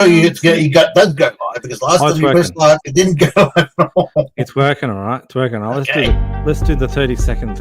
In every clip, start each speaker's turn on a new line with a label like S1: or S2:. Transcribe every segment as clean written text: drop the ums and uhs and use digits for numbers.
S1: does go live, because last time you pressed live, it didn't go at all.
S2: It's working, all right. It's working.
S1: Okay.
S2: Let's do the 30 seconds.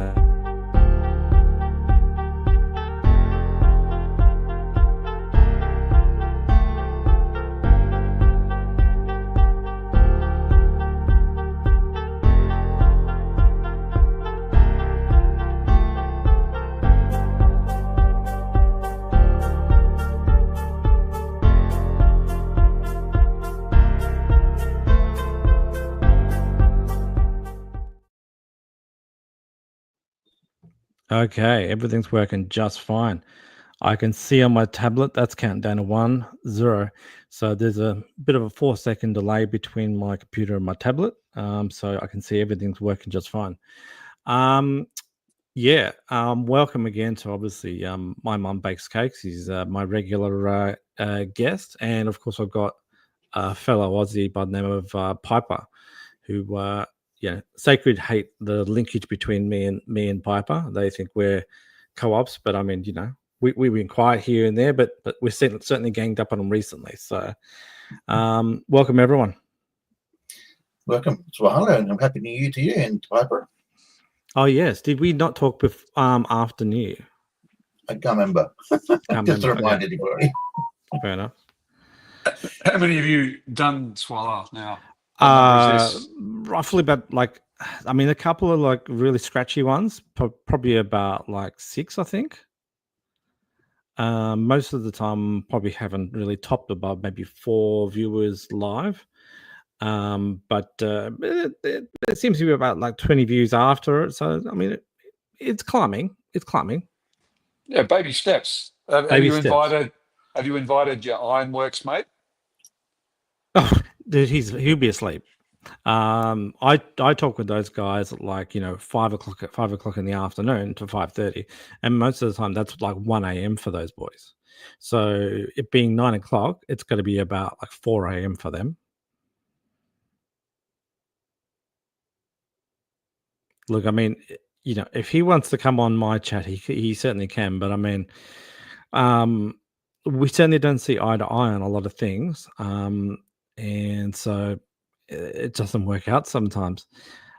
S2: Okay, everything's working just fine. I can see on my tablet that's counting down to 1, 0. So there's a bit of a 4-second delay between my computer and my tablet. So I can see everything's working just fine. Welcome again to obviously My Mum Bakes Cakes. He's my regular guest, and of course I've got a fellow Aussie by the name of Piper, who Sacred hate the linkage between me and Piper. They think we're co-ops, but I mean, we've been quiet here and there, but we're certainly ganged up on them recently. So, welcome everyone.
S1: Welcome, Swala, and Happy New Year to you and Piper.
S2: Oh yes, did we not talk after New Year?
S1: I can't remember. Just to remind everybody.
S2: Fair enough.
S3: How many of you done Swala now?
S2: Roughly about a couple of really scratchy ones, probably about 6, I think. Most of the time probably haven't really topped above maybe 4 viewers live. But it seems to be about 20 views after it. So I mean it's climbing. It's climbing.
S3: Yeah, baby steps. Have you invited your Ironworks mate?
S2: Oh, dude, he'll be asleep. I talk with those guys at 5 o'clock in the afternoon to 5:30, and most of the time that's 1 a.m. for those boys. So it being 9 o'clock, it's going to be about 4 a.m. for them. Look, I mean, if he wants to come on my chat, he certainly can. But I mean, we certainly don't see eye to eye on a lot of things. And so it doesn't work out sometimes.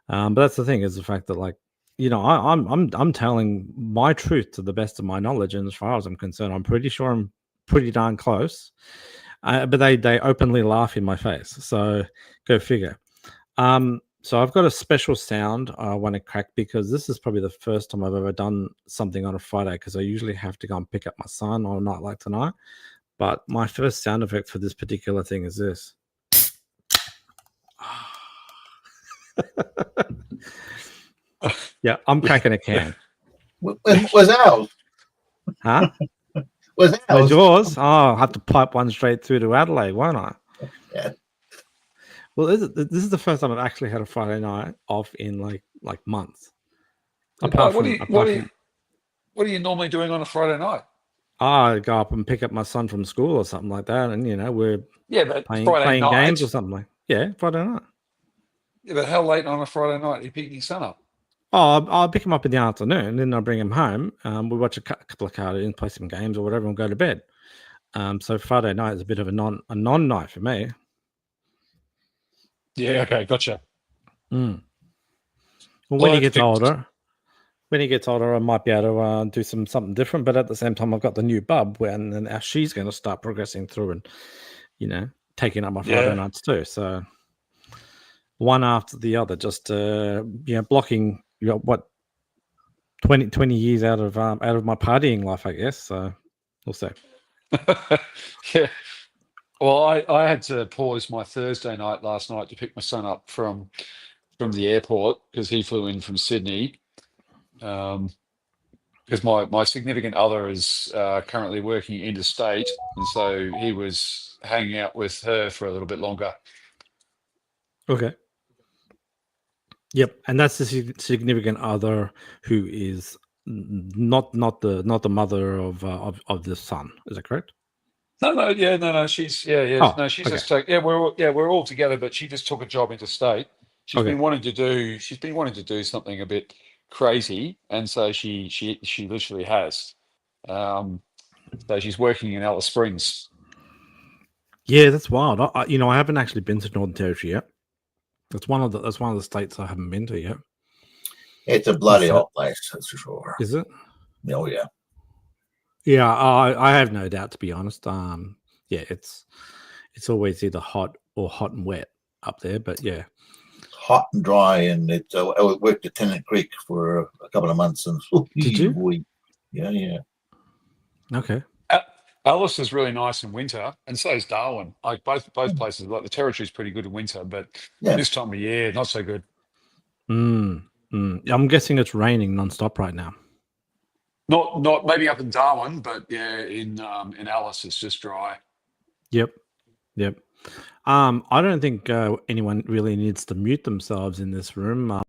S2: But that's the thing, is the fact that I'm telling my truth to the best of my knowledge, and as far as I'm concerned, I'm pretty sure I'm pretty darn close. But they openly laugh in my face. So go figure. So I've got a special sound I want to crack, because this is probably the first time I've ever done something on a Friday, because I usually have to go and pick up my son on a night like tonight. But my first sound effect for this particular thing is this. Yeah, I'm cracking a can.
S1: Was ours?
S2: Huh?
S1: Was ours?
S2: Was yours? Oh, I'll have to pipe one straight through to Adelaide, won't I?
S1: Yeah.
S2: Well, this is the first time I've actually had a Friday night off in months.
S3: What are you normally doing on a Friday night?
S2: I go up and pick up my son from school or something like that, and we're playing games or something Friday night.
S3: Yeah, but how late on a Friday night are you picking your son up?
S2: Oh, I'll pick him up in the afternoon, then I'll bring him home. We watch a couple of cartoons, play some games or whatever, and go to bed. So Friday night is a bit of a non-night for me.
S3: Yeah, okay, gotcha.
S2: Well, when he gets older, I might be able to do something different. But at the same time, I've got the new bub, and now she's going to start progressing through and taking up my Friday nights too. So one after the other, just blocking 20 years out of my partying life, I guess. So we'll see.
S3: Yeah. Well, I had to pause my Thursday night last night to pick my son up from the airport, because he flew in from Sydney. Because my significant other is currently working interstate, and so he was hanging out with her for a little bit longer.
S2: Okay. Yep, and that's the significant other who is not the mother of the son. Is that correct?
S3: No. She's she's
S2: okay.
S3: just we're all together, but she just took a job interstate. She's been wanting to do something a bit crazy, and so she literally has. So she's working in Alice Springs.
S2: Yeah, that's wild. I haven't actually been to Northern Territory yet. That's one of the states I haven't been to yet.
S1: It's a bloody
S2: that-
S1: hot place, that's for sure.
S2: Is it?
S1: Oh yeah.
S2: Yeah, I have no doubt, to be honest. Yeah, it's always either hot or hot and wet up there, but yeah.
S1: Hot and dry, and I worked at Tennant Creek for a couple of months, and
S2: Did you?
S1: boy. Yeah.
S2: Okay.
S3: Alice is really nice in winter, and so is Darwin. Like both places, like the Territory's pretty good in winter, but
S1: Yeah.
S3: this time of year, not so good.
S2: I'm guessing it's raining nonstop right now.
S3: Not maybe up in Darwin, but yeah, in Alice it's just dry.
S2: Yep. I don't think anyone really needs to mute themselves in this room,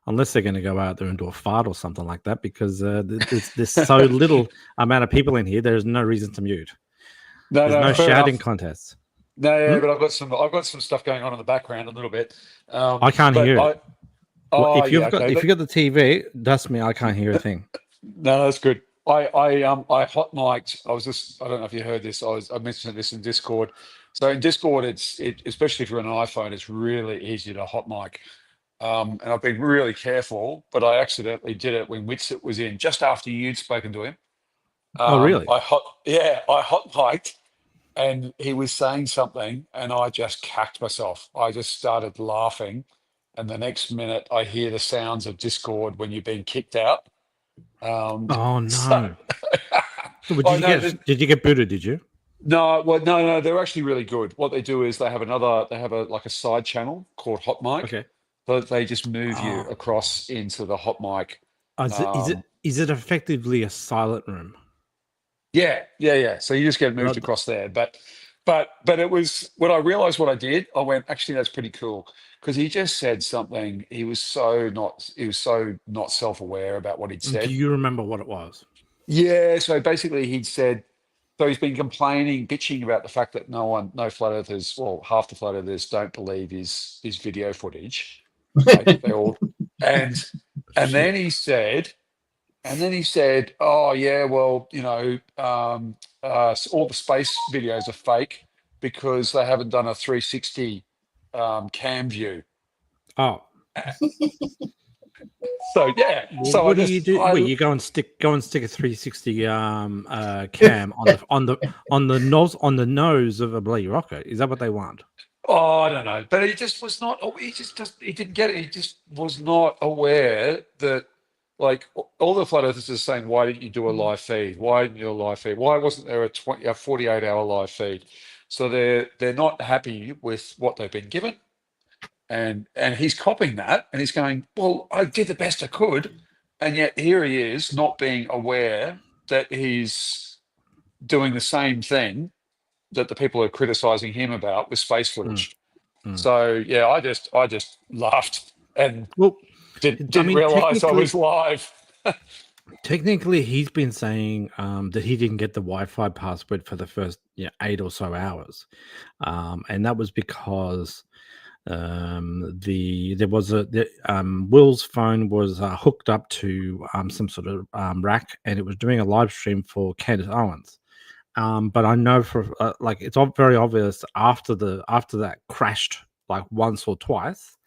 S2: unless they're going to go out there and do a fart or something like that, because there's so little amount of people in here. There's no reason to mute. There's no
S3: fair
S2: shouting
S3: enough.
S2: contests.
S3: No, yeah, but I've got some stuff going on in the background a little bit.
S2: I can't
S3: but
S2: hear it. If you've got
S3: okay.
S2: if you got the TV, that's me. I can't hear a thing.
S3: No, that's good. I hot mic'd. I don't know if you heard this. I mentioned this in Discord. So in Discord, especially if you're on an iPhone, it's really easy to hot mic. And I've been really careful, but I accidentally did it when Witsit was in, just after you'd spoken to him.
S2: Oh, really?
S3: I hot mic'd, and he was saying something, and I just cacked myself. I just started laughing, and the next minute I hear the sounds of Discord when you've been kicked out.
S2: Oh no!
S3: So,
S2: So did you get booted? Did you?
S3: no, well, no, they're actually really good. What they do is they have a side channel called Hot Mic.
S2: Okay.
S3: So they just move you
S2: Oh.
S3: across into the Hot Mic.
S2: Is it effectively a silent room?
S3: Yeah. So you just get moved
S2: Right.
S3: across there. But it was when I realized what I did, I went, actually, that's pretty cool. Because he just said something. He was so not self-aware about what he'd
S2: Do
S3: said.
S2: you remember what it was?
S3: Yeah. So basically he'd said, so he's been complaining, bitching about the fact that no flat earthers, well, half the flat earthers don't believe his video footage. Like they all, and then he said, oh yeah, well, all the space videos are fake because they haven't done a 360 cam view.
S2: Oh,
S3: So yeah.
S2: well,
S3: So
S2: what
S3: I
S2: do you
S3: just,
S2: do? Wait, you go and stick a 360 cam on the nose of a bloody rocket. Is that what they want?
S3: Oh, I don't know, but he just was not. He didn't get it. He just was not aware that, like, all the flat earthers are saying, "Why didn't you do a live feed? Why didn't you do a live feed? Why wasn't there a 48-hour live feed?" So they're not happy with what they've been given, and he's copying that, and he's going, "Well, I did the best I could," and yet here he is not being aware that he's doing the same thing that the people are criticizing him about with space footage. So yeah, I just laughed and didn't realize I was live.
S2: Technically, he's been saying that he didn't get the Wi-Fi password for the first 8 or so hours, and that was because Will's phone was hooked up to some sort of rack, and it was doing a live stream for Candace Owens. But I know for it's very obvious after that crashed like once or twice.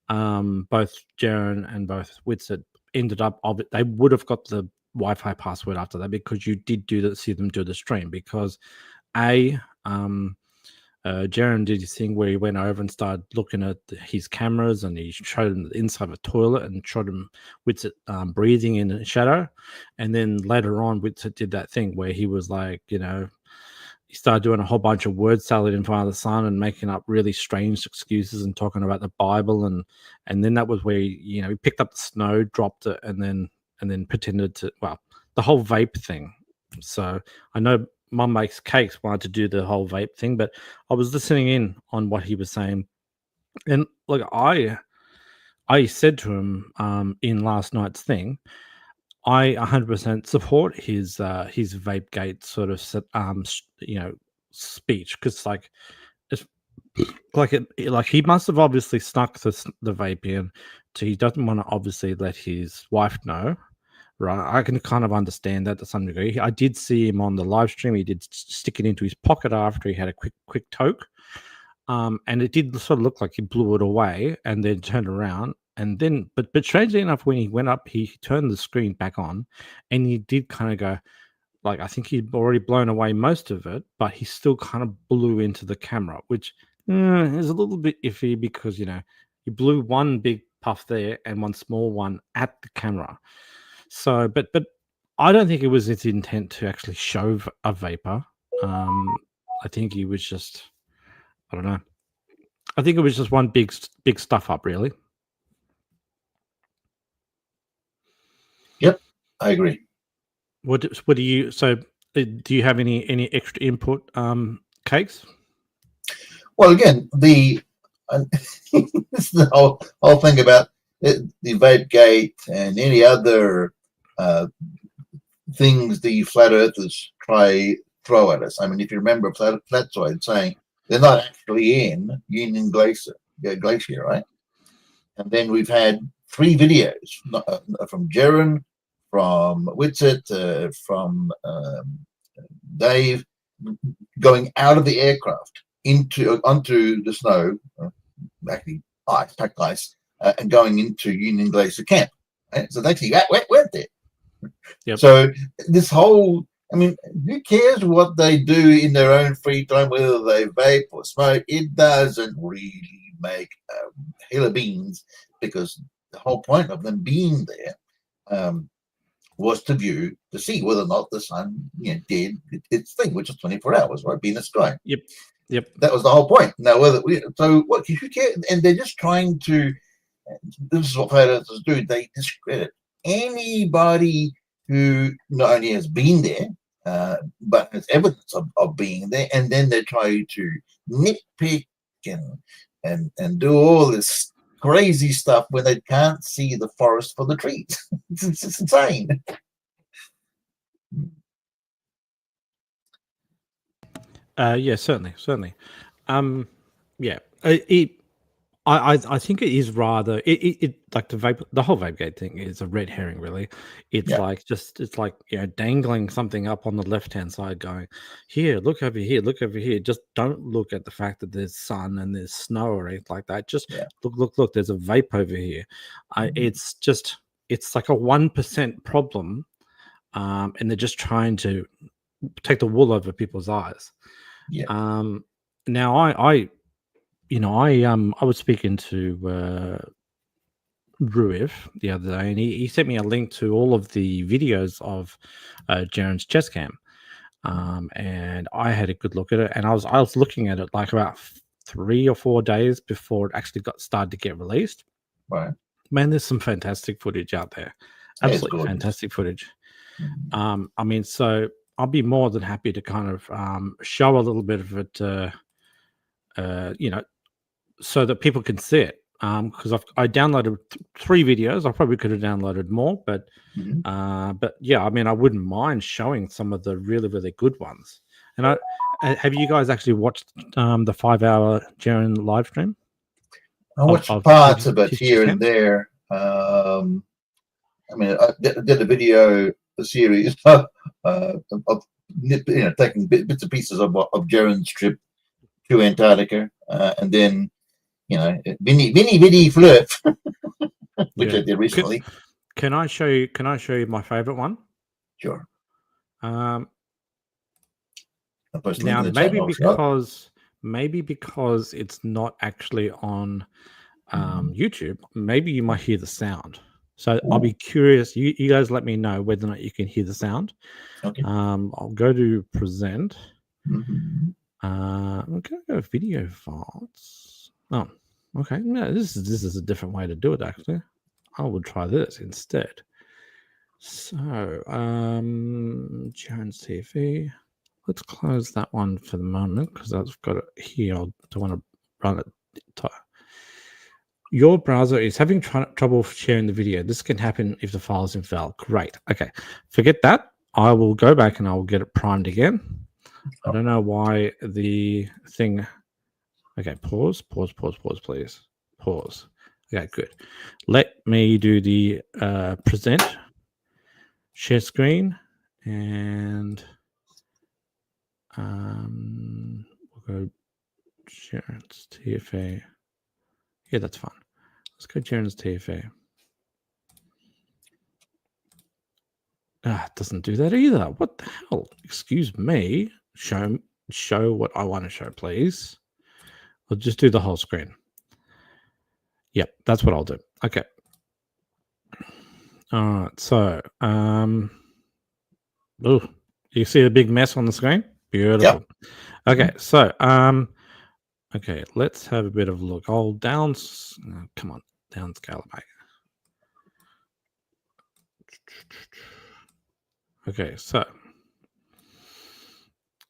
S2: Both Jaren and both Witsit ended up they would have got the Wi-Fi password after that, because you did see them do the stream, because Jaren did his thing where he went over and started looking at his cameras, and he showed him the inside of a toilet and showed him Witsit breathing in the shadow. And then later on, Witsit did that thing where he was like, he started doing a whole bunch of word salad in front of the sun and making up really strange excuses and talking about the Bible. And then that was where, he picked up the snow, dropped it, and then pretended to, the whole vape thing. So I know Mum Makes Cakes wanted to do the whole vape thing, but I was listening in on what he was saying. And look, I said to him in last night's thing, I 100% support his VapeGate sort of speech, because it's he must have obviously snuck the vape in, so he doesn't want to obviously let his wife know, right? I can kind of understand that to some degree. I did see him on the live stream. He did stick it into his pocket after he had a quick toke. And it did sort of look like he blew it away and then turned around. And then, but strangely enough, when he went up, he turned the screen back on and he did kind of go, like, I think he'd already blown away most of it, but he still kind of blew into the camera, which is a little bit iffy because, you blew one big puff there and one small one at the camera. So, but I don't think it was its intent to actually show a vapor. I think he was just, I don't know. I think it was just one big stuff up, really.
S1: Yep, I agree.
S2: What do you? So, do you have any extra input, Cakes?
S1: Well, again, this is the whole thing about the vape gate and any other things the flat earthers throw at us. I mean, if you remember Flatzoid saying they're not actually in Union Glacier, right? And then we've had 3 videos from Jaron, from Whitsett, from Dave, going out of the aircraft onto the snow, actually packed ice, and going into Union Glacier Camp. Right? So they actually went there.
S2: Yep.
S1: So this whole, I mean, who cares what they do in their own free time, whether they vape or smoke? It doesn't really make a hill of beans, because the whole point of them being there was to see whether or not the sun did its thing, which is 24 hours, right? Being a sky.
S2: Yep.
S1: That was the whole point. Now, so what you care, and they're just trying to. This is what flat earthers do. They discredit anybody who not only has been there, but has evidence of being there, and then they try to nitpick and do all this crazy stuff when they can't see the forest for the trees. It's insane.
S2: Yeah, certainly. Yeah, I think it is rather it like the whole VapeGate thing is a red herring, really. It's like it's like dangling something up on the left hand side, going, here, look over here, look over here. Just don't look at the fact that there's sun and there's snow or anything like that. Just look. There's a vape over here. It's like a 1% problem, and they're just trying to take the wool over people's eyes. Now I was speaking to Ruiv the other day, and he sent me a link to all of the videos of Jaron's chest cam, and I had a good look at it. And I was looking at it like about 3 or 4 days before it actually started to get released.
S1: Right,
S2: man, there's some fantastic footage out there. Absolutely fantastic footage. I mean, so I'll be more than happy to kind of show a little bit of it, so that people can see it. Because I downloaded 3 videos. I probably could have downloaded more, but yeah, I mean, I wouldn't mind showing some of the really, really good ones. And have you guys actually watched the 5-hour Jaron live stream?
S1: I watched parts of it here and there. I mean, I did a video, a series of taking bits and pieces of Jaron's trip to Antarctica, and then Vinny Flirt, which I did recently.
S2: Can I show you my favorite one?
S1: Sure.
S2: Now maybe because it's not actually on YouTube, maybe you might hear the sound. So I'll be curious. You guys let me know whether or not you can hear the sound.
S1: Okay.
S2: I'll go to present. Okay, go video files. Oh, okay. No, this is a different way to do it. Actually, I would try this instead. So, Jaron's TV. Let's close that one for the moment because I've got it here. I don't want to run it. Your browser is having trouble sharing the video. This can happen if the file is invalid. Great. Okay. Forget that. I will go back and I will get it primed again. I don't know why the thing. Okay. Pause, please. Pause. Okay, good. Let me do the present. share screen, and we'll go Sharon's TFA. Yeah, that's fine. Let's go Sharon's TFA. It doesn't do that either. What the hell? Excuse me. Show what I want to show, please. I'll just do the whole screen. Yep, that's what I'll do. Okay. All right. So, you see the big mess on the screen? Beautiful.
S1: Yep.
S2: Okay. So, okay, let's have a bit of a look. I'll come on, downscale it, mate. Okay, so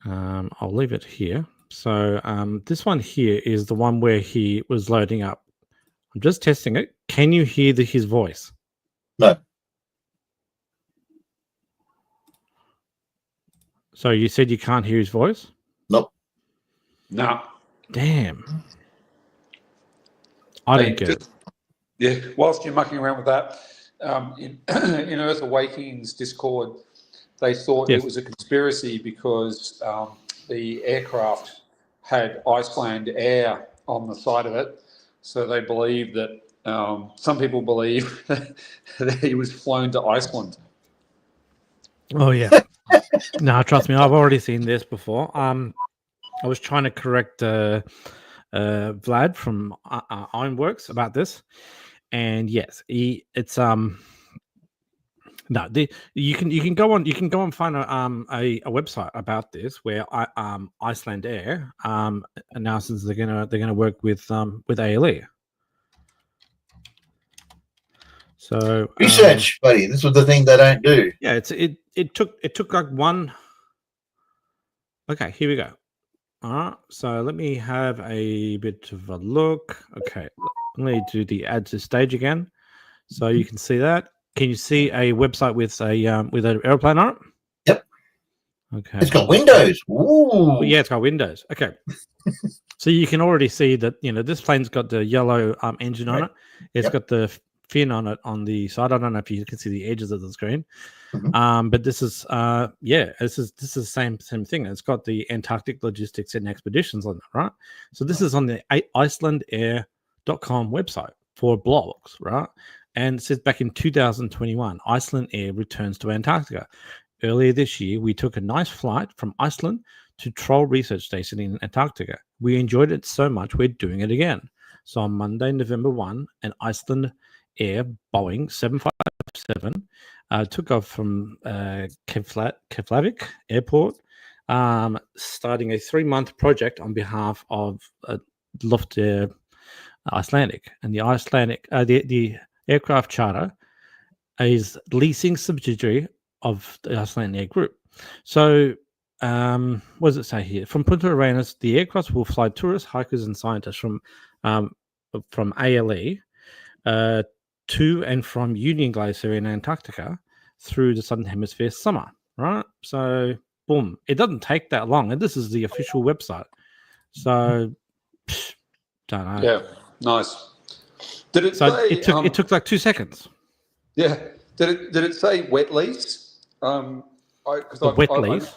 S2: I'll leave it here. So this one here is the one where he was loading up. I'm just testing it. Can you hear his voice?
S1: No.
S2: So you said you can't hear his voice?
S1: Nope.
S3: No.
S2: Damn. I don't get it.
S3: Yeah, whilst you're mucking around with that, in Earth Awakening's Discord, they thought
S2: Yes.
S3: it was a conspiracy because the aircraft had Iceland Air on the side of it. So they believe that, some people believe that he was flown to Iceland.
S2: Oh, yeah. No, trust me, I've already seen this before. I was trying to correct Vlad from Ironworks about this, and yes, it's no, you can go on and find a website about this where Iceland Air announces they're gonna work with ALE. So
S1: Research, buddy. This was the thing they don't do.
S2: yeah, it took like one. Okay, here we go. All right, so let me have a bit of a look. Okay, let me do the add to stage again, so you can see that. Can you see a website with an airplane on it?
S1: Yep.
S2: Okay.
S1: It's got windows. Ooh.
S2: Well, yeah, it's got windows. Okay. So you can already see that, this plane's got the yellow engine on it. It's got the fin on it on the side. I don't know if you can see the edges of the screen.
S1: Mhm.
S2: But this is this is the same thing. It's got the Antarctic Logistics and Expeditions on it, right? So this is on the IcelandAir.com website for blogs, right? And it says back in 2021, Iceland Air returns to Antarctica. Earlier this year, we took a nice flight from Iceland to Troll Research Station in Antarctica. We enjoyed it so much, we're doing it again. So on Monday, November 1, an Iceland Air Boeing 757 took off from Keflavik Airport, starting a 3-month project on behalf of Loftair Icelandic. And the Icelandic, the aircraft charter is leasing subsidiary of the Iceland Air Group. So, what does it say here? From Punta Arenas, the aircraft will fly tourists, hikers, and scientists from ALE to and from Union Glacier in Antarctica through the Southern Hemisphere summer, right? So, boom. It doesn't take that long, and this is the official website. So, don't know.
S3: Yeah, nice. Did it
S2: So
S3: say,
S2: it took like 2 seconds.
S3: Yeah. Did it say wet lease?
S2: Wet lease?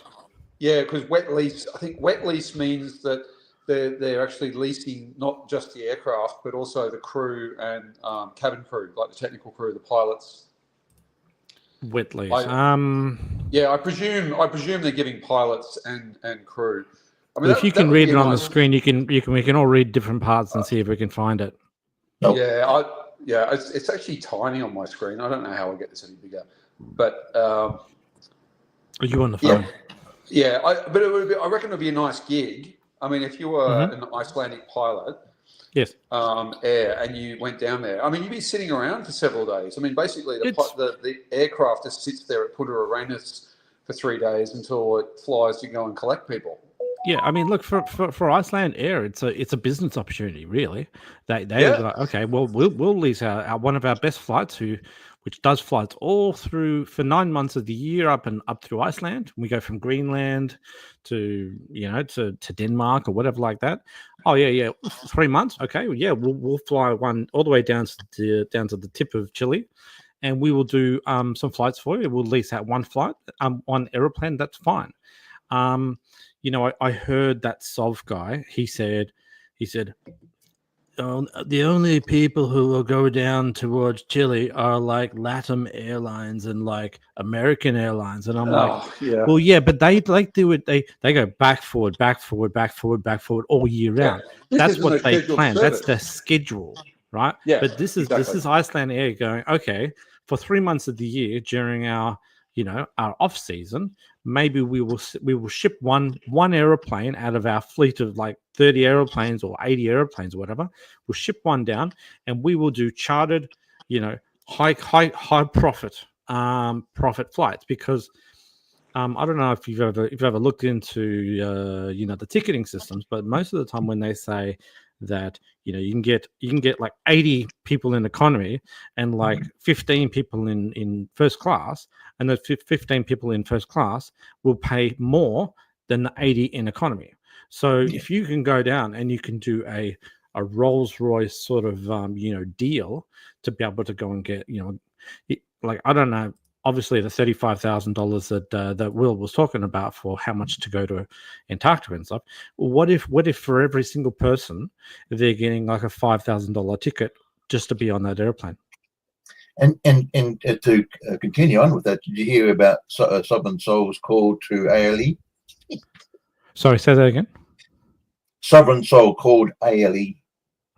S3: Yeah, because wet lease. I think wet lease means that they're actually leasing not just the aircraft but also the crew and cabin crew, like the technical crew, the pilots.
S2: Wet lease.
S3: Yeah, I presume they're giving pilots and crew. I mean,
S2: if you can read it on the screen, we can all read different parts and see if we can find it.
S1: Nope.
S3: Yeah, it's actually tiny on my screen. I don't know how I get this any bigger, but
S2: Are you on the phone?
S3: Yeah, but it would be, I reckon it would be a nice gig. I mean, if you were an Icelandic pilot,
S2: yes,
S3: air, and you went down there, I mean, you'd be sitting around for several days. I mean, basically, the aircraft just sits there at Punta Arenas for 3 days until it flies to go and collect people.
S2: Yeah, I mean, look, for Iceland Air, it's a business opportunity, really. They are like, okay, well, we'll lease our one of our best flights, which does flights all through for 9 months of the year up through Iceland. We go from Greenland to to Denmark or whatever like that. Oh yeah, 3 months. Okay, well, yeah, we'll fly one all the way down to the tip of Chile, and we will do some flights for you. We'll lease out one flight, one aeroplane. That's fine. I heard that Sov guy. He said, the only people who will go down towards Chile are like LATAM Airlines and like American Airlines. And I'm like,
S3: yeah.
S2: well, yeah, but they like do it. They go back forward all year round. That's what they plan. That's their schedule, right?
S3: Yeah,
S2: But this is Iceland Air going, okay, for 3 months of the year during our our off season, maybe we will ship one aeroplane out of our fleet of like 30 airplanes or 80 airplanes or whatever. We'll ship one down, and we will do chartered, high profit flights, because I don't know if you've ever looked into the ticketing systems, but most of the time when they say that you can get like 80 people in economy and like 15 people in first class, and those 15 people in first class will pay more than the 80 in economy. So if you can go down and you can do a Rolls-Royce sort of deal to be able to go and get like, I don't know, obviously the $35,000 that Will was talking about for how much to go to Antarctica and stuff. What if for every single person they're getting like a $5,000 ticket just to be on that airplane?
S1: And to continue on with that, did you hear about Sovereign Soul's call to ALE?
S2: Sorry, say that again.
S1: Sovereign Soul called ALE.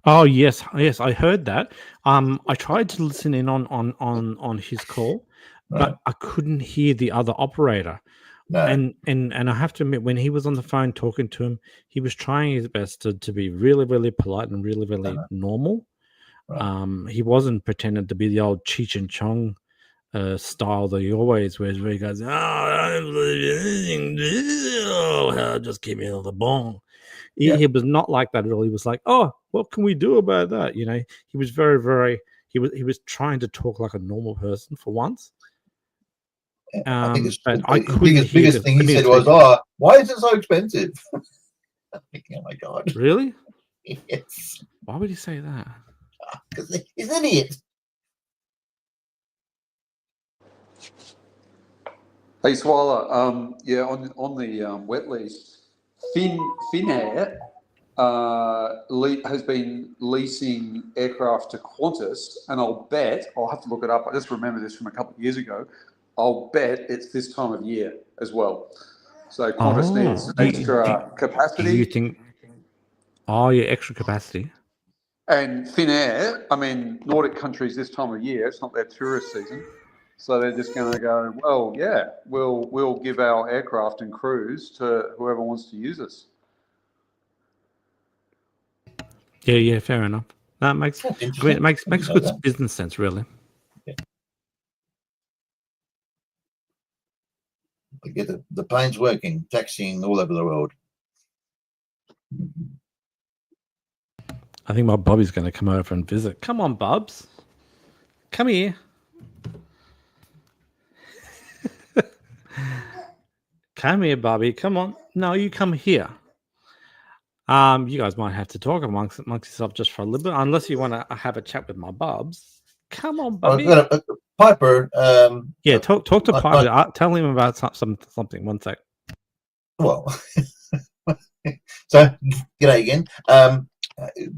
S2: Oh yes, I heard that. I tried to listen in on his call, but I couldn't hear the other operator.
S1: No.
S2: And I have to admit, when he was on the phone talking to him, he was trying his best to be really, really polite and really, really normal. Right. He wasn't pretending to be the old Cheech and Chong style that he always wears, where he goes, I don't believe anything, just give me the bong. He was not like that at all. He was like, oh, what can we do about that? He was very, very, he was trying to talk like a normal person for once.
S1: I think
S2: the
S1: biggest thing he said was, why is it so expensive? I'm thinking, oh my God.
S2: Really?
S1: Yes.
S2: Why would he say that?
S1: Because he's an idiot.
S3: Hey, Swala, on the wet lease, Finnair has been leasing aircraft to Qantas, and I'll have to look it up. I just remember this from a couple of years ago. I'll bet it's this time of year as well. So Qantas needs extra capacity.
S2: Do you think? Oh, yeah, extra capacity.
S3: And Finnair, I mean, Nordic countries this time of year, it's not their tourist season. So they're just going to go, well, yeah, we'll give our aircraft and crews to whoever wants to use us.
S2: Yeah, fair enough. That makes good business sense, really.
S1: Yeah. We get the planes working, taxiing all over the world.
S2: I think my Bobby's going to come over and visit. Come on, Bubs. Come here. Come here, Bobby. Come on. No, you come here. You guys might have to talk amongst yourself just for a little bit, unless you want to have a chat with my Bubs. Come on, Bobby.
S1: Piper.
S2: Talk to Piper. Tell him about something. One sec.
S1: Well, so g'day again.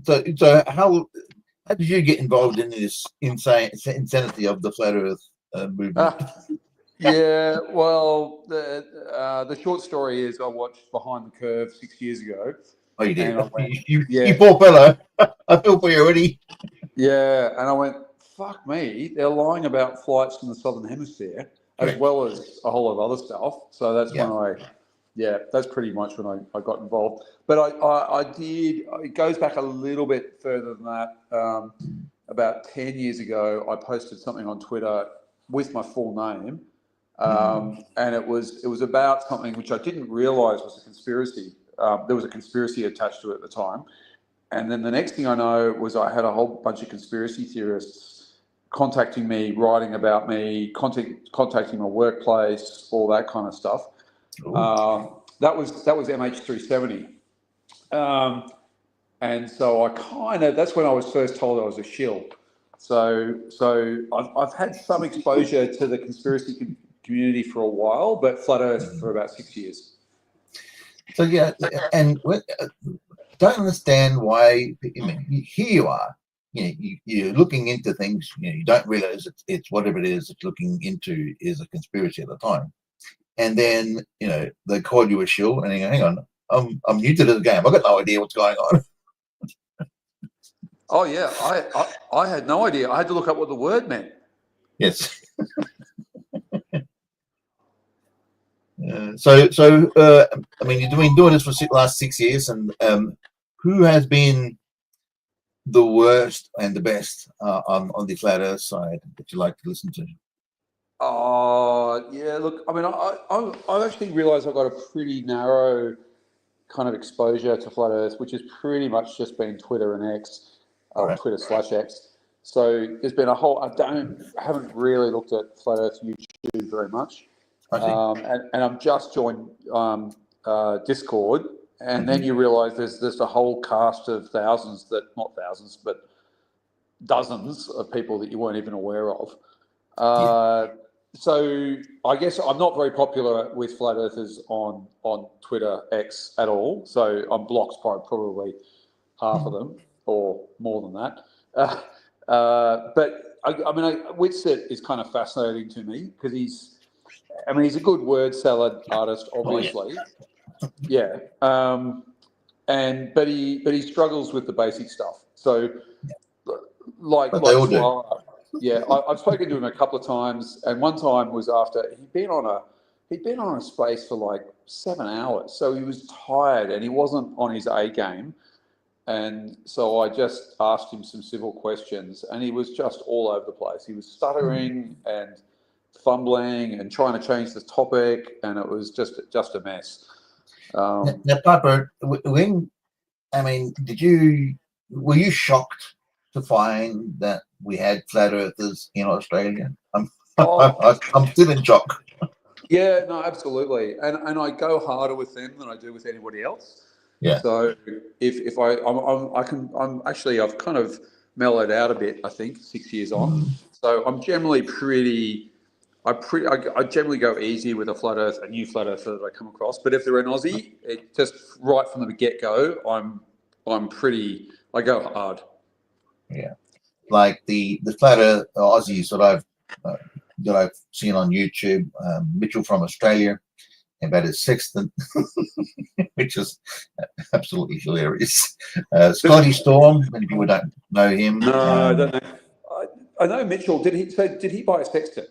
S1: So how did you get involved in this insanity of the flat Earth movement?
S3: Yeah, well, the short story is I watched Behind the Curve 6 years ago.
S1: Oh, you did? You poor fellow. I feel for you already.
S3: Yeah, and I went, fuck me, they're lying about flights from the Southern Hemisphere, as well as a whole lot of other stuff. So that's when that's pretty much when I got involved. But I did, it goes back a little bit further than that. About 10 years ago, I posted something on Twitter with my full name. And it was about something which I didn't realize was a conspiracy. There was a conspiracy attached to it at the time. And then the next thing I know was I had a whole bunch of conspiracy theorists contacting me, writing about me, contacting my workplace, all that kind of stuff. That was MH370. And so that's when I was first told I was a shill.
S4: So I've had some exposure to the conspiracy community for a while, but Flat Earth for about 6 years.
S1: So yeah, and don't understand why. I mean, here you are. You're looking into things. You don't realize it's whatever it is it's looking into is a conspiracy at the time, and then they call you a shill, and you go, hang on, I'm new to this game. I've got no idea what's going on.
S4: Oh yeah, I had no idea. I had to look up what the word meant.
S1: Yes. I mean, you've been doing this for the last 6 years, and who has been the worst and the best on the Flat Earth side that you like to listen to?
S4: Oh yeah, look, I mean, I've actually realised I've got a pretty narrow kind of exposure to Flat Earth, which has pretty much just been Twitter and X,
S1: Right.
S4: Twitter/X. So there's been a whole. I haven't really looked at Flat Earth YouTube very much.
S1: I see.
S4: And I'm just joined Discord, and then you realise there's a whole cast of thousands not thousands, but dozens of people that you weren't even aware of. So I guess I'm not very popular with Flat Earthers on Twitter X at all. So I'm blocked by probably half of them or more than that. But I mean, Whitsitt is kind of fascinating to me because he's a good word salad artist, obviously. Yeah. But he struggles with the basic stuff. So like Swala, yeah, I've spoken to him a couple of times, and one time was after he'd been on a space for like 7 hours, so he was tired and he wasn't on his A game. And so I just asked him some civil questions, and he was just all over the place. He was stuttering and fumbling and trying to change the topic, and it was just a mess.
S1: Now, Piper, were you shocked to find that we had Flat Earthers in Australia? I'm still in shock.
S4: Yeah, no, absolutely, and I go harder with them than I do with anybody else.
S1: Yeah.
S4: So I've kind of mellowed out a bit. I think 6 years on, so I'm generally I generally go easy with a new Flat Earther that I come across. But if they're an Aussie, it just right from the get go, I go hard.
S1: Yeah, like the Flat Earth Aussies that I've seen on YouTube, Mitchell from Australia, about his sextant, which is absolutely hilarious. Scotty Storm, many people don't know him.
S4: No, I don't know. I know Mitchell. Did he buy a sextant?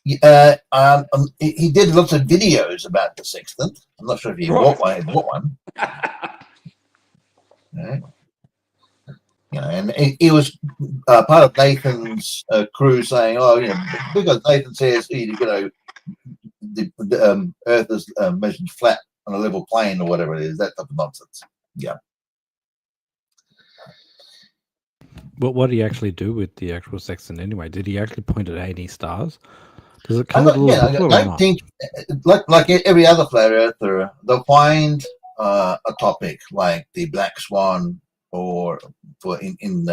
S1: He did lots of videos about the sextant. I'm not sure if he bought one. Yeah. And he was part of Nathan's crew saying, because Nathan says, the Earth is measured flat on a level plane or whatever it is, that type of nonsense. Yeah.
S2: But what did he actually do with the actual sextant anyway? Did he actually point at any stars? Does it come with a little booklet or not?
S1: Think, like every other Flat Earther, they'll find a topic like the Black Swan, or for in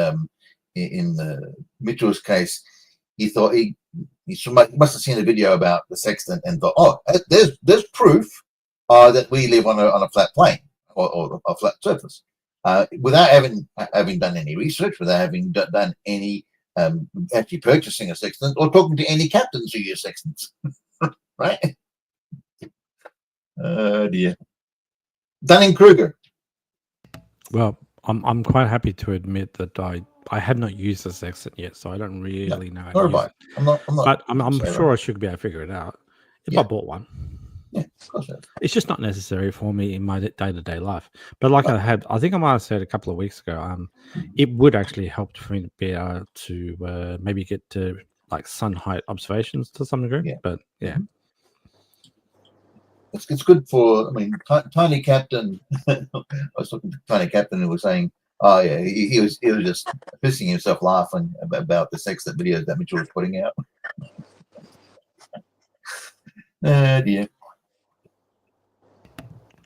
S1: Mitchell's case, he thought he must have seen a video about the sextant and thought, there's proof that we live on a flat plane or a flat surface, without having done any research, without having done any actually purchasing a sextant or talking to any captains who use sextants. Right? Oh dear. Dunning-Kruger.
S2: Well, I'm quite happy to admit that I have not used the sextant yet, so I don't really know how to use it.
S1: I'm not
S2: But I'm sure I should be able to figure it out if I bought one.
S1: Yeah, of course.
S2: It's just not necessary for me in my day-to-day life. But like I think I might have said a couple of weeks ago, it would actually help for me to be able to maybe get to like sun height observations to some degree.
S1: Yeah.
S2: But yeah.
S1: It's good for, Tiny Captain. I was talking to Tiny Captain who was saying, he was just pissing himself laughing about the sextant videos that Mitchell was putting out. Oh dear.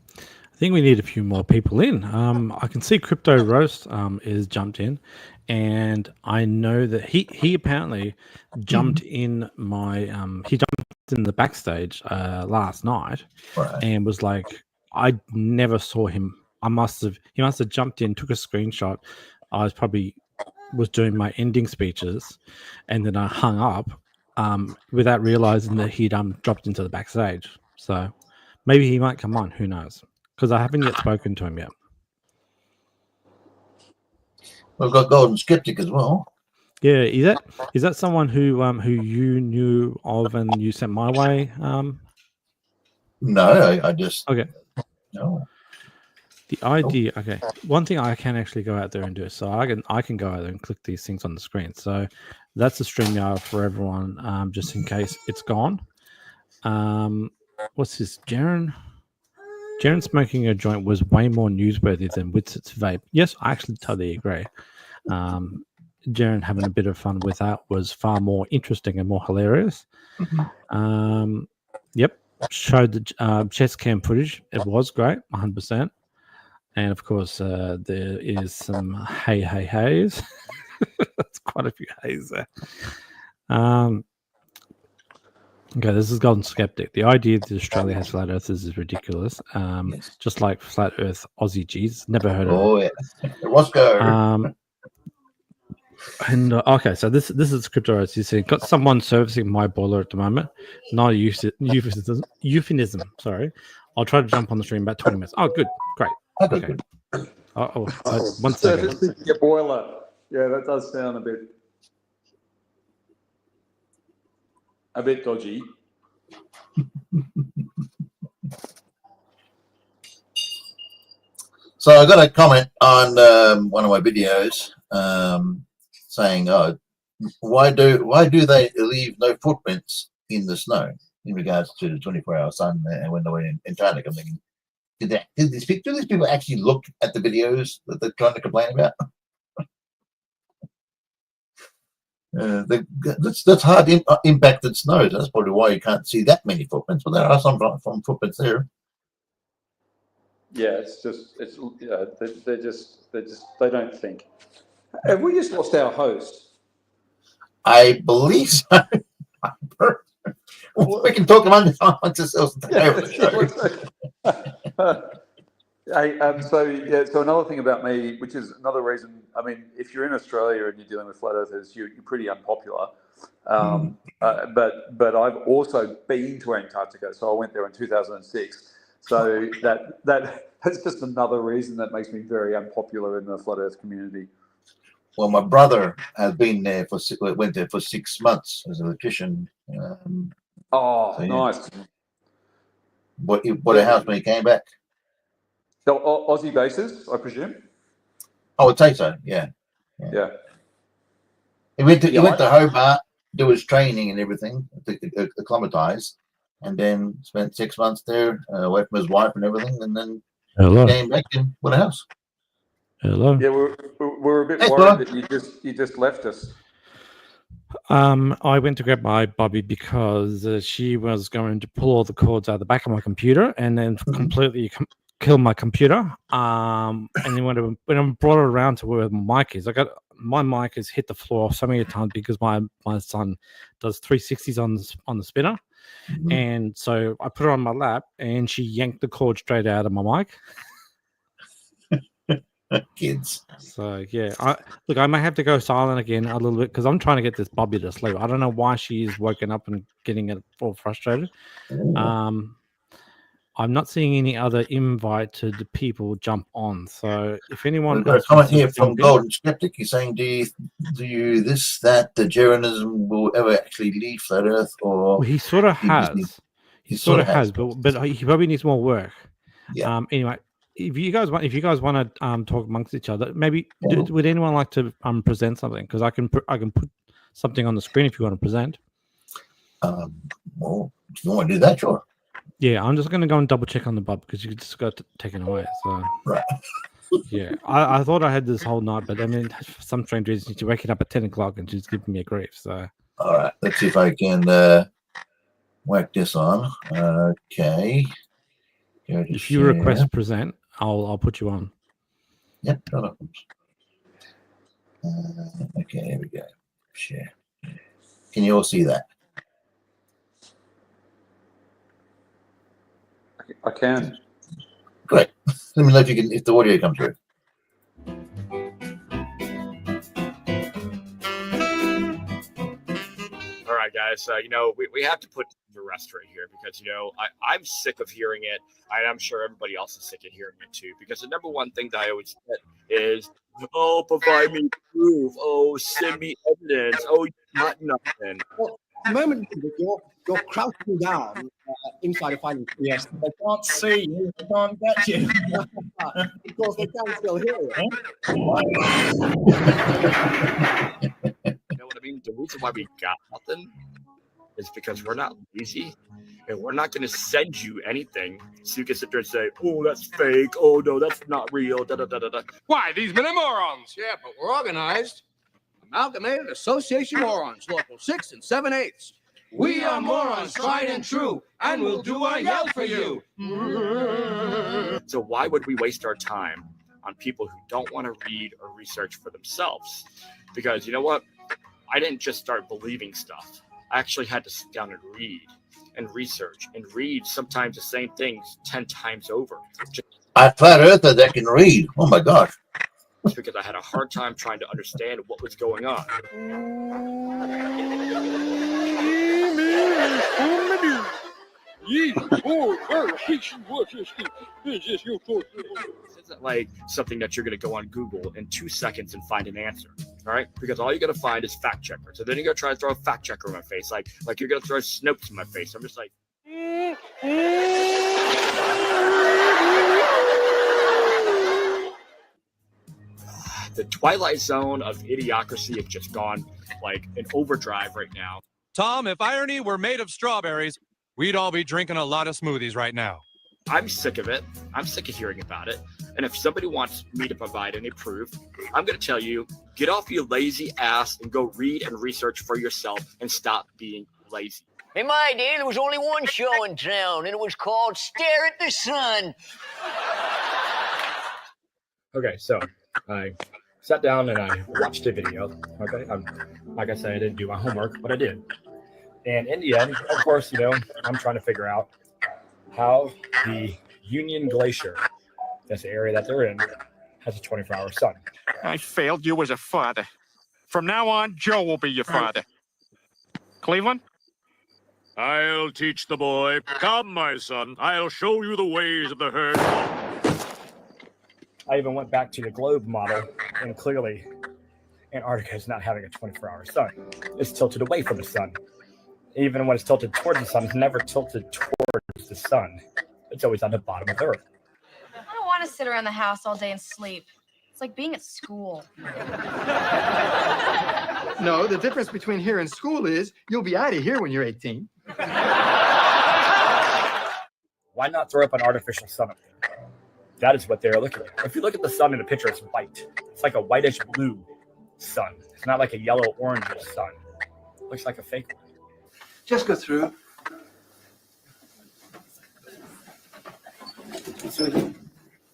S2: I think we need a few more people in. I can see Crypto Roast is jumped in, and I know that he apparently jumped in my he jumped in the backstage last night,
S1: Right.
S2: and was like, I never saw him. He must have jumped in, took a screenshot. I was doing my ending speeches, and then I hung up without realizing that he'd dropped into the backstage. So maybe he might come on. Who knows? Because I haven't yet spoken to him yet.
S1: We've got Golden Skeptic as well.
S2: Yeah, is that someone who you knew of and you sent my way?
S1: No, I just
S2: Okay.
S1: no.
S2: The idea, okay. One thing I can actually go out there and do, so I can go out there and click these things on the screen. So that's the StreamYard for everyone, just in case it's gone. What's this, Jaren? Jaren smoking a joint was way more newsworthy than Witsit's vape. Yes, I actually totally agree. Jaren having a bit of fun with that was far more interesting and more hilarious. Yep, showed the chest cam footage. It was great, 100%. And of course, there is some hays. That's quite a few hays there. Okay, this is Golden Skeptic. The idea that Australia has flat earthers is ridiculous.
S1: Yes.
S2: Just like flat earth Aussie G's. Never heard of it.
S1: Oh, yeah. Roscoe.
S2: And okay, so this is Crypto Rose. You see, got someone servicing my boiler at the moment. Not a euphemism. Sorry, I'll try to jump on the stream about 20 minutes. Oh, good, great. Okay. One second.
S4: Servicing your boiler. Yeah, that does sound a bit dodgy.
S1: So I got a comment on one of my videos saying, "Oh, why do they leave no footprints in the snow in regards to the 24-hour sun and when they were in Antarctica?" I'm thinking, do these people actually look at the videos that they're trying to complain about? That's hard impacted snow. That's probably why you can't see that many footprints, but there are some footprints there.
S4: Yeah, they don't think. Have we just lost our host?
S1: I believe so. We can talk amongst ourselves.
S4: So another thing about me, which is another reason, I mean, if you're in Australia and you're dealing with flat earthers, you're pretty unpopular. But I've also been to Antarctica, so I went there in 2006. So that's just another reason that makes me very unpopular in the flat earth community.
S1: Well, my brother has been there went there for 6 months as an electrician.
S4: Nice.
S1: Bought a house when he came back.
S4: So Aussie bases, I presume.
S1: I would say so. Yeah. He went to Hobart, do his training and everything, acclimatise, and then spent 6 months there, away from his wife and everything, and then came back and bought a house.
S2: Hello.
S4: Yeah, we're a bit worried that you just left us.
S2: I went to grab my Bobby because she was going to pull all the cords out of the back of my computer and then completely kill my computer. And then when I brought it around to where my mic is, my mic has hit the floor so many times because my son does 360s on the spinner. And so I put her on my lap and she yanked the cord straight out of my mic.
S1: Kids.
S2: So yeah, I may have to go silent again a little bit because I'm trying to get this Bobby to sleep. I don't know why she's woken up and getting it all frustrated. I'm not seeing any other invite to the people jump on. So if anyone
S1: got a comment here from Golden Skeptic, he's saying, do you that the Jeranism will ever actually leave flat Earth? Or
S2: he sort of has. He sort of has, but he probably needs more work.
S1: Yeah.
S2: Anyway. If you guys want to talk amongst each other, maybe would anyone like to present something? Because I can put something on the screen if you want to present.
S1: Well, if you want to do that, sure.
S2: Yeah, I'm just going to go and double check on the Bob because you just got taken away. So
S1: right.
S2: Yeah, I thought I had this whole night, but I mean, for some strange reason, she's waking up at 10 o'clock and she's giving me a grief. So
S1: all right, let's see if I can whack this on. Okay.
S2: If you request present, I'll put you on.
S1: Yep. Okay, here we go. Share. Can you all see that?
S4: I can.
S1: Great. Let me know if you can, if the audio comes through.
S5: All right, guys. We have to put to rest right here because I'm sick of hearing it, and I'm sure everybody else is sick of hearing it too. Because the number one thing that I always get is, "Oh, provide me proof. Oh, send me evidence. Oh, you got nothing."
S6: Well, the moment you're crouching down inside a fighting yes, they can't see you, they can't get you. Of course, they can still hear you.
S5: You know what I mean? The reason why we got nothing is because we're not lazy, and we're not going to send you anything so you can sit there and say, "Oh, that's fake. Oh, no, that's not real." Da da da da da.
S7: Why, these men are morons. Yeah, but we're organized. Amalgamated Association Morons, Local 6 and 7/8. We are morons, tried and true, and we'll do our yell for you.
S5: So why would we waste our time on people who don't want to read or research for themselves? Because you know what? I didn't just start believing stuff. I actually had to sit down and read and research and read sometimes the same things 10 times over.
S1: A flat earther that can read. Oh my gosh.
S5: Because I had a hard time trying to understand what was going on. This isn't like something that you're going to go on Google in 2 seconds and find an answer. All right, because all you're going to find is fact checker. So then you're going to try to throw a fact checker in my face, like you're going to throw Snopes in my face. I'm just like, the twilight zone of idiocracy have just gone like in overdrive right now.
S8: Tom, if irony were made of strawberries, we'd all be drinking a lot of smoothies right now.
S5: I'm sick of it. I'm sick of hearing about it. And if somebody wants me to provide any proof, I'm going to tell you, get off your lazy ass and go read and research for yourself and stop being lazy.
S9: In my day, there was only one show in town, and it was called Stare at the Sun.
S5: Okay, so I sat down and I watched a video. Okay, like I said, I didn't do my homework, but I did. And in the end, of course, I'm trying to figure out how the Union Glacier, that's the area that they're in, has a 24-hour sun.
S10: I failed you as a father. From now on, Joe will be your father. Cleveland?
S11: I'll teach the boy. Come, my son. I'll show you the ways of the herd.
S5: I even went back to the globe model, and clearly Antarctica is not having a 24-hour sun. It's tilted away from the sun. Even when it's tilted towards the sun, it's never tilted towards the sun. It's always on the bottom of Earth.
S12: I don't want to sit around the house all day and sleep. It's like being at school.
S6: No, the difference between here and school is you'll be out of here when you're 18.
S5: Why not throw up an artificial sun up there? That is what they're looking at. If you look at the sun in the picture, it's white. It's like a whitish blue sun. It's not like a yellow orange sun. It looks like a fake one.
S6: Just go through.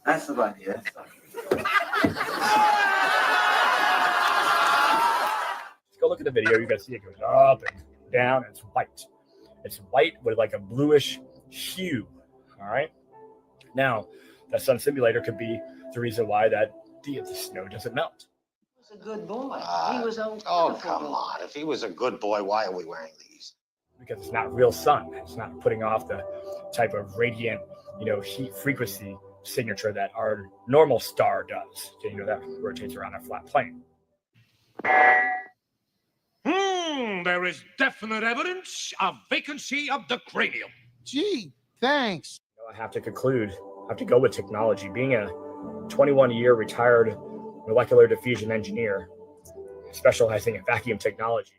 S6: That's the one, yeah.
S5: Go look at the video. You guys see it goes up and down. And it's white. It's white with like a bluish hue. All right. Now, that sun simulator could be the reason why that the snow doesn't melt.
S9: He was a good boy. He was a
S13: Oh, come on. If he was a good boy, why are we wearing these?
S5: Because it's not real sun. It's not putting off the type of radiant, heat frequency signature that our normal star does. That rotates around a flat plane.
S10: There is definite evidence of vacancy of the cranium.
S6: Gee, thanks.
S5: I have to conclude. I have to go with technology. Being a 21-year retired molecular diffusion engineer, specializing in vacuum technology.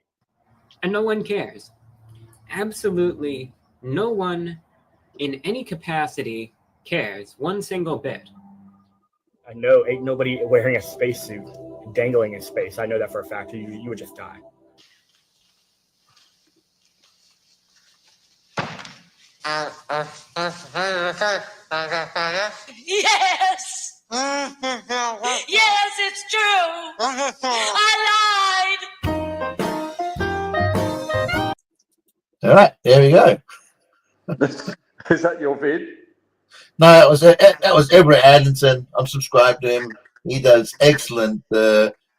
S14: And no one cares. Absolutely no one in any capacity cares one single bit.
S5: I know ain't nobody wearing a spacesuit dangling in space. I know that for a fact. You would just die.
S9: Yes! Yes, it's true! I
S1: There we go.
S4: Is that your vid?
S1: No, that was Everett Adamson. I'm subscribed to him. He does excellent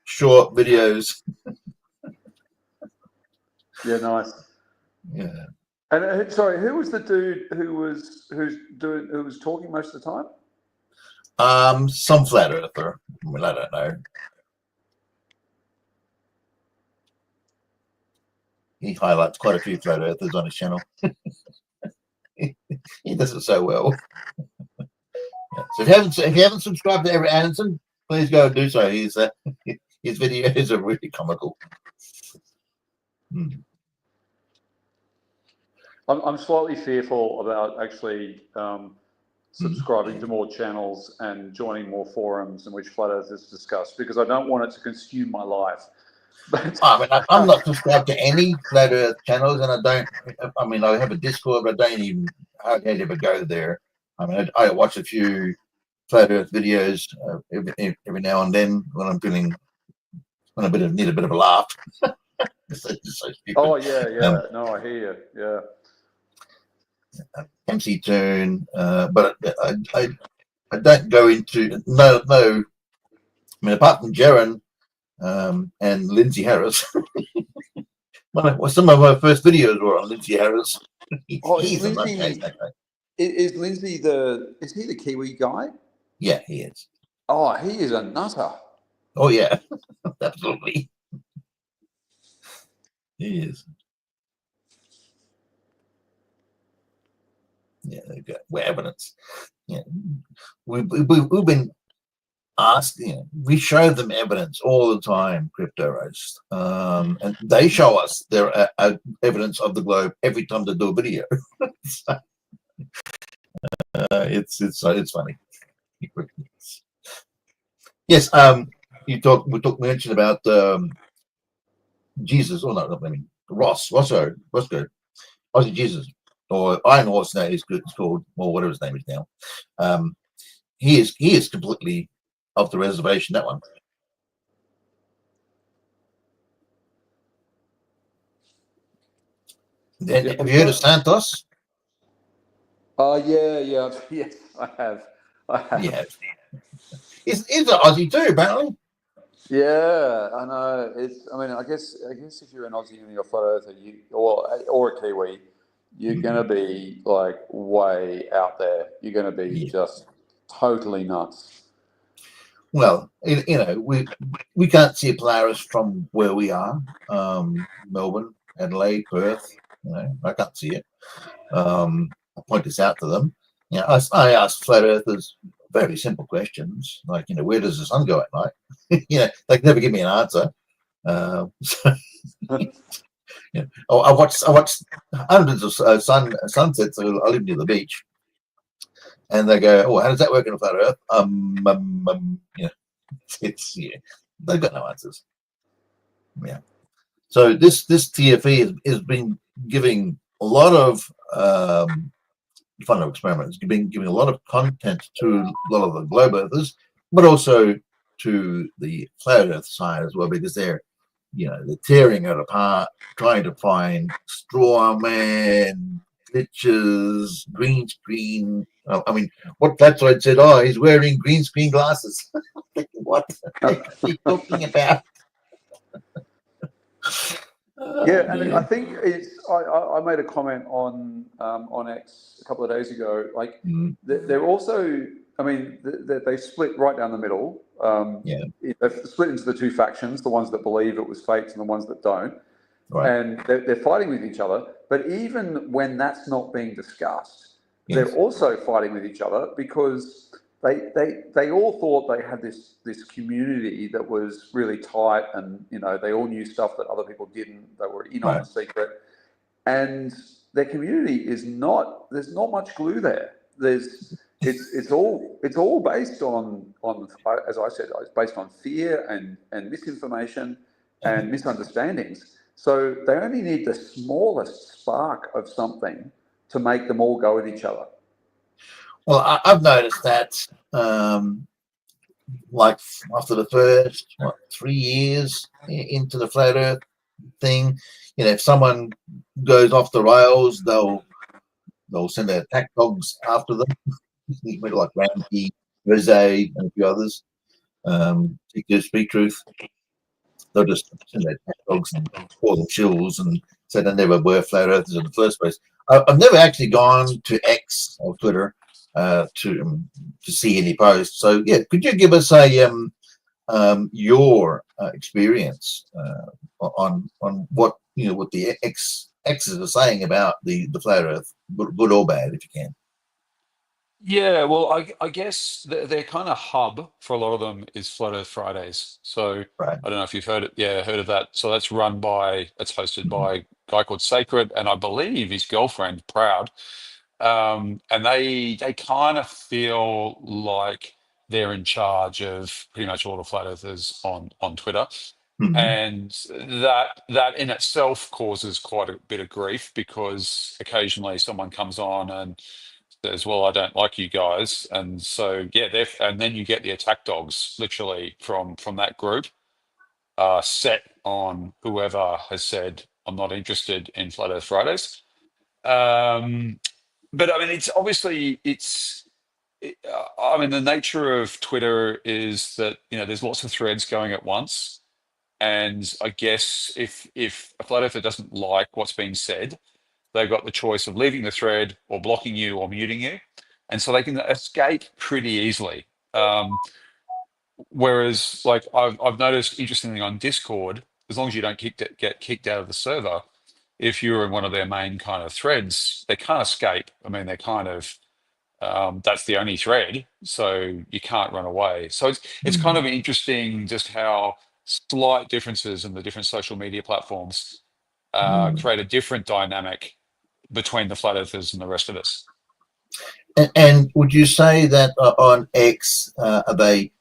S1: short videos.
S4: Yeah, nice.
S1: Yeah.
S4: And sorry, who was the dude who was talking most of the time?
S1: Some flat earther. I mean, I don't know. He highlights quite a few flat earthers on his channel. He does it so well. Yeah. So if you haven't subscribed to Everett Anderson, please go and do so. His videos are really comical.
S4: I'm slightly fearful about actually subscribing to more channels and joining more forums in which flat earthers discuss, because I don't want it to consume my life. But,
S1: I mean, I'm not subscribed to any flat earth channels, and I don't. I mean, I have a Discord, but I don't even hardly ever go there. I mean, I watch a few flat earth videos every now and then when I'm need a bit of a laugh. It's so stupid.
S4: Oh yeah. No, I hear you. Yeah.
S1: MC Toon, but I don't go into no. I mean, apart from Jaron and Lindsay Harris, some of my first videos were on Lindsay Harris.
S4: Is Lindsay is he the Kiwi guy?
S1: Yeah, he is.
S4: Oh, he is a nutter.
S1: Oh yeah, absolutely. He is. Yeah, they've got evidence. Yeah, we've been asked. We show them evidence all the time, Crypto Roast, and they show us their evidence of the globe every time they do a video. So, it's funny. Yes, we mentioned about Jesus, or not, I mean Roscoe, Aussie Jesus, or Iron Horse now it's called, or whatever his name is now. He is completely off the reservation, that one. Then have you heard of Santos?
S4: Yeah, yes, I have.
S1: Yeah. He's an Aussie too, apparently.
S4: Yeah, I know. I guess if you're an Aussie and you're a flat earther, or a Kiwi, you're gonna be like way out there. You're gonna be just totally nuts.
S1: Well, we can't see a Polaris from where we are, Melbourne, Adelaide, Perth. I can't see it. I point this out to them. I ask flat earthers very simple questions, like where does the sun go at night? They can never give me an answer. I watched hundreds of sunsets. I live near the beach, and they go, "Oh, how does that work in a flat Earth?" They've got no answers. Yeah. So this TFE has been giving a lot of fun experiments, giving a lot of content to a lot of the globe earthers, but also to the flat Earth side as well, because they're tearing it apart, trying to find straw man, glitches, green screen. I mean, what Flatzoid said, he's wearing green screen glasses. What are you talking about?
S4: Yeah, and I think I made a comment on X a couple of days ago. Like they're also, I mean, they split right down the middle. They've split into the two factions: the ones that believe it was faked and the ones that don't. Right. And they're fighting with each other. But even when that's not being discussed, they're also fighting with each other because they all thought they had this community that was really tight, and they all knew stuff that other people didn't. They were in on the secret, and their community is not. There's not much glue there. It's all based on, as I said, it's based on fear and misinformation and misunderstandings. So they only need the smallest spark of something to make them all go at each other.
S1: Well, I've noticed that, like after the first 3 years into the flat Earth, thing. If someone goes off the rails, they'll send their attack dogs after them, like Rampy, Reze, and a few others. To speak truth, they'll just send their attack dogs and call them shills and say they never were flat earthers in the first place. I've never actually gone to X or Twitter to see any posts. So yeah, could you give us a your experience on what what the X's are saying about the flat Earth, good or bad, if you can?
S3: Yeah, well, I guess their kind of hub for a lot of them is Flat Earth Fridays. So
S1: Right.
S3: I don't know if you've heard it. Yeah, heard of that. So it's hosted by a guy called Sacred, and I believe his girlfriend Proud. And they kind of feel like they're in charge of pretty much all the flat earthers on Twitter. And that in itself causes quite a bit of grief, because occasionally someone comes on and says, well, I don't like you guys. And so, yeah, and then you get the attack dogs literally from that group set on whoever has said, I'm not interested in Flat Earth Fridays. But I mean, it's obviously I mean, the nature of Twitter is that, there's lots of threads going at once. And I guess if a flat earther doesn't like what's being said, they've got the choice of leaving the thread or blocking you or muting you. And so they can escape pretty easily. Whereas, like, I've noticed, interestingly, on Discord, as long as you don't get kicked out of the server, if you're in one of their main kind of threads, they can't escape. I mean, they're kind of that's the only thread, so you can't run away. So it's kind of interesting just how slight differences in the different social media platforms create a different dynamic between the flat earthers and the rest of us.
S1: And would you say that on X, are they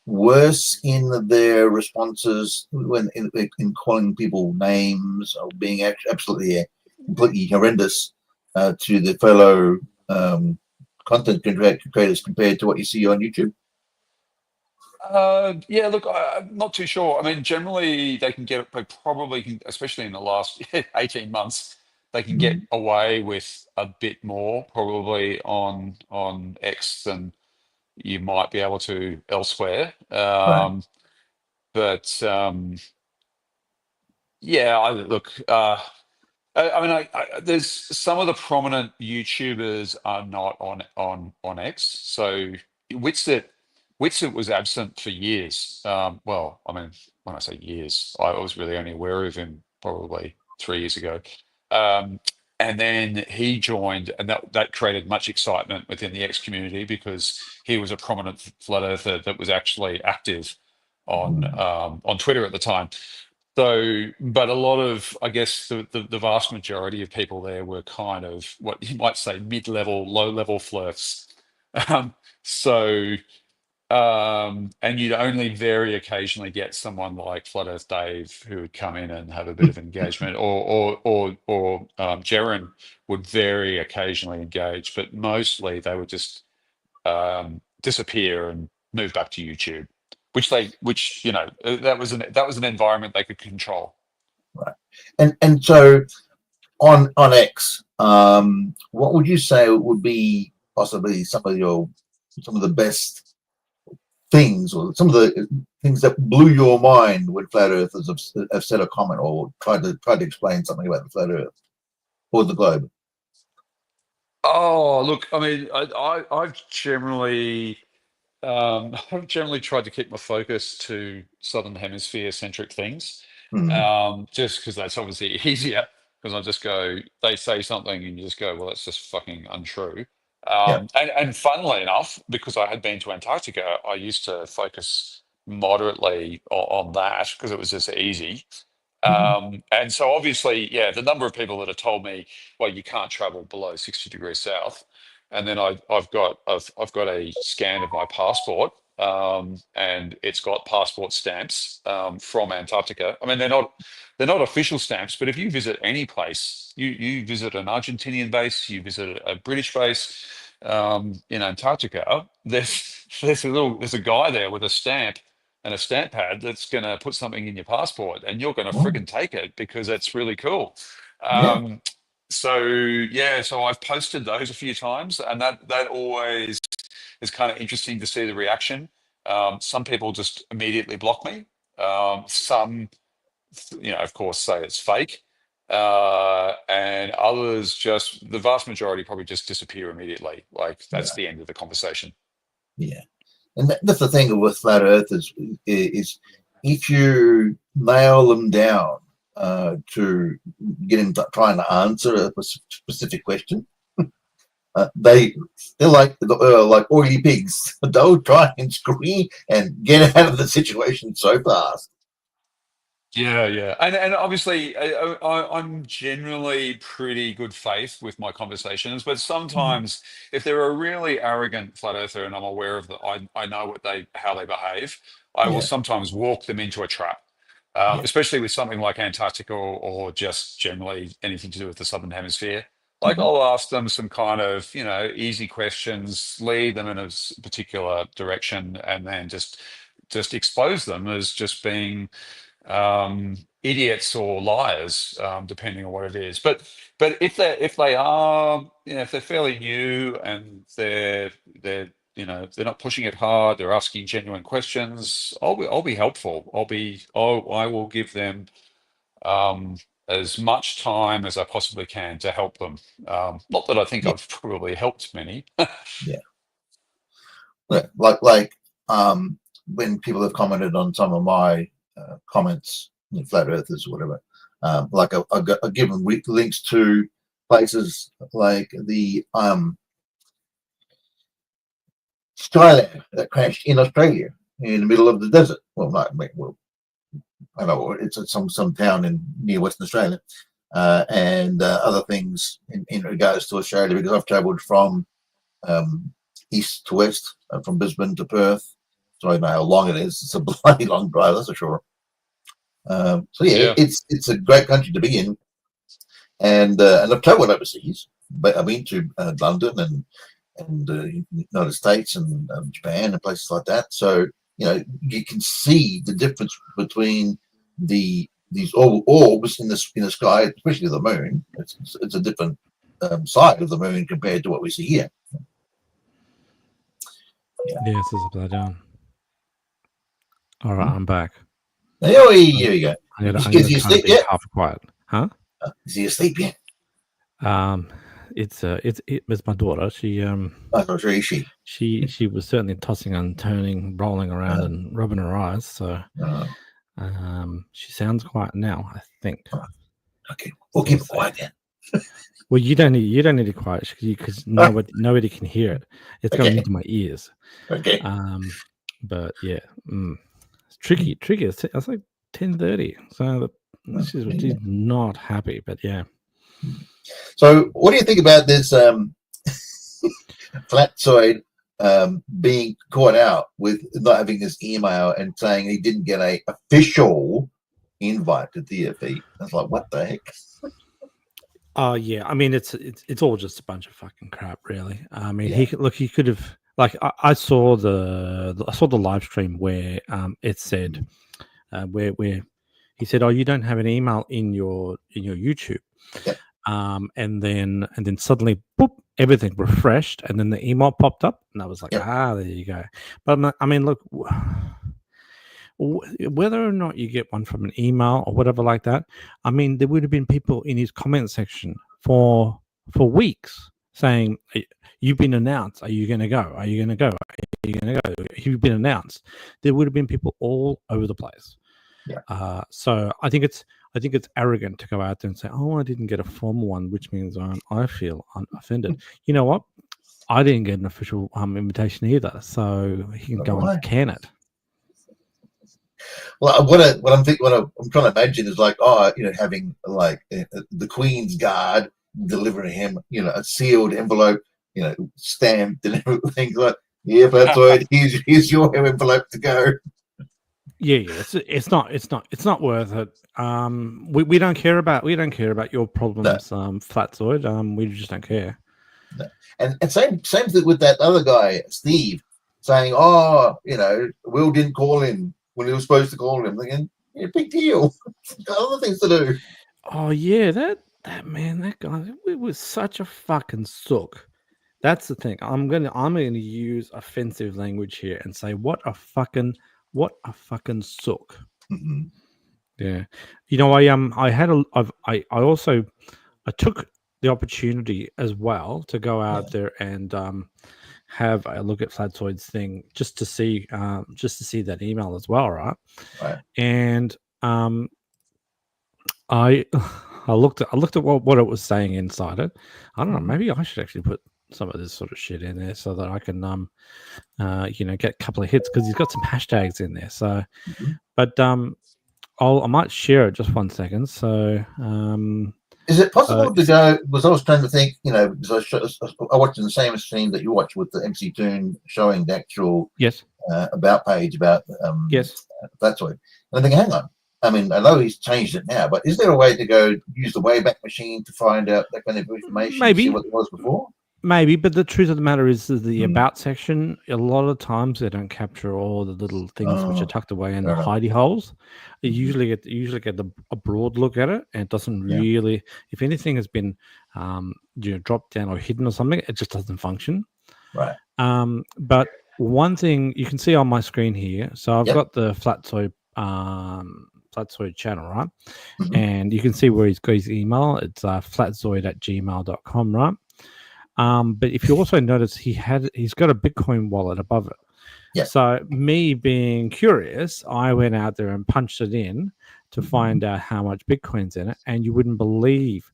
S1: worse in their responses when in calling people names or being absolutely completely horrendous to the fellow content creators compared to what you see on YouTube?
S3: Yeah, look, I'm not too sure. I mean, generally they probably can, especially in the last 18 months, they can get away with a bit more probably on X than you might be able to elsewhere.
S1: Right.
S3: But yeah, look, I mean, there's some of the prominent YouTubers are not on X. So Witsit was absent for years. Well, I mean, when I say years, I was really only aware of him probably 3 years ago. And then he joined, and that created much excitement within the X community, because he was a prominent flat earther that was actually active on Twitter at the time. So, but a lot of, I guess, the vast majority of people there were kind of what you might say mid-level, low-level flirts. And you'd only very occasionally get someone like Flat Earth Dave who would come in and have a bit of engagement, or Jaren would very occasionally engage, but mostly they would just disappear and move back to YouTube, which that was an environment they could control.
S1: Right, and so on X, what would you say would be possibly some of the best things, or some of the things that blew your mind when flat earthers have said a comment or tried to explain something about the flat earth or the globe?
S3: Oh, look, I mean, I've generally tried to keep my focus to Southern Hemisphere centric things, just because that's obviously easier. Because I just go, they say something and you just go, well, that's just fucking untrue. And funnily enough, because I had been to Antarctica, I used to focus moderately on that because it was just easy. And so obviously, yeah, the number of people that have told me, well, you can't travel below 60 degrees south. And then I've got a scan of my passport, and it's got passport stamps from Antarctica. I mean, they're not official stamps, but if you visit any place, you visit an Argentinian base, you visit a British base in Antarctica, there's a guy there with a stamp, and a stamp pad that's going to put something in your passport, and you're going to friggin' take it because it's really cool. So I've posted those a few times, and that always is kind of interesting to see the reaction. Some people just immediately block me. Some, of course, say it's fake, and others just, the vast majority probably just disappear immediately. Like that's the end of the conversation.
S1: Yeah, and that's the thing with flat earthers is if you nail them down to get them trying to answer a specific question, they're like oily pigs. They'll try and scream and get out of the situation so fast.
S3: Yeah, and obviously I'm generally pretty good faith with my conversations, but sometimes if they're a really arrogant flat earther and I'm aware of I know how they behave, I will sometimes walk them into a trap. Especially with something like Antarctica or just generally anything to do with the Southern Hemisphere. Like I'll ask them some kind of, easy questions, lead them in a particular direction, and then just expose them as just being idiots or liars, depending on what it is. But if they are, if they're fairly new and they're not pushing it hard, they're asking genuine questions, I'll be helpful. I will give them as much time as I possibly can to help them. Not that I think I've probably helped many.
S1: Like when people have commented on some of my comments, flat earthers or whatever, I give them links to places like the Skylab that crashed in Australia in the middle of the desert. I know it's some town near Western Australia, and other things in regards to Australia, because I've travelled from east to west, from Brisbane to Perth. So I know how long it is. It's a bloody long drive, that's for sure. It's a great country to be in, and I've travelled overseas. But I've been to London and the United States and Japan and places like that. So you can see the difference between these orbs in the sky, especially the moon. It's a different side of the moon compared to what we see here.
S2: Yes, it's upside down. All right, I'm back.
S1: Here we go.
S2: I'm gonna try to be half quiet. Huh?
S1: Is he asleep yet?
S2: It's my daughter. She she was certainly tossing and turning, rolling around and rubbing her eyes. So she sounds quiet now, I think.
S1: Okay, we'll keep it quiet then.
S2: Well, you don't need to quiet because nobody can hear it. It's going into my ears.
S1: Okay.
S2: But yeah, it's tricky. It's like 10:30. So she's not happy. But yeah.
S1: So, what do you think about this Flatzoid being caught out with not having his email and saying he didn't get an official invite to DFE? I was like, what the heck?
S2: Yeah. I mean, it's all just a bunch of fucking crap, really. I mean, he could have, like, I saw the live stream where it said where he said, "Oh, you don't have an email in your YouTube."
S1: Yep.
S2: And then suddenly, boop, everything refreshed, and then the email popped up, and I was like, there you go. But I mean, look, whether or not you get one from an email or whatever like that, I mean, there would have been people in his comment section for weeks saying, "You've been announced. Are you going to go? Are you going to go? Are you going to go? You've been announced." There would have been people all over the place.
S1: Yeah.
S2: So I think it's arrogant to go out there and say, "Oh, I didn't get a formal one," which means I feel offended. You know what? I didn't get an official invitation either, so he can go and can it.
S1: Well, what I'm trying to imagine is like, having like the Queen's Guard delivering him, a sealed envelope, stamped and everything. Like, yeah, that's right. Here's your envelope to go.
S2: Yeah. It's not worth it. We don't care about your problems, Flatzoid. We just don't care.
S1: No. And same thing with that other guy, Steve, saying, "Oh, Will didn't call him when he was supposed to call him. Thinking, yeah, big deal. Got other things to do.
S2: Oh yeah, that man, that guy, it was such a fucking sook. That's the thing. I'm gonna use offensive language here and say what a fucking sook.
S1: Mm-hmm.
S2: Yeah, you know, I took the opportunity as well to go out there and have a look at Flatzoid's thing just to see that email as well, right?
S1: Right.
S2: And I looked at what it was saying inside it. I don't know. Maybe I should actually put some of this sort of shit in there so that I can get a couple of hits because he's got some hashtags in there. So, but I might share it just 1 second. So,
S1: is it possible to go? Because I was trying to think, because I watched the same stream that you watched with the MC Toon showing the actual about page about Flatzoid. And I think, hang on. I mean, I know he's changed it now, but is there a way to go use the Wayback Machine to find out that kind of information?
S2: Maybe.
S1: See what it was before?
S2: Maybe, but the truth of the matter is that the about section, a lot of times they don't capture all the little things which are tucked away in the hidey holes. You usually get a broad look at it, and it doesn't really. If anything has been, dropped down or hidden or something, it just doesn't function.
S1: Right.
S2: But one thing you can see on my screen here, so I've got the Flatzoid channel, right? And you can see where he's got his email. It's flatzoid@gmail.com, right? But if you also notice, he's got a Bitcoin wallet above it.
S1: Yeah.
S2: So me being curious, I went out there and punched it in to find out how much Bitcoin's in it, and you wouldn't believe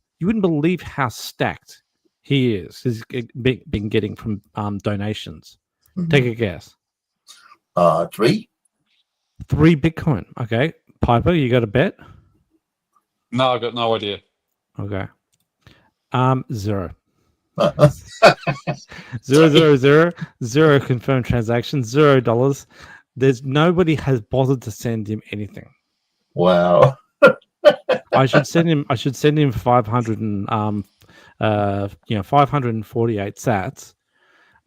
S2: how stacked he is. He's been getting from donations. Take a guess.
S1: 3
S2: Bitcoin. Okay, Piper, you got a bet?
S3: No, I've got no idea.
S2: Okay. 0. 0 confirmed transactions, $0. There's nobody has bothered to send him anything.
S1: Wow.
S2: I should send him 500 and 548 sats,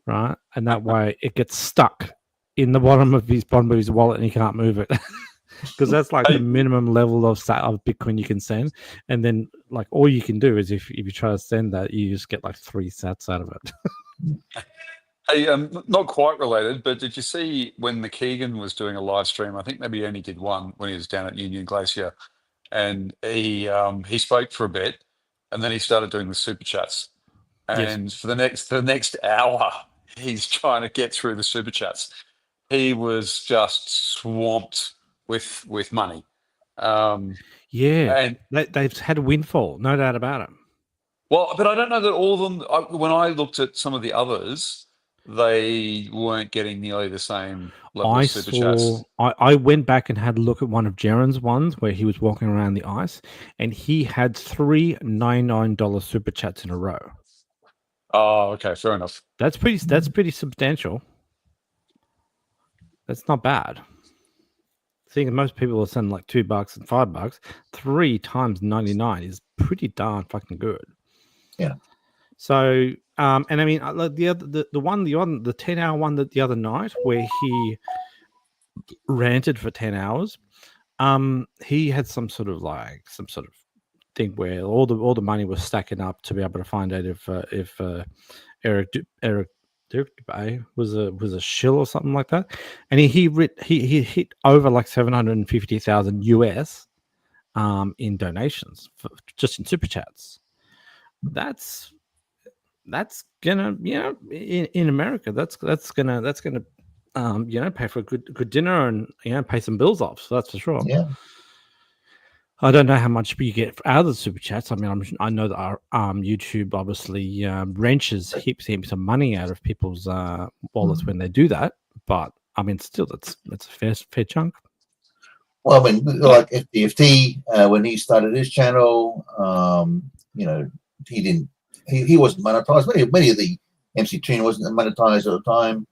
S2: right? And that way it gets stuck in the bottom of his wallet and he can't move it. Because that's like the minimum level of Bitcoin you can send, and then like all you can do is if you try to send that, you just get like 3 sats out of it.
S3: Hey, not quite related, but did you see when McKeegan was doing a live stream? I think maybe he only did one when he was down at Union Glacier, and he spoke for a bit, and then he started doing the super chats, and for the next hour, he's trying to get through the super chats. He was just swamped with money. And
S2: they've had a windfall, no doubt about it.
S3: Well, but I don't know that all of them, when I looked at some of the others, they weren't getting nearly the same level of super chats.
S2: I went back and had a look at one of Jaren's ones where he was walking around the ice, and he had 3 $99 super chats in a row.
S3: Oh, okay, fair enough.
S2: That's pretty substantial. That's not bad. I think most people will send like $2 and $5. 3 times 99 is pretty darn fucking good.
S1: Yeah.
S2: So, and I mean, the 10-hour one that the other night where he ranted for 10 hours, he had some sort of thing where all the money was stacking up to be able to find out if Eric Dubay was a shill or something like that, and he hit over like 750,000 US in donations just in super chats. That's gonna in America that's gonna pay for a good dinner and pay some bills off. So that's for sure.
S1: Yeah.
S2: I don't know how much you get out of the super chats. I mean, I know that our YouTube obviously wrenches heaps of money out of people's wallets when they do that. But I mean, still, that's a fair chunk.
S1: Well, I mean, like FDFT when he started his channel, he wasn't monetized. Many of the MC Toon wasn't monetized at the time.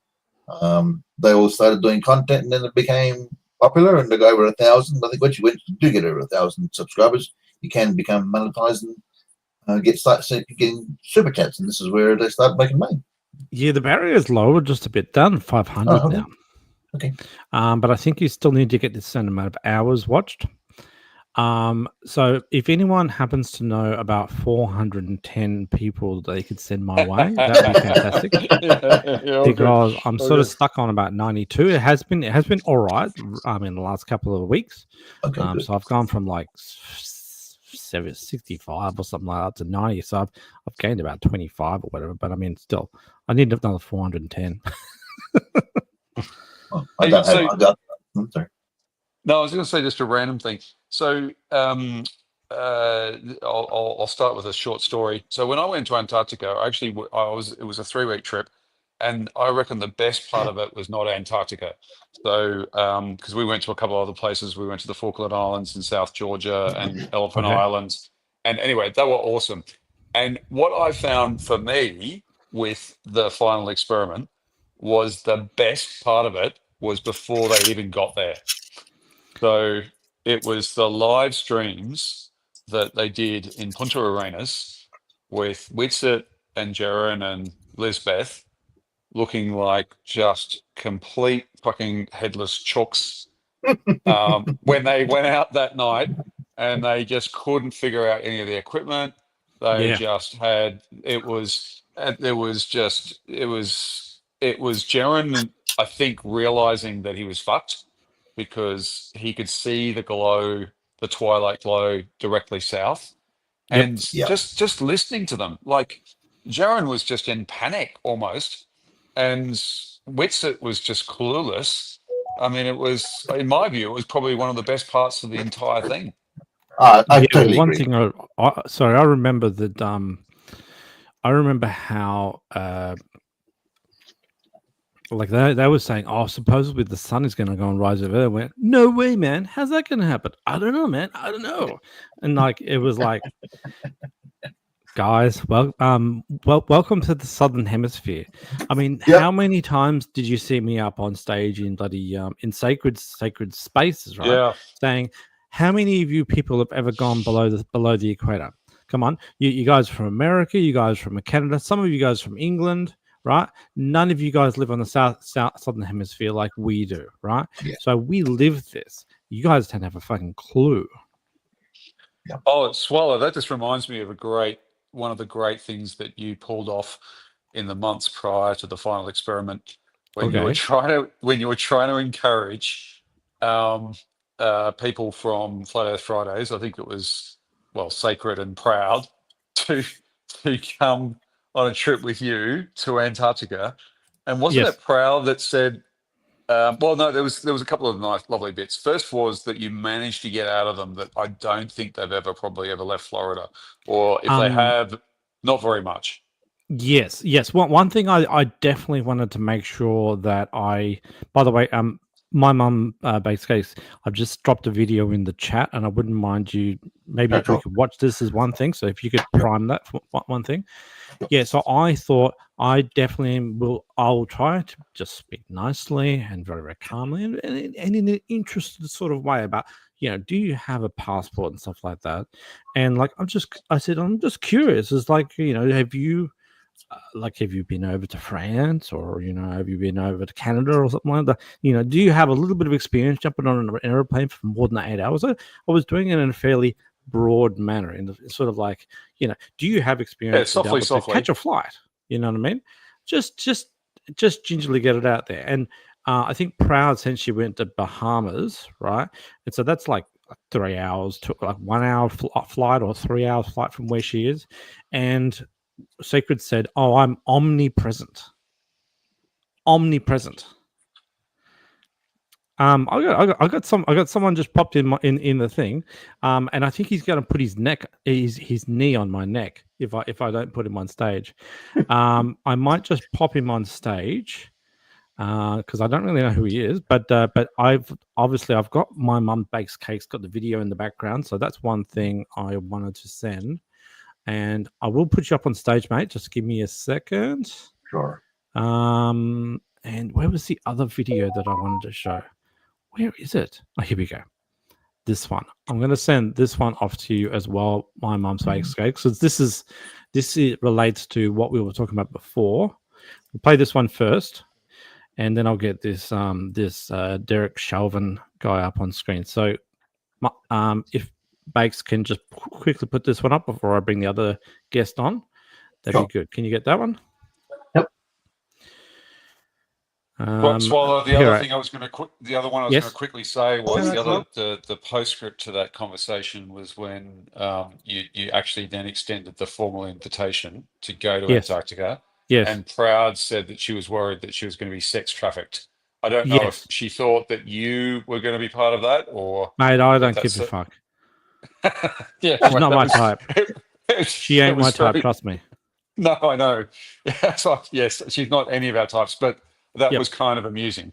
S1: They all started doing content, and then it became popular, and they go over 1,000. I think once you do get over 1,000 subscribers, you can become monetized and start getting super chats, and this is where they start making money.
S2: Yeah, the barrier is lower just a bit, down 500 now.
S1: Okay.
S2: But I think you still need to get this certain amount of hours watched. So if anyone happens to know about 410 people they could send my way, that'd be fantastic. Because I'm sort of stuck on about 92. It has been all right. In the last couple of weeks.
S1: Okay.
S2: So I've gone from like 65 or something like that to 90. So I've gained about 25 or whatever. But I mean, still, I need another 410.
S1: I'm sorry.
S3: No, I was going to say just a random thing. So I'll start with a short story. So when I went to Antarctica, it was a 3-week trip, and I reckon the best part of it was not Antarctica. So because we went to a couple of other places, we went to the Falkland Islands in South Georgia and Elephant Islands, and anyway, they were awesome. And what I found for me with the final experiment was the best part of it was before they even got there. So it was the live streams that they did in Punta Arenas with Whitsett and Jaron and Lisbeth looking like just complete fucking headless chooks when they went out that night, and they just couldn't figure out any of the equipment. They just had it was Jaron, I think, realizing that he was fucked, because he could see the glow, the twilight glow directly south. And just listening to them, like Jaron was just in panic almost, and Whitsett was just clueless. I mean, it was, in my view, it was probably one of the best parts of the entire thing.
S1: I totally agree.
S2: Thing I remember that I remember how like they were saying, oh, supposedly the sun is going to go and rise over there. I went, no way, man. How's that going to happen? I don't know, man. I don't know. And like, it was like, guys, welcome to the Southern Hemisphere. I mean, how many times did you see me up on stage in bloody in sacred spaces, right?
S3: Yeah.
S2: Saying, how many of you people have ever gone below the equator? Come on, you guys from America, you guys from Canada, some of you guys from England. Right? None of you guys live on the southern hemisphere like we do, right?
S1: Yeah.
S2: So we live this. You guys don't have a fucking clue.
S1: Yeah.
S3: Oh, Swallow, that just reminds me of one of the great things that you pulled off in the months prior to the final experiment, when you were trying to encourage people from Flat Earth Fridays, I think it was, well, Sacred and Proud, to come on a trip with you to Antarctica. And wasn't it Proud that said, well, no, there was a couple of nice, lovely bits. First was that you managed to get out of them that I don't think they've probably ever left Florida, or if they have, not very much.
S2: Yes. One thing I definitely wanted to make sure that by the way, my mum, base case, I've just dropped a video in the chat, and I wouldn't mind you, maybe if we could watch this as one thing. So if you could prime that for one thing. Yeah, so I thought I definitely I'll try to just speak nicely and very, very calmly and in an interested sort of way about, do you have a passport and stuff like that? And like, I said, I'm just curious. It's like, have you been over to France, or have you been over to Canada or something like that? Do you have a little bit of experience jumping on an airplane for more than 8 hours? I was doing it in a fairly broad manner, in the sort of like, do you have experience
S3: softly
S2: to catch a flight? You know what I mean? Just gingerly get it out there. And I think Proud, since she went to Bahamas, right? And so that's like 3 hours to like 1 hour flight, or 3 hours flight from where she is. And Sacred said, "Oh, I'm omnipresent." I got someone just popped in the thing, and I think he's going to put his knee on my neck if I don't put him on stage. I might just pop him on stage because I don't really know who he is, but I've got my mum bakes cakes, got the video in the background, so that's one thing I wanted to send. And I will put you up on stage, mate. Just give me a second.
S1: Sure.
S2: And where was the other video that I wanted to show? Where is it? Oh, here we go. This one. I'm going to send this one off to you as well, my mum's bakes cakes. So this relates to what we were talking about before. We'll play this one first. and then I'll get this Derek Chauvin guy up on screen. So, if Bakes can just quickly put this one up before I bring the other guest on, that'd be good. Can you get that one?
S1: Yep.
S3: Swallow. The other thing I was going to quickly say was the postscript to that conversation was when you actually then extended the formal invitation to go to Antarctica.
S2: Yes.
S3: And Proud said that she was worried that she was going to be sex trafficked. I don't know if she thought that you were going to be part of that or.
S2: Mate, I don't give a fuck.
S3: Yeah,
S2: she's not my type. She ain't my type. Trust me.
S3: No, I know. It's like, yes, she's not any of our types, but that was kind of amusing.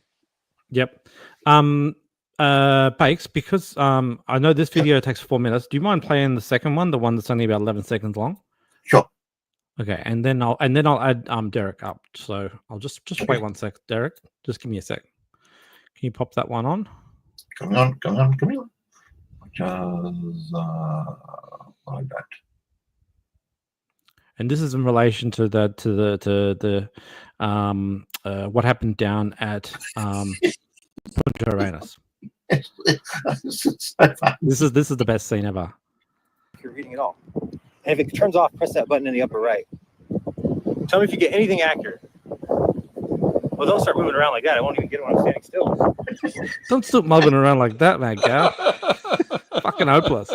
S2: Yep. Bakes, because I know this video takes 4 minutes. Do you mind playing the second one, the one that's only about 11 seconds long?
S1: Sure.
S2: Okay, and then I'll add Derek up. So I'll just wait 1 sec, Derek. Just give me a sec. Can you pop that one on?
S1: Come on. Just like that.
S2: And this is in relation to the what happened down at Punta Arenas. This is the best scene ever.
S15: If you're reading it all, and if it turns off, press that button in the upper right. Tell me if you get anything accurate. Well, don't start moving around like that. I won't even get it when I'm standing still.
S2: Don't stop moving around like that, man, Gav. Fucking hopeless.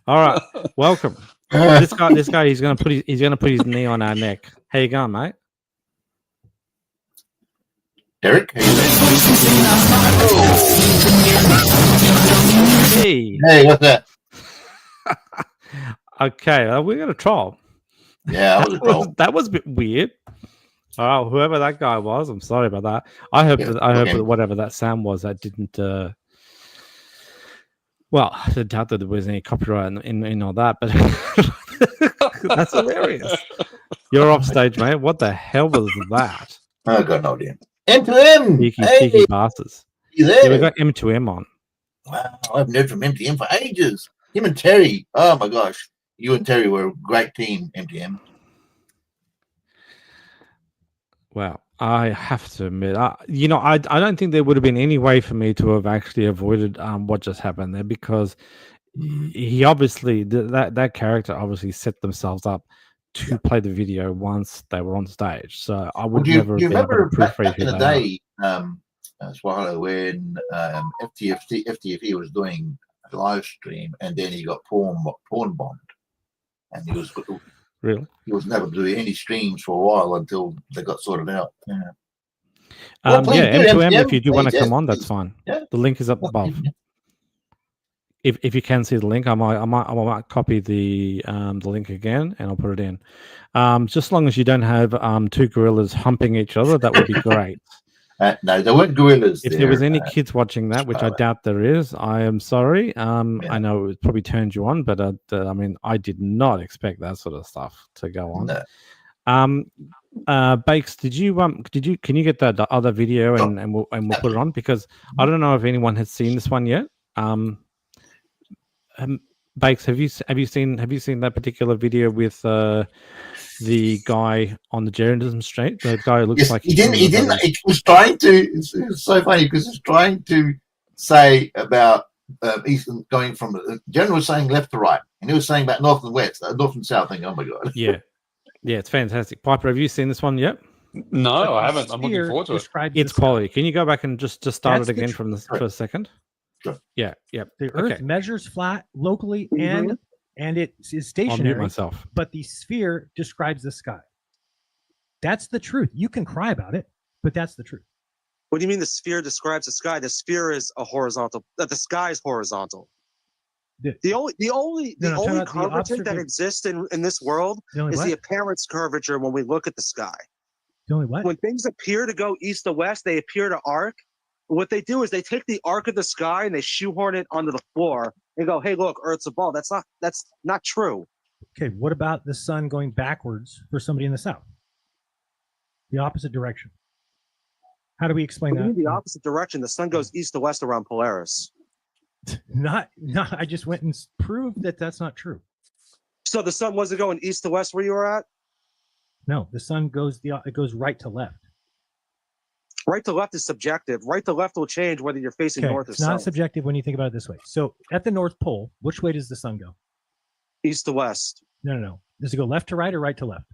S2: All right, welcome. This guy, he's gonna put his knee on our neck. How you going, mate?
S1: Derek?
S2: Hey,
S1: what's that?
S2: Okay, we got a troll.
S1: Yeah,
S2: that was a bit weird. Oh, whoever that guy was, I'm sorry about that. I hope that whatever that sound was, that didn't. Well, I doubt that there was any copyright in all that, but that's hilarious. You're off stage, mate. What the hell was that?
S1: I got no idea. M2M!
S2: Cheeky bastards.
S1: You there?
S2: Yeah, we got M2M on.
S1: Wow, I haven't heard from MTM for ages. Him and Terry. Oh my gosh. You and Terry were a great team, MTM.
S2: Well, I have to admit, I don't think there would have been any way for me to have actually avoided what just happened there, because he obviously that character obviously set themselves up to play the video once they were on stage. So I would never have been able to proofread
S1: in the day, Swallow, when FTFE was doing a live stream, and then he got porn bombed, and he was.
S2: Really?
S1: He wasn't able to do any streams for a while until they got sorted out. Yeah.
S2: M2M, if you do want to come on, that's fine.
S1: Yeah.
S2: The link is up above. If you can see the link, I might copy the link again and I'll put it in. Just as long as you don't have two gorillas humping each other, that would be great.
S1: No, there weren't gorillas.
S2: If there was any kids watching that, which I doubt there is, I am sorry. I know it probably turned you on, but I mean, I did not expect that sort of stuff to go on. No. Bakes, can you get that other video and we'll put it on, because I don't know if anyone has seen this one yet. Bakes, have you seen that particular video with the guy on the Jerendism Street? The guy who looks like
S1: he didn't. It was trying to. It's so funny because it's trying to say about Eastern going from General was saying left to right, and he was saying about north and west, north and south. Thinking, oh my god.
S2: Yeah, it's fantastic. Piper, have you seen this one yet?
S3: No, I haven't. I'm looking forward to it.
S2: It's quality. Can you go back and just start it again from the first second?
S1: Sure.
S2: Yeah.
S16: The Earth measures flat locally and it is stationary.
S2: I'll mute myself.
S16: But the sphere describes the sky. That's the truth. You can cry about it, but that's the truth.
S17: What do you mean the sphere describes the sky? The sphere is a horizontal. The sky is horizontal. The only curvature that exists in this world is the apparent curvature when we look at the sky.
S16: The only what?
S17: When things appear to go east to west, they appear to arc. What they do is they take the arc of the sky and they shoehorn it onto the floor and go, "Hey, look, Earth's a ball." That's not true.
S16: Okay, what about the sun going backwards for somebody in the south? The opposite direction. How do we explain that?
S17: The opposite direction. The sun goes east to west around Polaris.
S16: Not. I just went and proved that that's not true.
S17: So the sun wasn't going east to west where you were at?
S16: No, the sun goes it goes right to left.
S17: Right to left is subjective. Right to left will change whether you're facing
S16: Okay,
S17: north or
S16: it's not
S17: south.
S16: subjective when you think about it this way. So at the North Pole, which way does the sun go?
S17: East to west.
S16: No. Does it go left to right or right to left?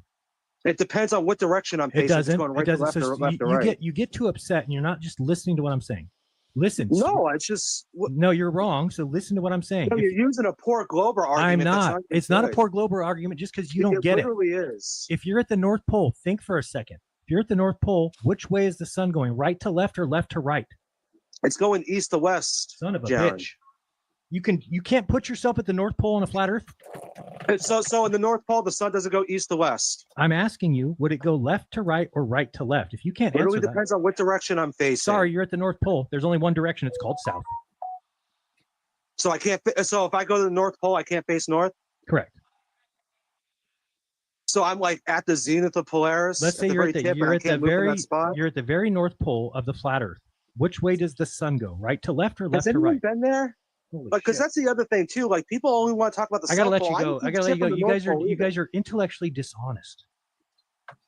S17: It depends on what direction I'm facing.
S16: It
S17: If it's
S16: doesn't.
S17: going right
S16: It doesn't.
S17: to left
S16: So
S17: or left to right.
S16: you get too upset, and you're not just listening to what I'm saying. Listen.
S17: No, it's just
S16: no. You're wrong. So listen to what I'm saying.
S17: no,
S16: If-
S17: you're using a poor Glober argument.
S16: I'm
S17: that's
S16: not.
S17: good.
S16: It's not a poor Glober argument just because you don't get it.
S17: It literally is.
S16: If you're at the North Pole, think for a second. If you're at the North Pole, which way is the sun going? Right to left or left to right?
S17: It's going east to west.
S16: Son of a
S17: Jared.
S16: bitch. You can't put yourself at the North Pole on a flat Earth.
S17: So in the North Pole, the sun doesn't go east to west.
S16: I'm asking you, would it go left to right or right to left? If you can't
S17: It
S16: answer
S17: really
S16: that,
S17: depends on what direction I'm facing.
S16: sorry, you're at the North Pole. There's only one direction. It's called south.
S17: So I can't. So if I go to the North Pole, I can't face north.
S16: Correct.
S17: So I'm like at the zenith of Polaris.
S16: Let's say
S17: the
S16: you're
S17: very
S16: at the
S17: tip, and
S16: you're
S17: I
S16: at the
S17: can't move in
S16: very
S17: that spot.
S16: you're at the very North Pole of the flat Earth. Which way does the sun go? Right to left or
S17: Has
S16: left to
S17: anyone
S16: right?
S17: been there?
S16: Holy
S17: Because
S16: shit.
S17: that's the other thing too. Like people only want to talk about the
S16: I gotta
S17: South
S16: let
S17: Pole.
S16: you go.
S17: didn't
S16: I gotta let you
S17: tip
S16: go.
S17: on the
S16: You
S17: North
S16: guys are
S17: Pole
S16: you
S17: either.
S16: guys are intellectually dishonest.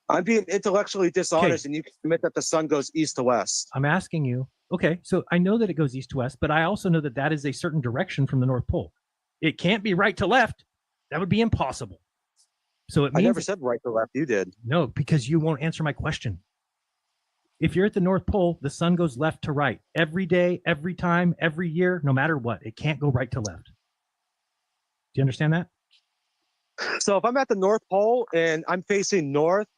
S17: I'm being intellectually dishonest, and you can admit that the sun goes east to west.
S16: I'm asking you. Okay, so I know that it goes east to west, but I also know that that is a certain direction from the North Pole. It can't be right to left. That would be impossible. So it
S17: I
S16: means
S17: never said right to left. You did.
S16: no, because you won't answer my question. If you're at the North Pole, the sun goes left to right every day, every time, every year, no matter what. It can't go right to left. Do you understand that?
S17: So if I'm at the North Pole and I'm facing north,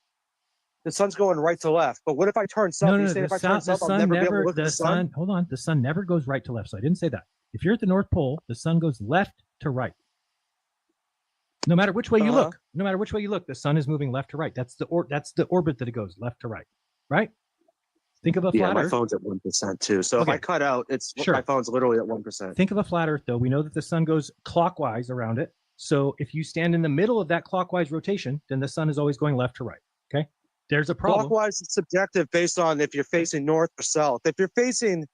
S17: the sun's going right to left. But what if I turn south?
S16: No,
S17: You
S16: no,
S17: say
S16: the
S17: if I turn
S16: sun, the
S17: south, I'll
S16: sun
S17: never be able to
S16: never,
S17: look at
S16: the
S17: the sun.
S16: hold on, the sun never goes right to left. So I didn't say that. If you're at the North Pole, the sun goes left to right. No matter which way you look, no matter which way you look, the sun is moving left to right. That's the orbit that it goes left to right, right? Think of a
S17: Yeah,
S16: flat
S17: my
S16: Earth.
S17: phone's at 1% too. So if
S16: Okay.
S17: I cut out, it's
S16: Sure.
S17: my phone's literally at 1%.
S16: Think of a flat Earth, though. We know that the sun goes clockwise around it. So if you stand in the middle of that clockwise rotation, then the sun is always going left to right. Okay. There's a problem.
S17: Clockwise is subjective based on if you're facing north or south. If you're facing,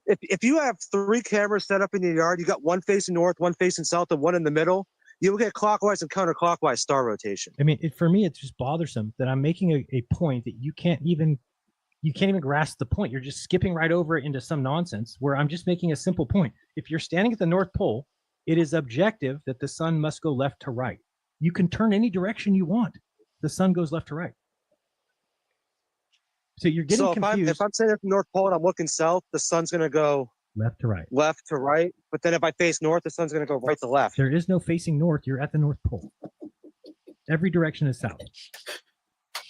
S17: if you have 3 cameras set up in your yard, you got one facing north, one facing south, and one in the middle, you will get clockwise and counterclockwise star rotation.
S16: I mean, for me, it's just bothersome that I'm making a point that you can't even grasp the point. You're just skipping right over it into some nonsense where I'm just making a simple point. If you're standing at the North Pole, it is objective that the sun must go left to right. You can turn any direction you want. The sun goes left to right. So you're getting
S17: So
S16: confused.
S17: if I'm sitting at the North Pole and I'm looking south, the sun's going to go
S16: left to right.
S17: left to right. But then if I face north, the sun's going to go right to left.
S16: There is no facing north. You're at the North Pole. Every direction is south.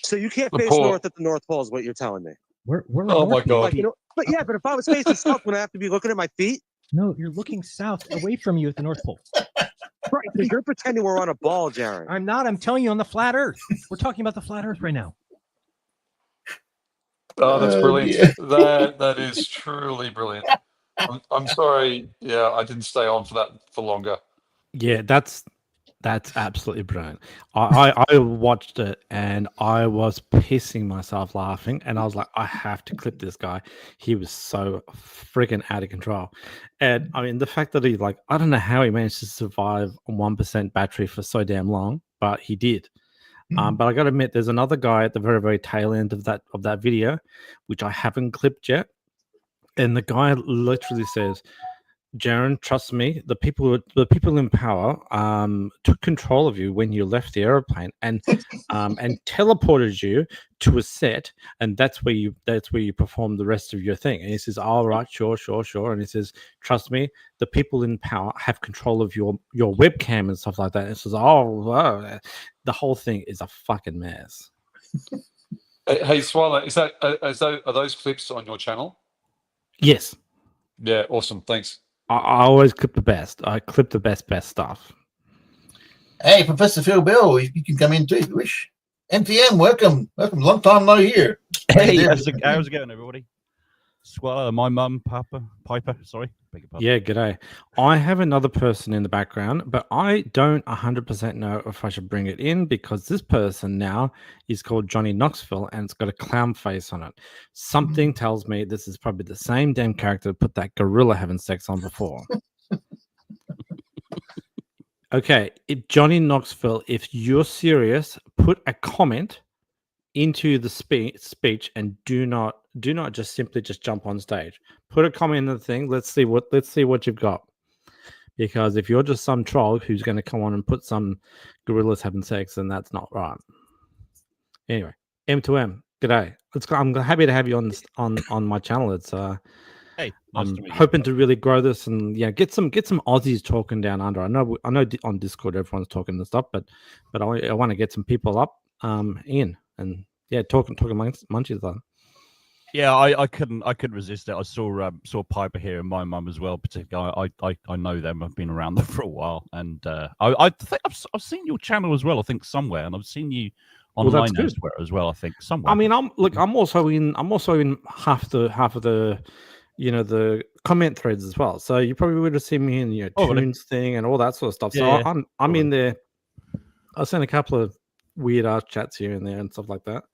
S17: So you can't
S3: The
S17: face
S3: pole-
S17: north at the North Pole is what you're telling me.
S16: We're
S3: Oh my
S16: north
S3: God.
S17: Like, you know, but yeah, but if I was facing south, would I have to be looking at my feet?
S16: No, you're looking south away from you at the North Pole.
S17: Right. Because you're pretending we're on a ball, Jared.
S16: I'm not. I'm telling you on the flat Earth. We're talking about the flat Earth right now.
S3: Oh, that's
S1: Oh,
S3: brilliant.
S1: dear.
S3: That is truly brilliant. I'm sorry. Yeah, I didn't stay on for that for longer.
S2: Yeah, that's absolutely brilliant. I watched it and I was pissing myself laughing, and I was like, I have to clip this guy. He was so freaking out of control. And I mean, the fact that he I don't know how he managed to survive on 1% battery for so damn long, but he did. But I got to admit, there's another guy at the very, very tail end of that video, which I haven't clipped yet. And the guy literally says, Jaron, trust me, the people in power took control of you when you left the airplane and teleported you to a set, and that's where you perform the rest of your thing. And he says, all right, sure. And he says, trust me, the people in power have control of your webcam and stuff like that. And it says, oh, wow. The whole thing is a fucking mess.
S3: Hey, Swallow, are those clips on your channel?
S2: Yes.
S3: Yeah, awesome. Thanks.
S2: I always clip the best. I clip the best stuff.
S1: Hey, Professor Phil Bell, you can come in too if you wish. NTM, welcome. Long time no here.
S18: Hey, how's it going, everybody? Swallow, my mum, Piper, sorry. Beg your pardon.
S2: Yeah, g'day. I have another person in the background, but I don't 100% know if I should bring it in because this person now is called Johnny Knoxville and it's got a clown face on it. Something tells me this is probably the same damn character that put that gorilla having sex on before. Okay, Johnny Knoxville, if you're serious, put a comment into the speech and do not just simply just jump on stage. Put a comment in the thing. Let's see what you've got. Because if you're just some troll who's going to come on and put some gorillas having sex, then that's not right. Anyway, M2M, g'day. I'm happy to have you on my channel. It's
S18: hey, nice
S2: I'm
S18: to meet you.
S2: hoping to really grow this and get some Aussies talking down under. I know on Discord everyone's talking and stuff, but I want to get some people up in and talking amongst munchies on.
S18: Yeah, I couldn't resist it. I saw Piper here and my mum as well. Particularly, I know them. I've been around them for a while, and I think I've seen your channel as well. I think somewhere, and I've seen you online as well. I think somewhere.
S2: I mean, I'm also in half of the the comment threads as well. So you probably would have seen me in tunes thing and all that sort of stuff. So
S18: Yeah.
S2: I'm in there. I sent a couple of weird ass chats here and there and stuff like that.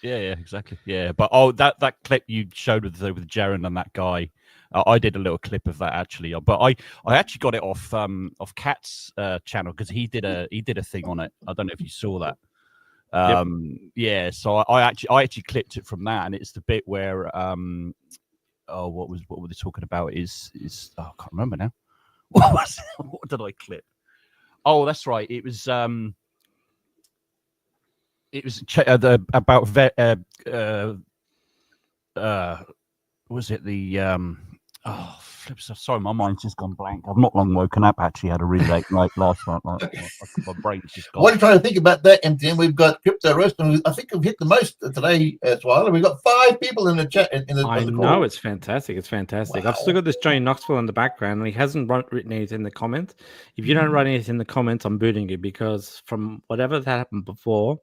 S18: Yeah, exactly. Yeah, but that clip you showed with Jaren and that guy, I did a little clip of that actually. But I actually got it off Cat's channel because he did a thing on it. I don't know if you saw that. Yeah, so I actually clipped it from that, and it's the bit where what were they talking about? Is I can't remember now. What did I clip? Oh, that's right. It was about was it the sorry, my mind's just gone blank. I've not long woken up. Actually, had a really late night last night. My brain's just gone.
S1: While you're trying to think about that, MTN, we've got Crypto Roast, and I think we've hit the most today as well. We've got 5 people in the chat.
S2: I know, it's fantastic. It's fantastic. Wow. I've still got this Johnny Knoxville in the background, and he hasn't written anything in the comments. If you don't write anything in the comments, I'm booting you, because from whatever that happened before,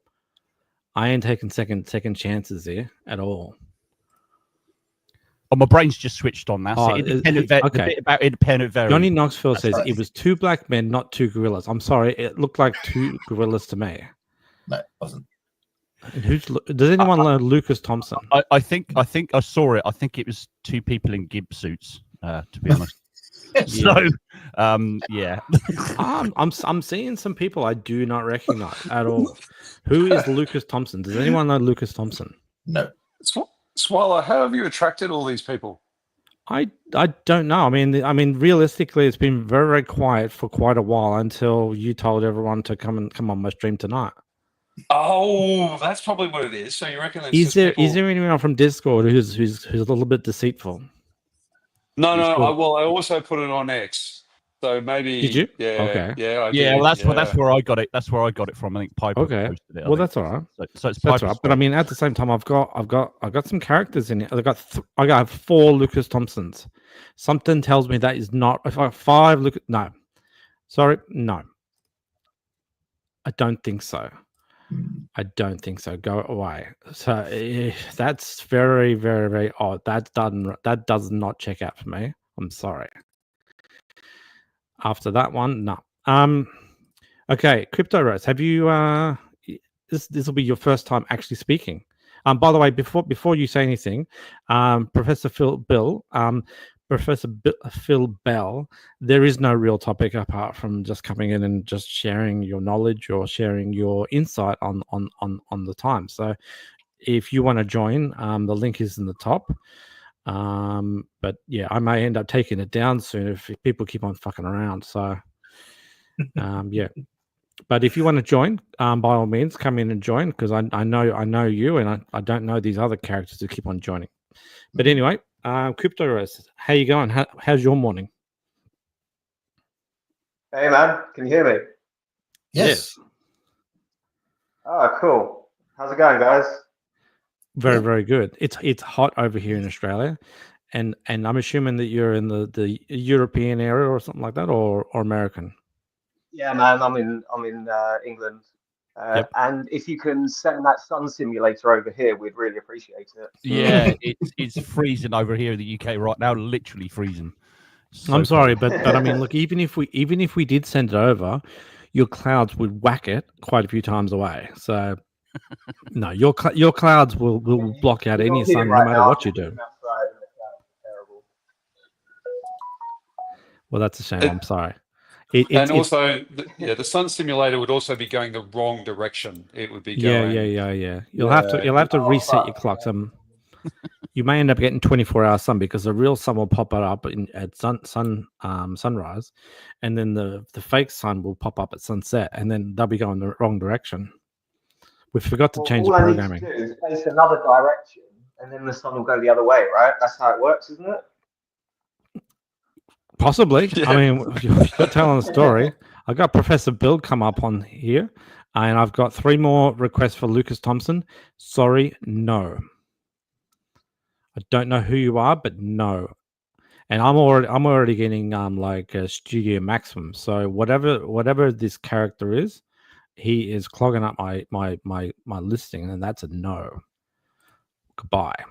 S2: I ain't taking second chances here at all.
S18: Oh, my brain's just switched on that. So independent the bit about independent variable.
S2: Johnny Knoxville says it was 2 black men, not 2 gorillas. I'm sorry, it looked like 2 gorillas to me.
S1: No, it wasn't.
S2: And does anyone know Lucas Thompson?
S18: I think I saw it. I think it was 2 people in gimp suits. To be honest. So, yeah.
S2: I'm seeing some people I do not recognize at all. Who is Lucas Thompson? Does anyone know Lucas Thompson?
S1: No.
S3: Swallow, how have you attracted all these people?
S2: I don't know. I mean, realistically, it's been very, very quiet for quite a while until you told everyone to come on my stream tonight.
S3: Oh, that's probably what it is. So you reckon
S2: is there anyone from Discord who's a little bit deceitful?
S3: No. I also put it on X. So maybe
S2: did you?
S3: Yeah.
S2: Okay.
S3: Yeah. I
S18: yeah.
S3: did,
S18: Well, that's where I got it. That's where I got it from. I think Piper posted it.
S2: Well, that's all right.
S18: So it's
S2: that's all right. But I mean, at the same time, I've got some characters in it. I got 4 Lucas Thompsons. Something tells me that is not. If I have 5 Lucas, no. Sorry, no. I don't think so. Go away. So that's very, very, very odd. That does not check out for me. I'm sorry. After that one, no. Okay, Crypto Rose, have you? This will be your first time actually speaking. By the way, before you say anything, Professor Phil Bell, there is no real topic apart from just coming in and just sharing your knowledge or sharing your insight on the time. So, if you want to join, the link is in the top. But yeah, I may end up taking it down soon if people keep on fucking around. So, yeah. But if you want to join, by all means, come in and join, because I know you, and I don't know these other characters who keep on joining. But anyway, Crypto Rose, how you going? How's your morning?
S19: Hey man, can you hear me?
S2: Yes.
S19: Oh, cool. How's it going, guys?
S2: Very, very good. It's hot over here in Australia, and I'm assuming that you're in the European area or something like that, or American.
S19: Yeah, man, I'm in England, and if you can send that sun simulator over here, we'd really appreciate it.
S18: Yeah, it's freezing over here in the UK right now, literally freezing. So
S2: I'm sorry, but I mean, look, even if we did send it over, your clouds would whack it quite a few times away. So. No, your clouds will block out any sun, no matter what you do. Well, that's a shame. I'm sorry.
S3: And also, the sun simulator would also be going the wrong direction. It would be going.
S2: Yeah. You'll have to reset your clocks. You may end up getting 24-hour sun because the real sun will pop up at sunrise, and then the fake sun will pop up at sunset, and then they'll be going the wrong direction. We forgot to change the programming.
S19: All I need to do is face another direction, and then the sun will go the other way, right? That's how it works, isn't it?
S2: Possibly. Yeah. I mean, you're telling a story. I got Professor Bill come up on here, and I've got 3 more requests for Lucas Thompson. Sorry, no. I don't know who you are, but no. And I'm already getting like a Studio Maximum. So whatever this character is, he is clogging up my listing, and that's a no. Goodbye.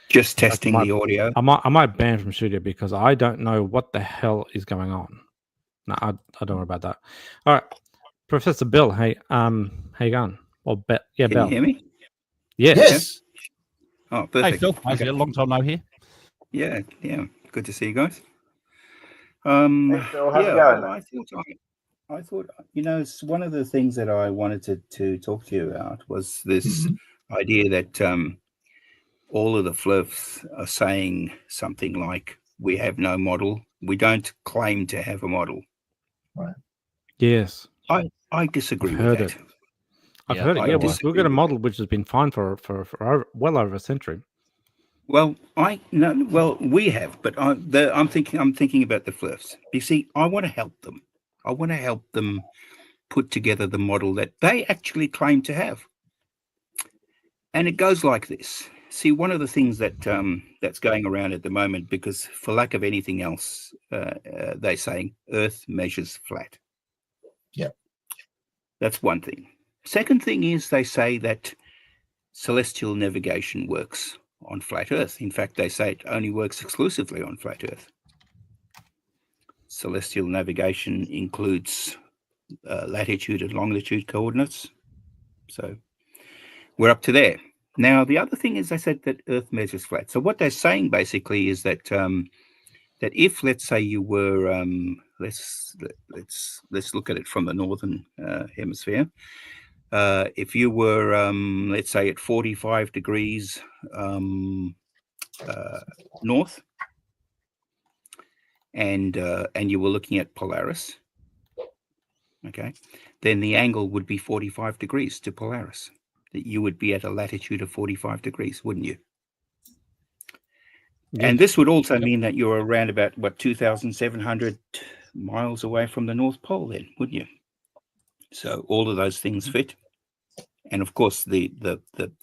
S20: Just testing the audio.
S2: I might ban from Studio because I don't know what the hell is going on. No, I don't know about that. All right, Professor Bill. Hey, how you going? Well, Bill.
S20: Can you hear me?
S2: Yes.
S20: Oh, perfect.
S18: Hey, Phil. Okay. A long time no here.
S20: Yeah. Good to see you guys.
S19: Hey, Phil, how's it going?
S20: I thought, it's one of the things that I wanted to talk to you about was this idea that all of the fluffs are saying something like, we have no model. We don't claim to have a model.
S1: Right.
S2: Yes.
S20: I disagree with that.
S2: I've heard it. Yeah, we've got a model which has been fine for well over a century.
S20: Well, we have, but I'm thinking about the fluffs. You see, I want to help them. I want to help them put together the model that they actually claim to have. And it goes like this. See, one of the things that that's going around at the moment, because for lack of anything else, they're saying Earth measures flat.
S1: Yeah.
S20: That's one thing. Second thing is they say that celestial navigation works on flat Earth. In fact, they say it only works exclusively on flat Earth. Celestial navigation includes latitude and longitude coordinates. So we're up to there. Now, the other thing is they said that Earth measures flat. So what they're saying basically is that that if, let's say, you were let's look at it from the northern hemisphere. If you were, let's say, at 45 degrees north, and you were looking at Polaris, okay, then the angle would be 45 degrees to Polaris. That you would be at a latitude of 45 degrees, wouldn't you? Yes. And this would also mean that you're around about, 2,700 miles away from the North Pole then, wouldn't you? So all of those things fit. And of course, the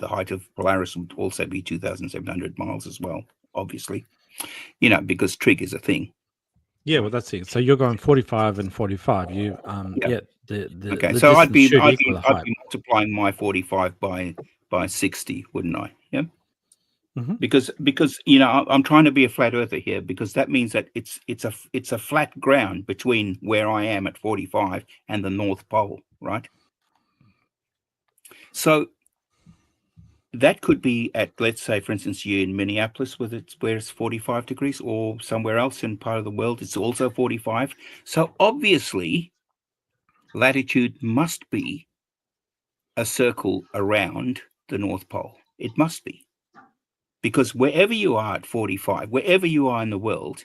S20: height of Polaris would also be 2,700 miles as well, obviously, because trig is a thing.
S2: Yeah, well, that's it. So you're going 45 and 45. You
S20: okay. So I'd be multiplying my 45 by 60, wouldn't I? Yeah.
S2: Mm-hmm.
S20: Because I'm trying to be a flat earther here, because that means that it's a flat ground between where I am at 45 and the North Pole, right? So that could be at, let's say, for instance, you in Minneapolis, where it's 45 degrees, or somewhere else in part of the world, it's also 45. So obviously, latitude must be a circle around the North Pole. It must be. Because wherever you are at 45, wherever you are in the world,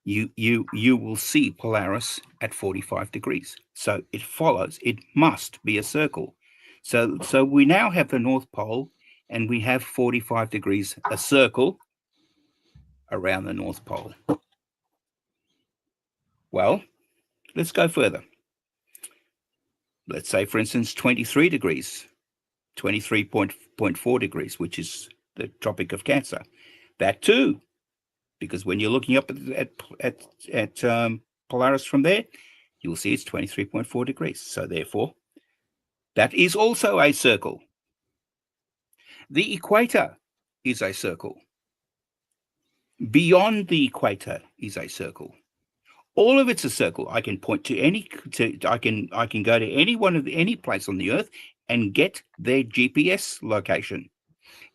S20: you will see Polaris at 45 degrees. So it follows. It must be a circle. So we now have the North Pole, and we have 45 degrees, a circle around the North Pole. Well, let's go further. Let's say, for instance, 23 degrees, 23.4 degrees, which is the Tropic of Cancer. That too, because when you're looking up at Polaris from there, you'll see it's 23.4 degrees. So therefore, that is also a circle. The equator is a circle. Beyond the equator is a circle. All of it's a circle. I can point to I can go to any place on the Earth and get their GPS location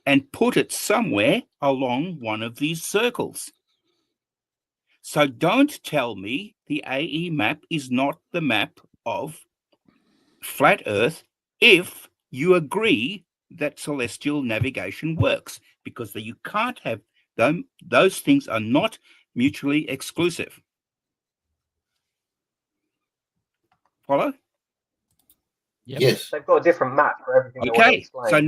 S20: and put it somewhere along one of these circles. So don't tell me the AE map is not the map of flat Earth if you agree that celestial navigation works, because you can't have them. Those things are not mutually exclusive. Follow?
S1: Yes.
S19: They've got a different map for everything.
S20: Okay. So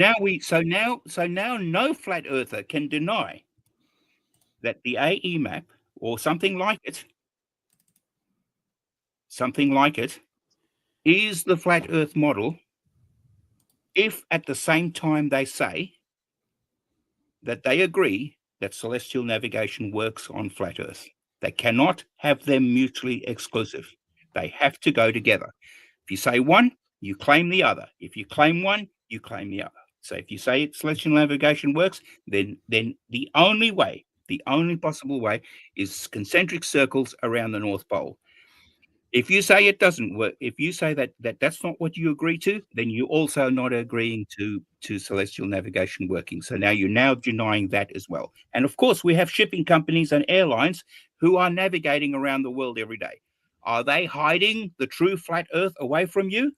S20: now no flat earther can deny that the AE map or something like it is the flat Earth model if at the same time they say that they agree that celestial navigation works on flat Earth. They cannot have them mutually exclusive. They have to go together. If you say one, you claim the other. If you claim one, you claim the other. So if you say celestial navigation works, then the only possible way is concentric circles around the North Pole. If you say it doesn't work, if you say that that's not what you agree to, then you're also not agreeing to celestial navigation working. So now you're denying that as well. And of course, we have shipping companies and airlines who are navigating around the world every day. Are they hiding the true flat Earth away from you?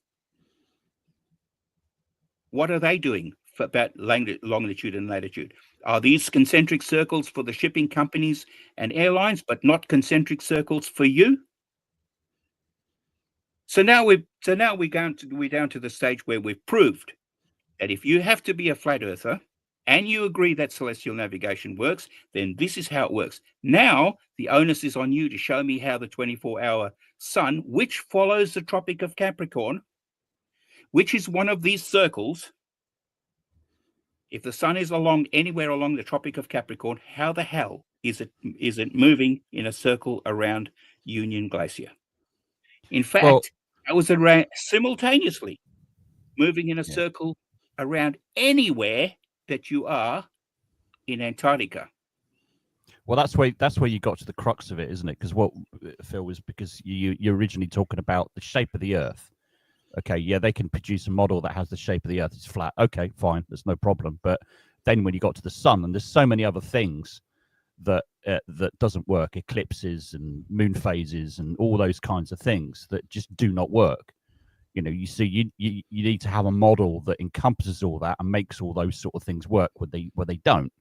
S20: What are they doing about longitude and latitude? Are these concentric circles for the shipping companies and airlines, but not concentric circles for you? So now we're down to the stage where we've proved that if you have to be a flat earther and you agree that celestial navigation works, then this is how it works. Now the onus is on you to show me how the 24-hour sun, which follows the Tropic of Capricorn, which is one of these circles, if the sun is anywhere along the Tropic of Capricorn, how the hell is it moving in a circle around Union Glacier? In fact, I was around simultaneously moving in a circle around anywhere that you are in Antarctica.
S18: Well, that's where you got to the crux of it, isn't it? Because what Phil was, because you're originally talking about the shape of the Earth. Okay, yeah, they can produce a model that has the shape of the Earth. It's flat. Okay, fine, there's no problem. But then when you got to the sun, and there's so many other things that doesn't work, eclipses and moon phases and all those kinds of things that just do not work. You know, you see, you need to have a model that encompasses all that and makes all those sort of things work where they don't.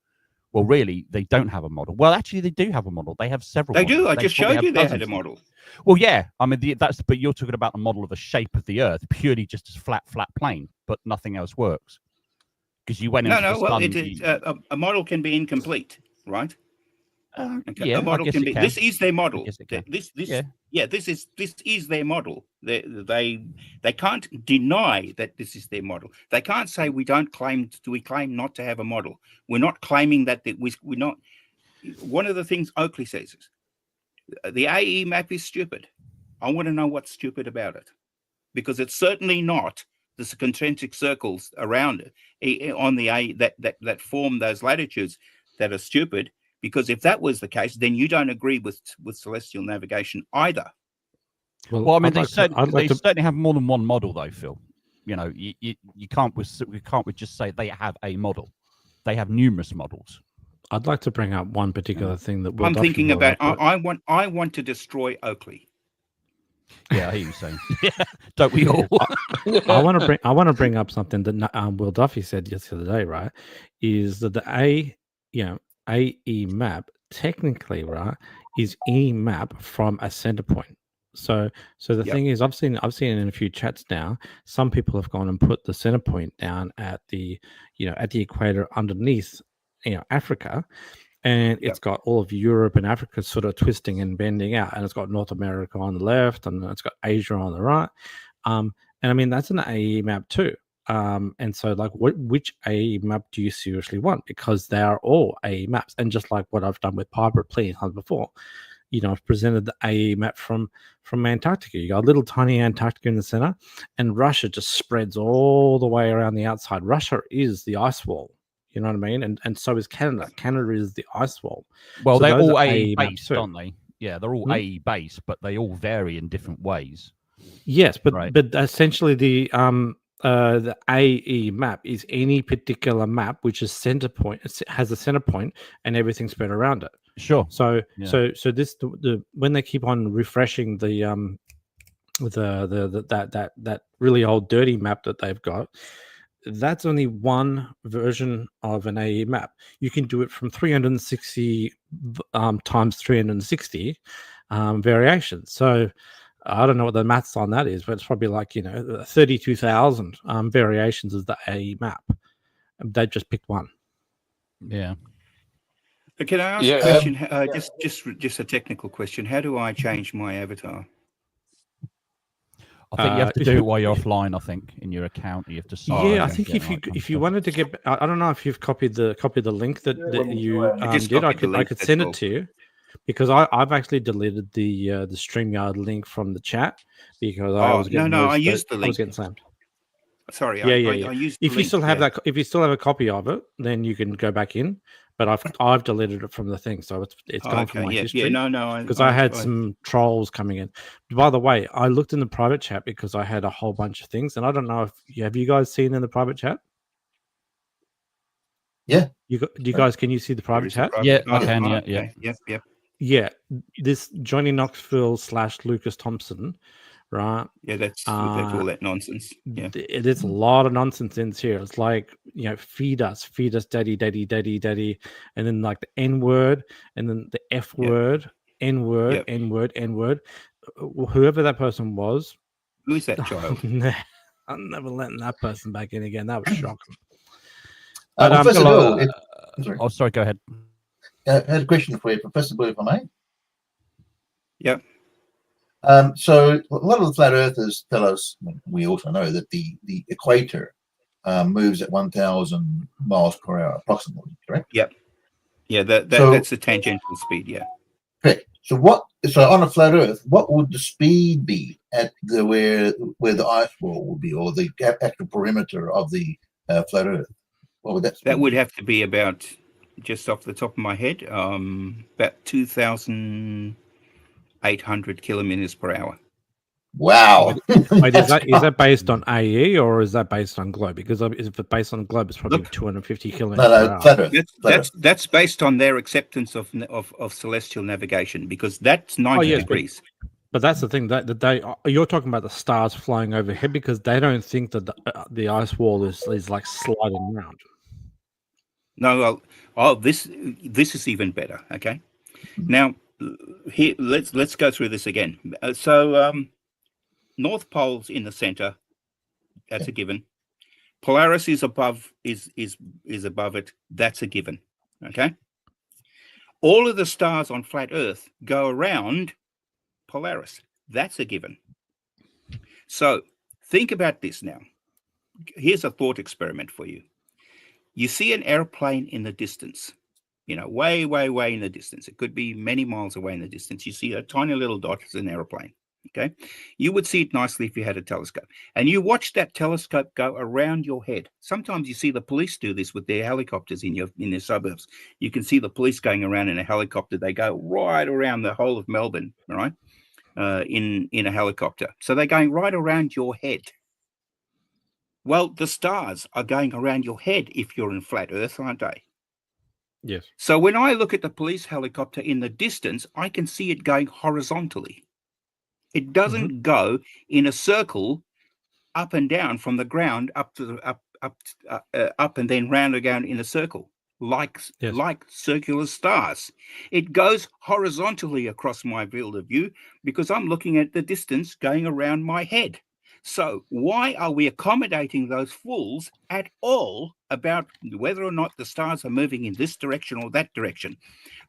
S18: Well, really, they don't have a model. Well, actually, they do have a model. They have several.
S20: They do.
S18: Models.
S20: I just showed you they had a model.
S18: Well, yeah. I mean, but you're talking about the model of the shape of the Earth, purely just as flat plane, but nothing else works. Because you went into the sun.
S20: Well, a model can be incomplete, right? Okay.
S18: Yeah,
S20: a model can be. This is their model. This is their model. They can't deny that this is their model. They can't say we claim not to have a model. We're not claiming that we're not. One of the things Oakley says is the AE map is stupid. I want to know what's stupid about it, because it's certainly not the concentric circles around it on the A that form those latitudes that are stupid. Because if that was the case, then you don't agree with celestial navigation either.
S18: Well, I mean, they certainly have more than one model, though, Phil. You know, you can't just say they have a model. They have numerous models.
S2: I'd like to bring up one particular thing that
S20: I'm thinking about. I want to destroy Oakley.
S18: Yeah, I hear you saying. Yeah, don't we all?
S2: I want to bring up something that Will Duffy said yesterday. Right, is that the AE map technically, right, is any map from a center point. So the thing is, I've seen in a few chats now, some people have gone and put the center point down at the equator underneath, Africa, and it's got all of Europe and Africa sort of twisting and bending out, and it's got North America on the left, and it's got Asia on the right. And I mean, that's an AE map too. And so, like, which AE map do you seriously want? Because they are all AE maps. And just like what I've done with Piper plenty of times before, I've presented the AE map from Antarctica. You got a little tiny Antarctica in the center, and Russia just spreads all the way around the outside. Russia is the ice wall. You know what I mean? And so is Canada. Canada is the ice wall.
S18: Well,
S2: so
S18: they're all AE based, aren't they? Yeah, they're all
S2: Hmm?
S18: AE based, but they all vary in different ways.
S2: Yes, but essentially the AE map is any particular map which is center point. It has a center point and everything spread around it.
S18: Sure.
S2: So
S18: Yeah.
S2: so this the when they keep on refreshing the that really old dirty map that they've got, that's only one version of an AE map. You can do it from 360 times 360 variations. So I don't know what the maths on that is, but it's probably like 32,000 variations of the AE map. They just picked one.
S18: Yeah.
S20: Can I ask a question? Just a technical question. How do I change my avatar?
S18: I think you have to do it while you're offline. I think in your account you have to.
S2: I think if you wanted to get, I don't know if you've copied the link that you did. I could send it to you, because I've actually deleted the StreamYard link from the chat because I was getting
S20: I used the link.
S2: I was getting slammed.
S20: Sorry,
S2: I
S20: used
S2: if
S20: the
S2: you still
S20: link,
S2: have that, if you still have a copy of it, then you can go back in. But I've deleted it from the thing, so it's gone from my history. Because I had some trolls coming in. By the way, I looked in the private chat because I had a whole bunch of things, and I don't know if have you guys seen in the private chat?
S1: Yeah.
S2: Do you guys, can you see the private chat?
S18: Yeah, I can. Yeah.
S20: Yep.
S2: Yeah, this Johnny Knoxville / Lucas Thompson, right?
S20: Yeah, that's all that nonsense. Yeah,
S2: there's a lot of nonsense in here. It's like, feed us, daddy, daddy, daddy, daddy, and then like the N word, and then the F word, N word, N word, N word. Whoever that person was,
S20: who is that child?
S2: I'm never letting that person back in again. That was shocking.
S1: But Professor Bill,
S18: sorry, go ahead.
S1: I had a question for you, Professor Bill, if I may.
S20: Yep.
S1: So a lot of the flat earthers tell us, we also know that the equator moves at 1,000 miles per hour approximately, correct?
S20: Yep. Yeah, that's the tangential speed, yeah.
S1: Correct. So on a flat earth, what would the speed be at where the ice wall would be, or the actual perimeter of the flat earth? What would that speed
S20: That would have to be about, just off the top of my head, about 2,800 kilometers per hour.
S1: Wow.
S2: Wait, is that based on AE or is that based on globe? Because if it's based on globe, it's probably 250 kilometers per hour.
S20: That's based on their acceptance of celestial navigation, because that's 90 degrees.
S2: But that's the thing, that you're talking about the stars flying overhead, because they don't think that the ice wall is like sliding around.
S20: No, this is even better. Okay, now here let's go through this again. North Pole's in the center. That's a given. Polaris is above above it. That's a given. Okay. All of the stars on flat Earth go around Polaris. That's a given. So think about this now. Here's a thought experiment for you. You see an airplane in the distance, way, way, way in the distance. It could be many miles away in the distance. You see a tiny little dot as an airplane. Okay. You would see it nicely if you had a telescope, and you watch that telescope go around your head. Sometimes you see the police do this with their helicopters in their suburbs. You can see the police going around in a helicopter. They go right around the whole of Melbourne, right? In a helicopter. So they're going right around your head. Well, the stars are going around your head if you're in flat Earth, aren't they?
S2: Yes.
S20: So when I look at the police helicopter in the distance, I can see it going horizontally. It doesn't go in a circle up and down from the ground up to up and then round again in a circle, like circular stars. It goes horizontally across my field of view because I'm looking at the distance going around my head. So why are we accommodating those fools at all about whether or not the stars are moving in this direction or that direction?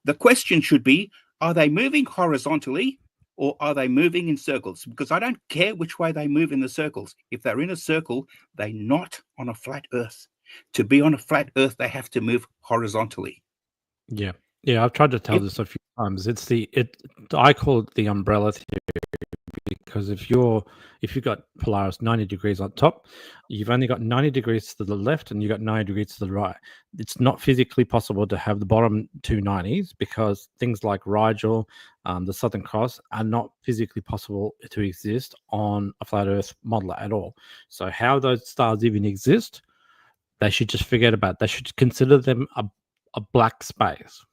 S20: The question should be, are they moving horizontally or are they moving in circles? Because I don't care which way they move in the circles. If they're in a circle, they're not on a flat Earth. To be on a flat Earth, they have to move horizontally.
S2: Yeah. Yeah, I've tried to tell this a few times. I call it the umbrella theory, because if you've got Polaris 90 degrees on top, you've only got 90 degrees to the left and you've got 90 degrees to the right. It's not physically possible to have the bottom two 90s because things like Rigel, the Southern Cross, are not physically possible to exist on a flat Earth model at all. So how those stars even exist, they should just forget about. They should consider them a black space.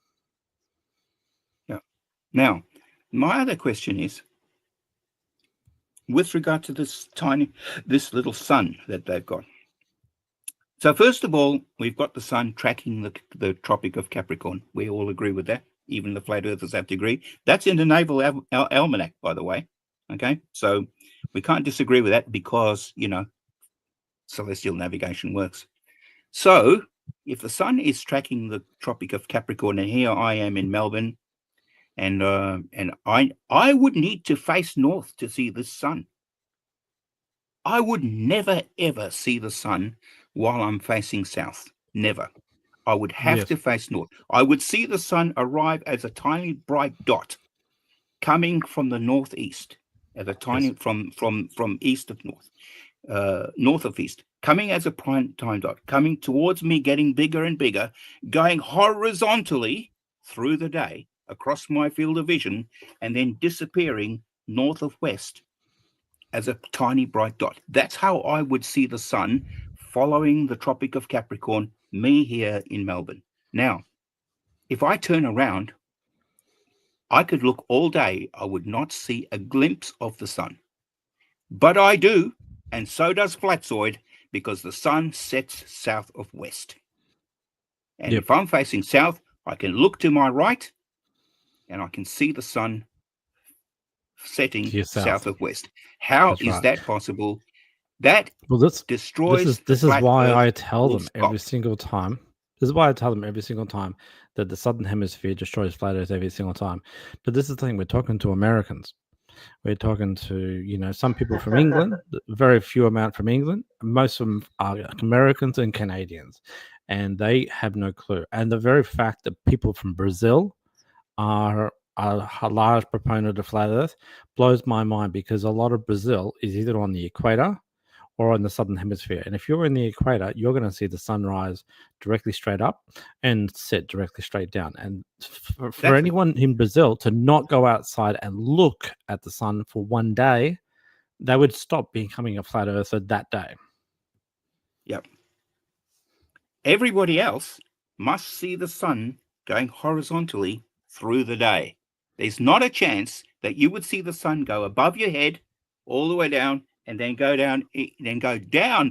S20: Now, my other question is, with regard to this little sun that they've got. So first of all, we've got the sun tracking the Tropic of Capricorn. We all agree with that. Even the flat earthers have to agree. That's in the Naval Almanac, by the way. Okay, so we can't disagree with that because, you know, celestial navigation works. So if the sun is tracking the Tropic of Capricorn, and here I am in Melbourne, and I would need to face north to see the sun. I would never ever see the sun while I'm facing south. Never. I would have to face north. I would see the sun arrive as a tiny bright dot coming from the northeast, as a tiny from east of north, north of east, coming as a prime time dot, coming towards me, getting bigger and bigger, going horizontally through the day across my field of vision, and then disappearing north of west as a tiny bright dot. That's how I would see the sun following the Tropic of Capricorn, me here in Melbourne. Now, if I turn around, I could look all day. I would not see a glimpse of the sun. But I do, and so does Flatzoid, because the sun sets south of west. And if I'm facing south, I can look to my right, and I can see the sun setting south of west. How is that possible? That destroys.
S2: This is why I tell them every single time. This is why I tell them every single time that the southern hemisphere destroys flat Earth every single time. But this is the thing: we're talking to Americans. We're talking to, you know, some people from England. Very few amount from England. Most of them are Americans and Canadians, and they have no clue. And the very fact that people from Brazil are a large proponent of flat Earth blows my mind, because a lot of Brazil is either on the equator or on the southern hemisphere. And if you're in the equator, you're going to see the sunrise directly straight up and set directly straight down. And for anyone in Brazil to not go outside and look at the sun for one day, they would stop becoming a flat earther that day.
S20: Yep. Everybody else must see the sun going horizontally through the day. There's not a chance that you would see the sun go above your head all the way down and then go down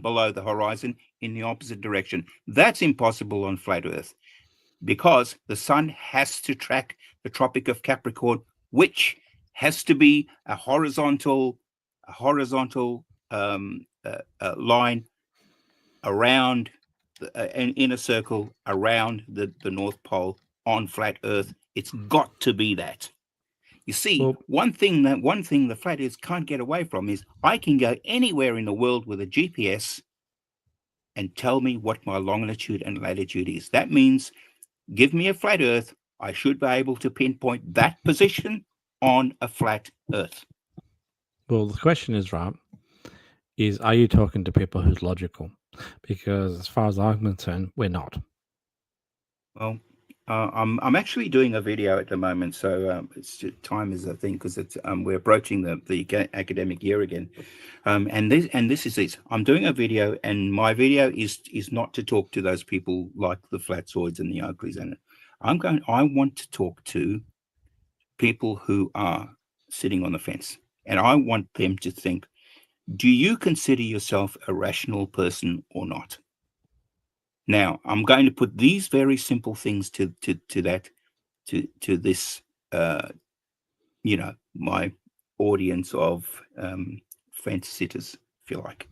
S20: below the horizon in the opposite direction. That's impossible on flat Earth, because the sun has to track the Tropic of Capricorn, which has to be a horizontal line around in a circle around the North Pole on flat Earth. It's got to be that. You see, one thing the flat earthers can't get away from is I can go anywhere in the world with a GPS and tell me what my longitude and latitude is. That means give me a flat earth, I should be able to pinpoint that position on a flat earth.
S2: Well, the question is, Rob, are you talking to people who's logical? Because as far as I'm concerned, we're not.
S20: Well, I'm actually doing a video at the moment, so it's time is a thing, because it's we're approaching the academic year again, and this is it. I'm doing a video, and my video is not to talk to those people like the Flatzoids and the Oakleys, and I want to talk to people who are sitting on the fence, and I want them to think: do you consider yourself a rational person or not? Now, I'm going to put these very simple things to this, you know, my audience of fence sitters, if you like,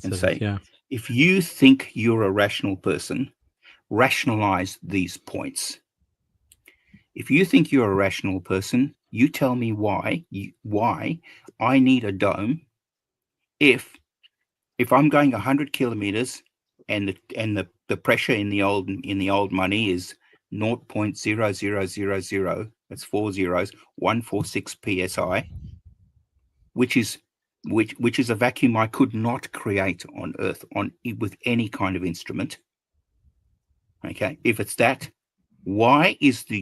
S20: and say, if you think you're a rational person, rationalize these points. If you think you're a rational person, you tell me why I need a dome. If I'm going 100 kilometers and the pressure in the old money is 0.0000, that's 4 zeros, 146 psi, which is a vacuum I could not create on Earth with any kind of instrument. Okay, if it's that, why is the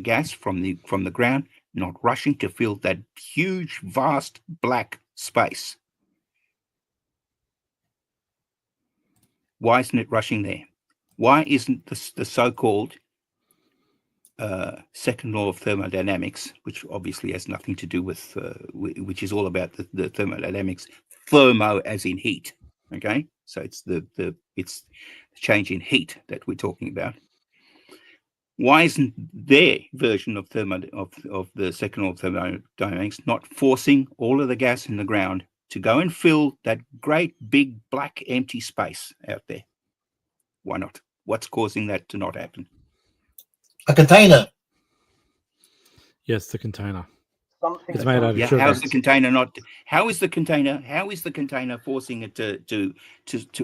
S20: gas from the ground not rushing to fill that huge, vast black space? Why isn't it rushing there? Why isn't the so-called second law of thermodynamics, which obviously has nothing to do with, which is all about the thermodynamics. Thermo as in heat. Okay, so it's it's change in heat that we're talking about. Why isn't their version of the second law of thermodynamics not forcing all of the gas in the ground to go and fill that great big black empty space out there? Why not? What's causing that to not happen?
S1: A container.
S2: Yes, the container.
S19: Something
S2: it's made out of sugar.
S20: How's the container not? How is the container forcing it to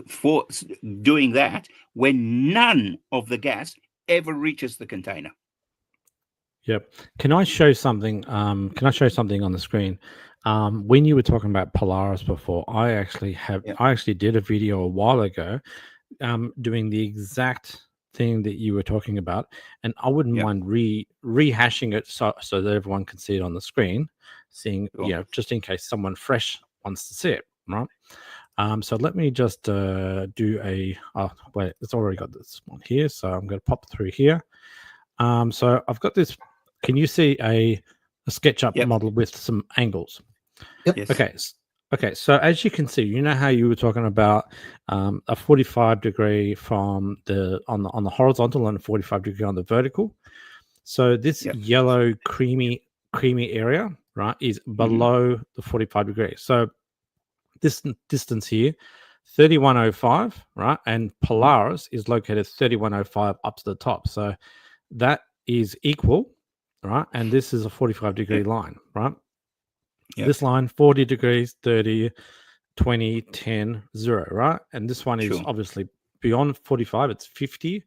S20: force doing that when none of the gas ever reaches the container?
S2: Yep. Can I show something? Can I show something on the screen? When you were talking about Polaris before, I actually did a video a while ago, doing the exact thing that you were talking about, and I wouldn't mind rehashing it so that everyone can see it on the screen, seeing just in case someone fresh wants to see it, right? So let me just do a wait, it's already got this one here, so I'm going to pop through here. So I've got this. Can you see a SketchUp model with some angles?
S1: Yep.
S20: Yes.
S2: Okay, so as you can see, you know how you were talking about a 45 degree from on the horizontal and a 45 degree on the vertical. So this yellow creamy area, right, is below the 45 degrees. So this distance here, 3105, right, and Polaris is located 3105 up to the top. So that is equal, right, and this is a 45 degree line, right? This line 40 degrees, 30, 20, 10, 0, right? And this one is obviously beyond 45. It's 50,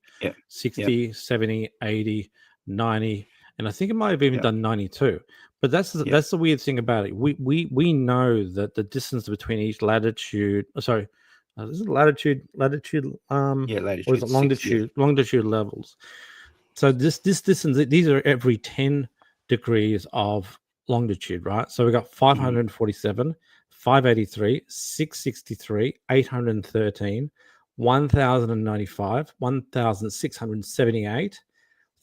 S2: 60, 70, 80, 90, and I think it might have even done 92. But that's the weird thing about it. We know that the distance between each latitude, is it latitude,
S20: latitude,
S2: or is it longitude levels? So this distance, these are every 10 degrees of longitude, right? So we got 547, 583, 663, 813, 1095, 1678,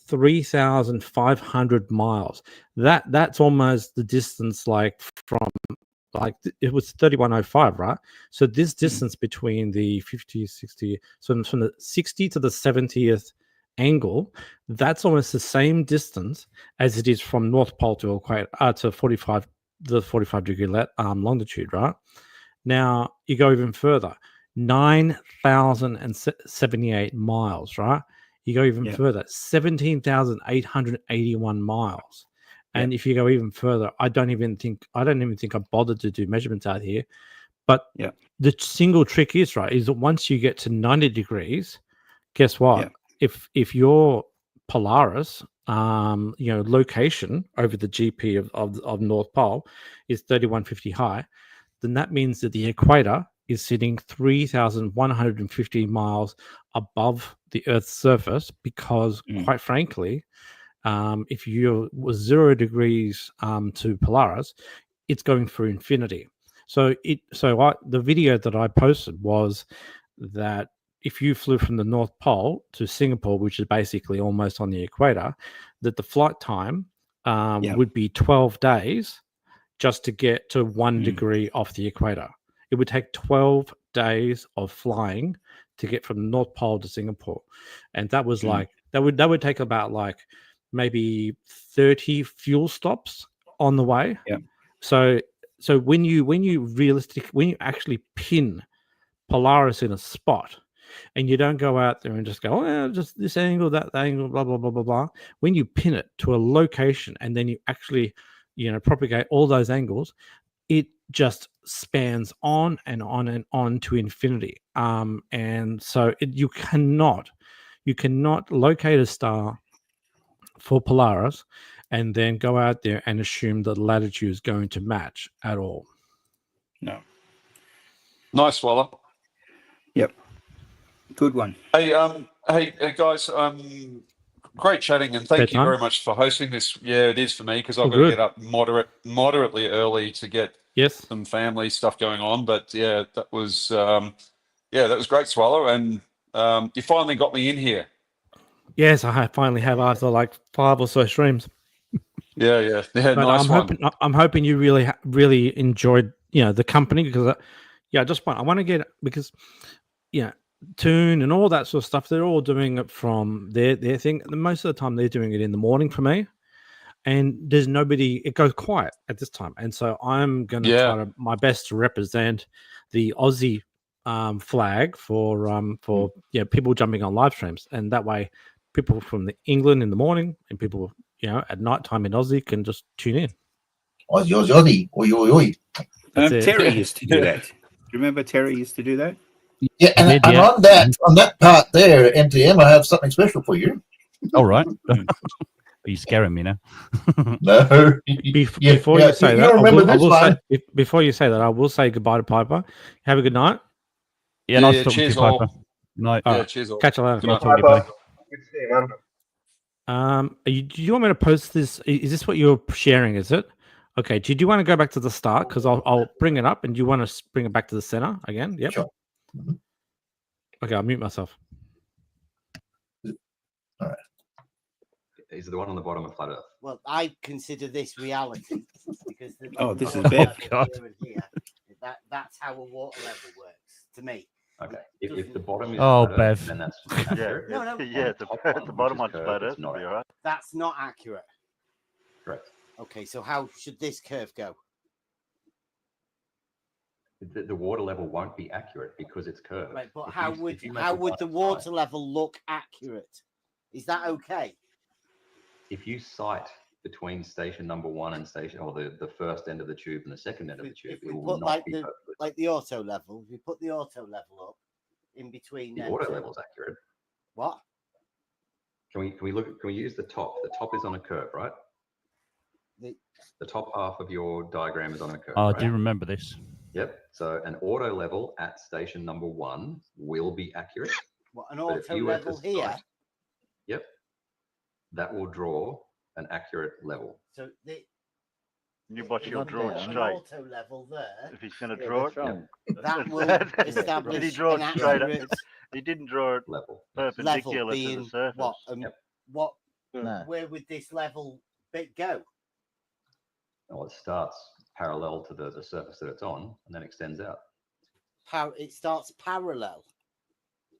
S2: 3,500 miles. That's almost the distance, like from it was 3105, right? So this distance between the 50, 60, so from the 60 to the 70th angle, that's almost the same distance as it is from North Pole to equator to 45 degree longitude, right? Now you go even further, 9,078 miles, right? You go even further, 17,881 miles. And if you go even further, I don't even think I bothered to do measurements out here. But the single trick is that once you get to 90 degrees, guess what? If your Polaris, location over the GP of North Pole is 3150 high, then that means that the equator is sitting 3,150 miles above the Earth's surface, because, quite frankly, if you was 0 degrees to Polaris, it's going through infinity. So the video that I posted was that if you flew from the North Pole to Singapore, which is basically almost on the equator, that the flight time would be 12 days just to get to 1 degree off the equator. It would take 12 days of flying to get from the North Pole to Singapore. And that was that would take about maybe 30 fuel stops on the way. So when you actually pin Polaris in a spot, and you don't go out there and just go, just this angle, that angle, blah, blah, blah, blah, blah. When you pin it to a location and then you actually, propagate all those angles, it just spans on and on and on to infinity. And so you cannot locate a star for Polaris and then go out there and assume that latitude is going to match at all.
S20: No.
S3: Nice, Waller.
S20: Yep. Good one.
S3: Hey, guys, great chatting, and thank you very much for hosting this. Yeah, it is for me, because I've got to get up moderately early to get some family stuff going on. But yeah, that was great, Swallow, and you finally got me in here.
S2: Yes, I finally have after like 5 or so streams.
S3: Yeah.
S2: But
S3: Nice one.
S2: I'm hoping you really enjoyed the company, because I want to get, because Toon and all that sort of stuff, they're all doing it from their thing. Most of the time they're doing it in the morning for me, and there's nobody. It goes quiet at this time, and so I'm going to try my best to represent the Aussie flag for people jumping on live streams, and that way people from England in the morning and people at night time in Aussie can just tune in.
S1: Aussie, oi.
S20: Terry used to do that. Do you remember Terry used to do that?
S1: Yeah, and on that part there, MTM, I have something special for you.
S18: All right. Are you scaring me now?
S1: No.
S2: Before you say that, before you say that, I will say goodbye to Piper. Have a good night.
S18: Yeah, nice talking to you, Piper. Night.
S3: Cheers all.
S2: Catch you later.
S18: Nice talking to you, buddy.
S19: Good to see you, man.
S2: Do you want me to post this? Is this what you're sharing? Is it? Okay. Do you want to go back to the start? Because I'll bring it up, and do you want to bring it back to the center again? Yep.
S1: Sure.
S2: Okay, I'll mute myself.
S1: All right.
S21: Is it the one on the bottom of Flat Earth?
S22: Well, I consider this reality because
S20: this is Bev.
S22: That's how a water level works to me.
S21: Okay. If the bottom is
S2: Bev.
S21: then that's
S22: Yeah,
S21: accurate.
S22: the
S21: bottom one's flat Earth,
S22: all right. That's not accurate.
S21: Correct.
S22: Okay, so how should this curve go?
S21: The water level won't be accurate because it's curved.
S22: Right, but how would the water level look accurate? Is that okay?
S21: If you sight between station number 1 and the first end of the tube and the second end of the tube, it will not be perfect.
S22: Like the auto level. If you put the auto level up in between,
S21: the auto level is accurate.
S22: What?
S21: Can we use the top? The top is on a curve, right? The top half of your diagram is on a curve.
S18: Oh,
S21: right?
S18: I do remember this.
S21: Yep. So an auto level at station number 1 will be accurate.
S22: What, an auto level here?
S21: Yep. That will draw an accurate level.
S22: So
S23: you'll draw it straight.
S22: Auto level there.
S23: If he's going to draw it,
S22: that will establish
S23: Did he draw
S22: an
S23: it straight?
S22: accurate
S23: He didn't draw it
S21: level
S23: perpendicular to
S22: being
S23: the surface.
S22: What? Where would this level bit go?
S21: Well, it starts parallel to the surface that it's on and then extends out.
S22: It starts parallel.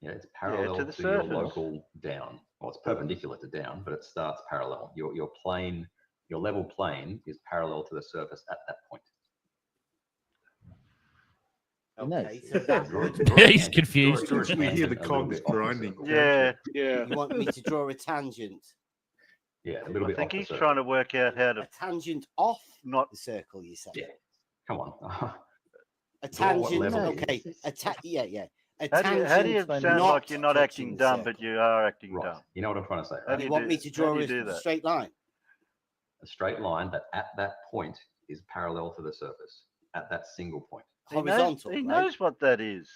S21: Yeah, it's parallel
S23: to the
S21: to your
S23: surface.
S21: local down. Well, it's perpendicular to down, but it starts parallel. Your plane, your level plane is parallel to the surface at that point.
S22: Okay, so that would
S18: He's confused.
S21: We hear the cogs grinding.
S23: Yeah.
S22: You want me to draw a tangent?
S21: Yeah, a little bit.
S23: I think
S21: off the
S23: he's
S21: surface.
S23: trying to work out how
S22: A
S23: to
S22: tangent off
S23: not
S22: the circle, you say?
S21: Yeah. Come on.
S22: A
S21: Draw what
S22: tangent,
S21: level it
S22: okay.
S21: is.
S22: A
S23: How
S22: tangent.
S23: do you sound
S22: not
S23: like you're not
S22: touching
S23: acting
S22: the
S23: dumb,
S22: circle.
S23: but you are acting
S21: Right.
S23: dumb?
S21: You know what I'm trying to say,
S23: How
S21: right?
S23: do
S22: You want me
S23: do-
S22: to
S23: how
S22: draw
S23: do you do
S22: a
S23: that?
S22: straight line?
S21: A straight line that at that point is parallel to the surface at that single point.
S23: He knows,
S22: Horizontal,
S23: he
S22: right?
S23: knows what that is.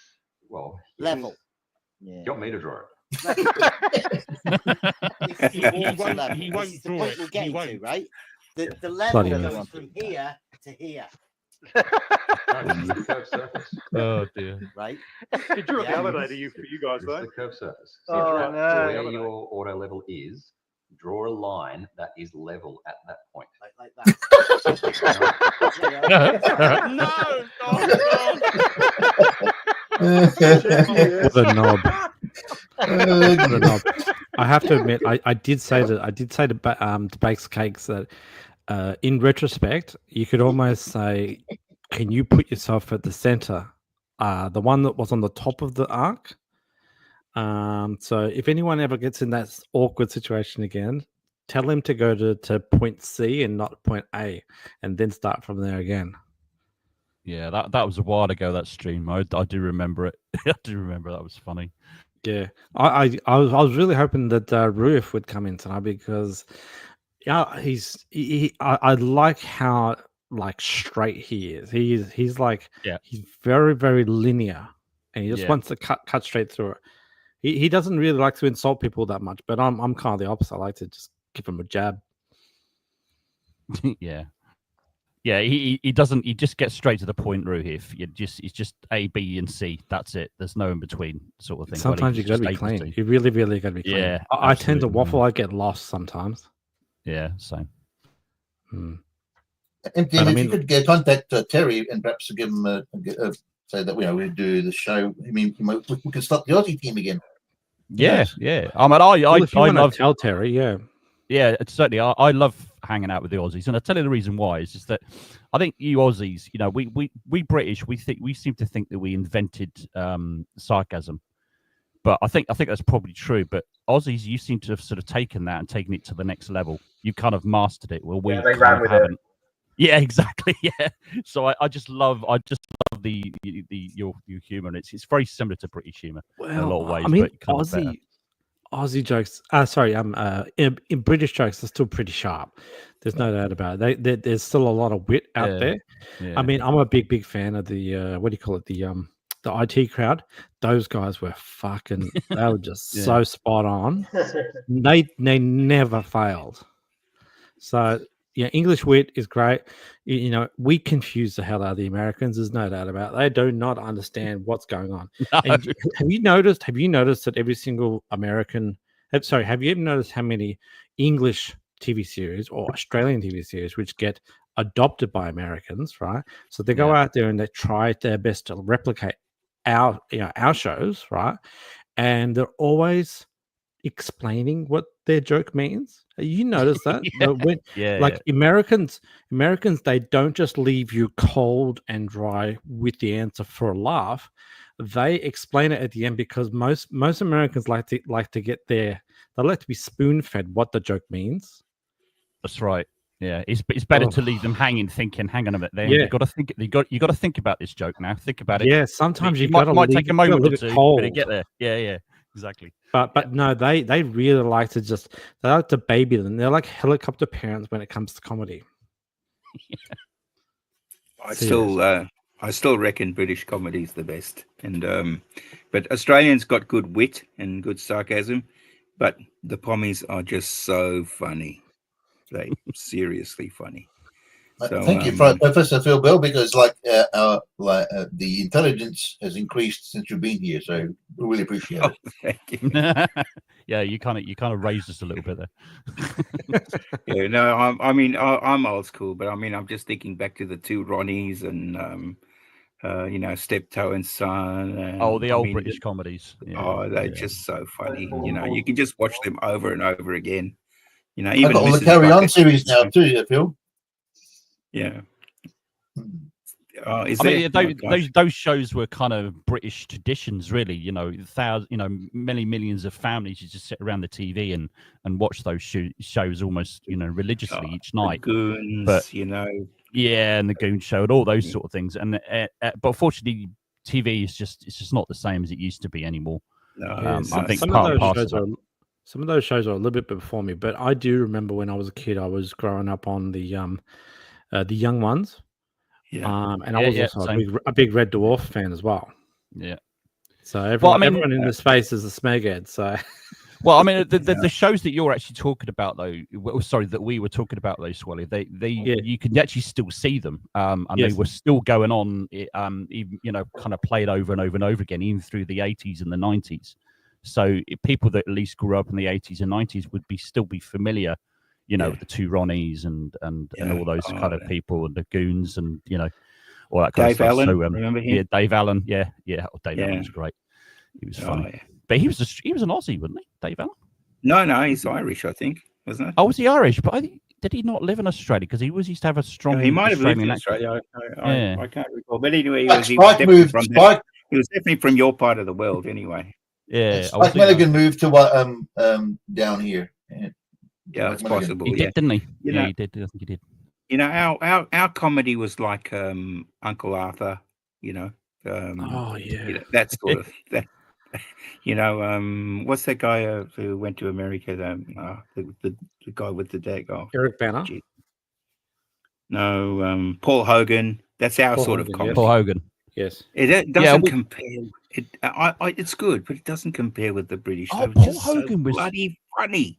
S21: Well,
S22: Level.
S21: Do you want me to draw it?
S22: This is the water level.
S24: he
S22: This
S24: won't
S22: is the
S24: draw
S22: point
S24: it.
S22: we're
S24: He
S22: getting to,
S24: won't.
S22: right? The
S2: Bloody
S22: level
S2: hell.
S22: goes from here to here,
S21: No, it's the curved surface.
S18: Oh dear.
S22: right?
S24: He drew a
S22: Yeah.
S24: validator you guys,
S21: It's
S24: though.
S21: the curved surface.
S23: Oh,
S21: So
S23: no.
S21: where your auto level is, draw a line that is level at that point.
S22: Like that.
S2: What a knob. What a knob. I have to admit, I did say to Bakes Cakes that in retrospect, you could almost say, can you put yourself at the center? The one that was on the top of the arc. So if anyone ever gets in that awkward situation again, tell him to go to point C and not point A, and then start from there again.
S18: Yeah, that was a while ago, that stream. I do remember it. I do remember that was funny.
S2: Yeah, I was really hoping that Ruif would come in tonight because I like how like straight he is. He's like he's very, very linear, and he just wants to cut straight through it. He doesn't really like to insult people that much, but I'm kind of the opposite. I like to just give him a jab.
S18: Yeah. Yeah, he doesn't. He just gets straight to the point, Ruhif. It's just A, B, and C. That's it. There's no in between sort of thing.
S2: Sometimes you got to be clean. You really got to be clean.
S18: Yeah,
S2: I tend to waffle. I get lost sometimes.
S18: Yeah, same.
S1: And if you could contact Terry and perhaps give him say that we do the show. I mean, we could start the Aussie team again.
S18: Yeah. I mean,
S2: if you want to tell Terry,
S18: yeah, certainly. I love hanging out with the Aussies, and I'll tell you the reason why is just that I think you Aussies, we British, we seem to think that we invented sarcasm, but I think that's probably true. But Aussies, you seem to have sort of taken that and taken it to the next level. You kind of mastered it. Well, we
S19: they ran with
S18: haven't.
S19: it.
S18: Yeah, exactly. Yeah. So I just love your humor. It's very similar to British humor in a lot of ways.
S2: I mean,
S18: but
S2: Aussie jokes. In British jokes are still pretty sharp. There's no doubt about it. There's still a lot of wit out there.
S18: Yeah.
S2: I mean, I'm a big fan of the what do you call it? The IT crowd. Those guys were fucking. They were just so spot on. They never failed. So yeah, English wit is great. We confuse the hell out of the Americans. There's no doubt about it. They do not understand what's going on.
S18: No.
S2: And have you noticed that every single American? Have you ever noticed how many English TV series or Australian TV series which get adopted by Americans, right? So they go out there and they try their best to replicate our shows, right? And they're always explaining what their joke means. You notice that? Americans, they don't just leave you cold and dry with the answer for a laugh. They explain it at the end because most Americans like to get they like to be spoon fed what the joke means.
S18: That's right. Yeah, it's better to leave them hanging, thinking, hang on a minute. There,
S2: Yeah.
S18: you got to think. You got to think about this joke now. Think about it.
S2: Yeah, sometimes
S18: it
S2: you
S18: might take a moment or
S2: leave
S18: two,
S2: it
S18: but
S2: cold.
S18: to get there. Yeah, exactly.
S2: But no, they really like to baby them. They're like helicopter parents when it comes to comedy.
S20: I still reckon British comedy is the best, and but Australians got good wit and good sarcasm, but the Pommies are just so funny. They seriously funny. So,
S1: thank you, Professor Phil Bell, because the intelligence has increased since you've been here, so we really appreciate it.
S20: Thank you.
S18: Yeah, you kind of raised us a little bit there.
S20: Yeah, no, I'm old school, but I mean, I'm just thinking back to the two Ronnies and Steptoe and Son. And,
S18: the old British comedies. Yeah.
S20: They're just so funny. You can just watch them over and over again. Even
S1: I've got all the Carry On series now too, Phil.
S20: Yeah.
S18: Those shows were kind of British traditions, really. Many millions of families you just sit around the TV and watch those shows almost, religiously each night.
S20: Goons,
S18: Yeah, and the Goon Show and all those sort of things. And but unfortunately, TV is just not the same as it used to be anymore.
S20: No,
S18: I think
S2: some of those shows are a little bit before me, but I do remember when I was a kid, I was growing up on the Young Ones.
S20: Yeah.
S2: And I was also a big Red Dwarf fan as well.
S18: Yeah.
S2: So everyone in the space is a smeghead. So,
S18: well, I mean, the shows that you're actually talking about, though, that we were talking about, though, Swally, you can actually still see them, and they were still going on, even, kind of played over and over and over again, even through the 80s and the 90s. So people that at least grew up in the 80s and 90s would still be familiar, with the two Ronnies and all those kind of people and the Goons and all that kind
S20: Dave
S18: of stuff.
S20: Allen,
S18: So,
S20: remember him?
S18: Yeah, Dave Allen. Yeah. Dave Allen was great. He was funny, but he was an Aussie, wasn't he, Dave Allen?
S20: No, he's Irish, I think, wasn't it?
S18: Oh, was he Irish? But did he not live in Australia? Because he used to have a strong.
S20: He might have lived in
S18: Australian
S20: Australia. I can't recall, but anyway, he was definitely from your part of the world, anyway.
S18: Yeah,
S1: Spike Milligan moved to down here.
S20: Yeah, it's possible.
S18: He did, didn't he? Yeah, he did. I think he did.
S20: Our comedy was like Uncle Arthur. That sort of that. What's that guy who went to America? The guy with the deck.
S2: Eric Banner.
S20: No, Paul Hogan. That's our sort of comedy.
S18: Paul Hogan.
S2: Yes.
S20: It doesn't compare. It's good, but it doesn't compare with the British.
S18: Oh, Paul Hogan was
S20: bloody funny.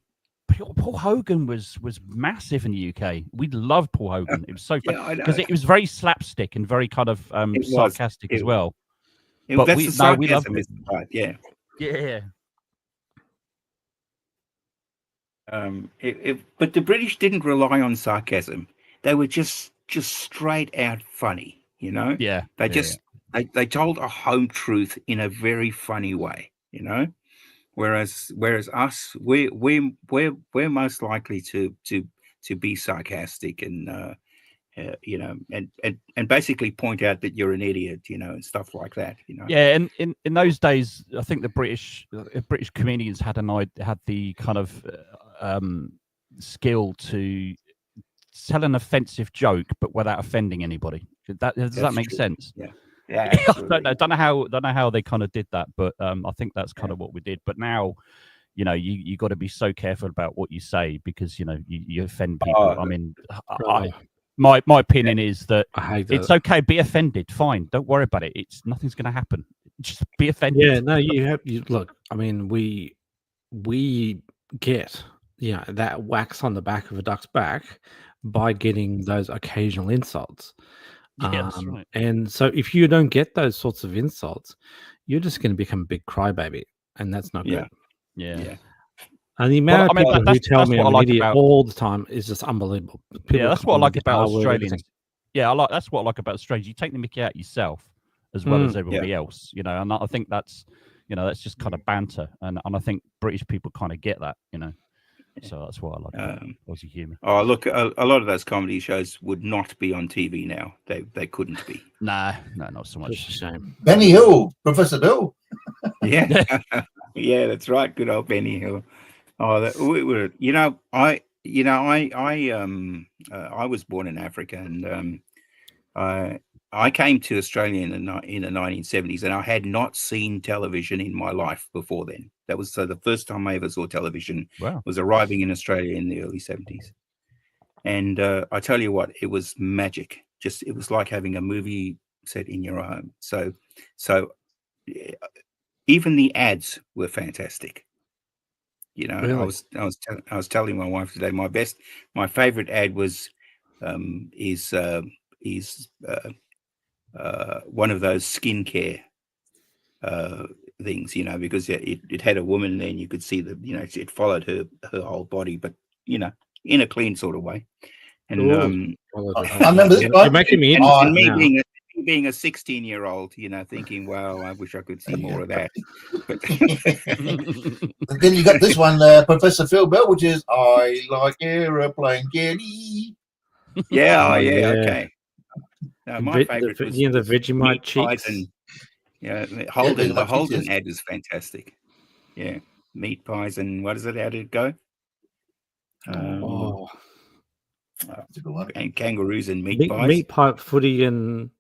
S18: Paul Hogan was massive in the UK. We loved Paul Hogan. It was so fun
S20: Yeah,
S18: because it was very slapstick and very kind of sarcastic as well.
S20: But
S18: we loved it.
S20: Right, yeah.
S18: Yeah.
S20: But the British didn't rely on sarcasm. They were just straight out funny, you know.
S18: Yeah.
S20: They told a home truth in a very funny way, you know. Whereas us, we're most likely to be sarcastic and you know, and basically point out that you're an idiot, you know, and stuff like that, you know.
S18: Yeah, and in those days, I think the British comedians had the kind of skill to tell an offensive joke, but without offending anybody. Does that make sense?
S20: Yeah.
S18: I don't know how they kind of did that, but I think that's kind of what we did. But now, you know, you got to be so careful about what you say because you know you offend people. I mean, my opinion is that it's okay. Be offended, fine. Don't worry about it. Nothing's going to happen. Just be offended.
S2: Yeah, no, you look. I mean, we get that wax on the back of a duck's back by getting those occasional insults.
S18: Yeah, that's right.
S2: And so if you don't get those sorts of insults, you're just going to become a big crybaby, and that's not good.
S18: Yeah.
S2: And the amount of people who tell me I'm an idiot all the time is just unbelievable. People
S18: that's what I like about Australians.
S2: everything.
S18: Yeah, that's what I like about Australians. You take the mickey out yourself as well as everybody else, you know. And I think that's just kind of banter, and I think British people kind of get that, you know. So that's what I like about Aussie humour.
S20: Oh, look, a lot of those comedy shows would not be on TV now. They couldn't be.
S18: No, not so much.
S2: It's a shame.
S1: Benny Hill, Professor Bill.
S20: Yeah, yeah, that's right. Good old Benny Hill. Oh, we were. I was born in Africa, and I came to Australia in the 1970s, and I had not seen television in my life before then. That was the first time I ever saw television.
S18: Wow.
S20: Was arriving in Australia in the early 70s. And I tell you what, it was magic. It was like having a movie set in your home. So even the ads were fantastic. You know,
S2: Really?
S20: I was telling my wife today, my favorite ad is one of those skincare things, you know, because it had a woman there and you could see it followed her whole body, but you know, in a clean sort of way. And
S1: I remember this.
S2: You're making me
S20: and me being a 16-year-old, you know, thinking, well, I wish I could see more of that. But
S1: then you got this one, Professor Phil Bell, which is I like aeroplane Getty.
S20: Yeah, okay. No, my favorite was
S2: the Vegemite cheeks.
S20: The Holden ad was fantastic. Yeah, meat pies and what is it? How did it go? And kangaroos and meat pies.
S2: Meat pie footy and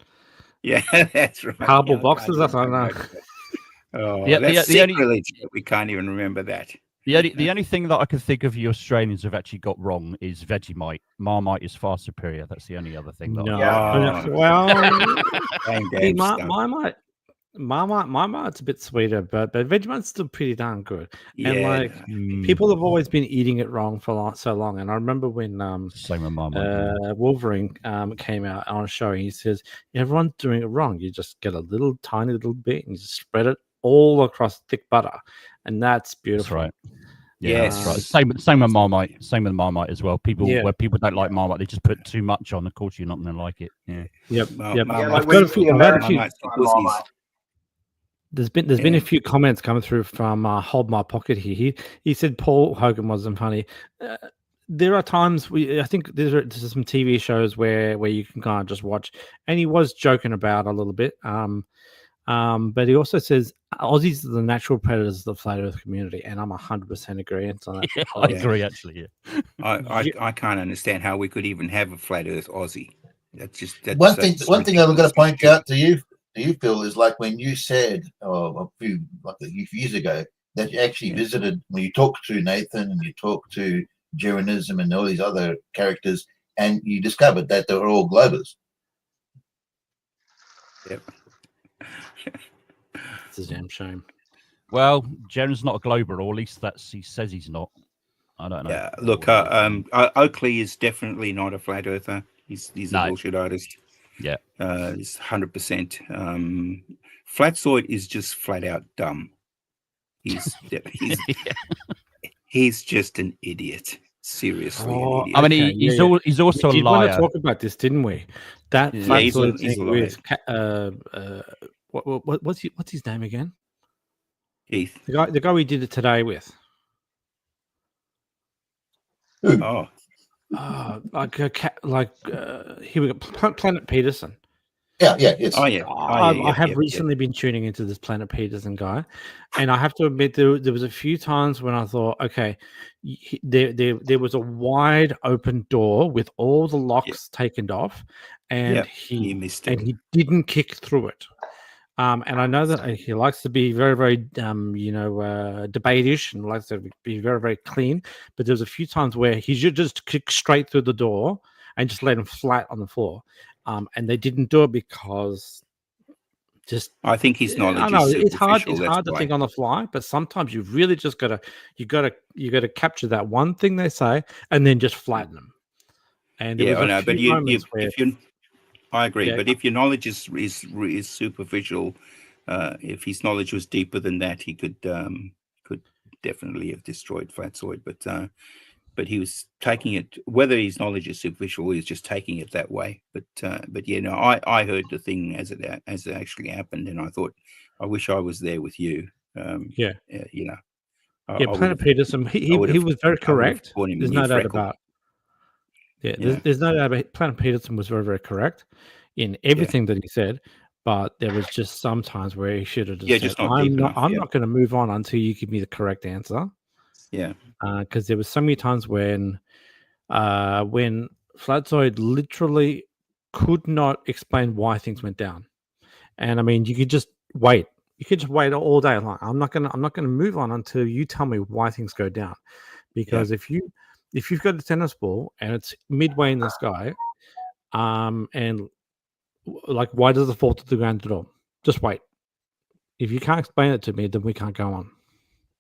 S20: that's right.
S2: cardboard boxes. I don't know.
S20: Oh,
S18: Yeah,
S20: that's
S18: the only-
S20: sacrilege that we can't even remember that.
S18: The only thing that I can think of you Australians have actually got wrong is Vegemite. Marmite is far superior. That's the only other thing that
S2: Marmite's a bit sweeter, but Vegemite's still pretty darn good. And people have always been eating it wrong for so long. And I remember when
S18: same with Marmite.
S2: Wolverine came out on a show, and he says everyone's doing it wrong. You just get a tiny little bit and you just spread it all across thick butter, and that's beautiful.
S18: That's right. Yeah, that's right. Same with Marmite. Same with Marmite as well. Where people don't like Marmite, they just put too much on. Of course, you're not going to like it. Yeah.
S2: Yep.
S20: I've got a few.
S2: There's been a few comments coming through from Hold My Pocket here. He said Paul Hogan wasn't funny. There are times I think there's some TV shows where you can kind of just watch, and he was joking about a little bit. But he also says Aussies are the natural predators of the flat Earth community, and I'm 100% agreeant on that.
S18: Yeah, I agree, actually. Yeah,
S20: I can't understand how we could even have a flat Earth Aussie. That's
S1: one thing I'm going to point out to you, Phil, is like when you said a few years ago that you actually visited, when you talked to Nathan and you talked to Jeranism and all these other characters, and you discovered that they were all Globers.
S20: Yep.
S2: It's a damn shame.
S18: Well, Jaren's not a Glober, or at least he says he's not. I don't know.
S20: Yeah, look, Oakley is definitely not a flat earther. He's a bullshit artist.
S18: Yeah,
S20: he's 100%. Flatzoid is just flat out dumb. He's just an idiot. Seriously, an idiot.
S18: I mean, he's also a
S2: we did
S18: liar.
S2: want to talk about this, didn't we? That Flatzoid thing with what's his name again?
S20: Keith.
S2: The guy we did it today with.
S20: Oh.
S2: Here we go. Planet Peterson.
S1: Yeah, yes.
S2: I have recently been tuning into this Planet Peterson guy, and I have to admit there was a few times when I thought, okay, there was a wide open door with all the locks taken off, and he
S20: missed it.
S2: and he didn't kick through it. And I know that he likes to be very, very, debate-ish and likes to be very, very clean. But there's a few times where he should just kick straight through the door and just let him flat on the floor. And they didn't do it because
S20: I think his knowledge.
S2: I know
S20: is
S2: it's hard. It's
S20: superficial,
S2: hard to
S20: that's
S2: think
S20: why.
S2: on the fly, but sometimes you really just gotta capture that one thing they say and then just flatten them. And there was
S20: I
S2: a
S20: know,
S2: few
S20: but
S2: moments where,
S20: I agree.
S2: Yeah.
S20: But if your knowledge is superficial, if his knowledge was deeper than that, he could definitely have destroyed Flatzoid. But he was taking it. Whether his knowledge is superficial, he was just taking it that way. But I heard the thing as it actually happened, and I thought, I wish I was there with you.
S2: Planet Peterson, he was very correct. There's no doubt about. There's no doubt about. Planet Peterson was very, very correct in everything that he said, but there was just some times where he should have just said, I'm not going to move on until you give me the correct answer.
S20: Yeah,
S2: because there was so many times when Flatzoid literally could not explain why things went down, and I mean, you could just wait. You could just wait all day. Like, I'm not gonna move on until you tell me why things go down, because if you've got a tennis ball and it's midway in the sky, and like, why does it fall to the ground at all? Just wait. If you can't explain it to me, then we can't go on.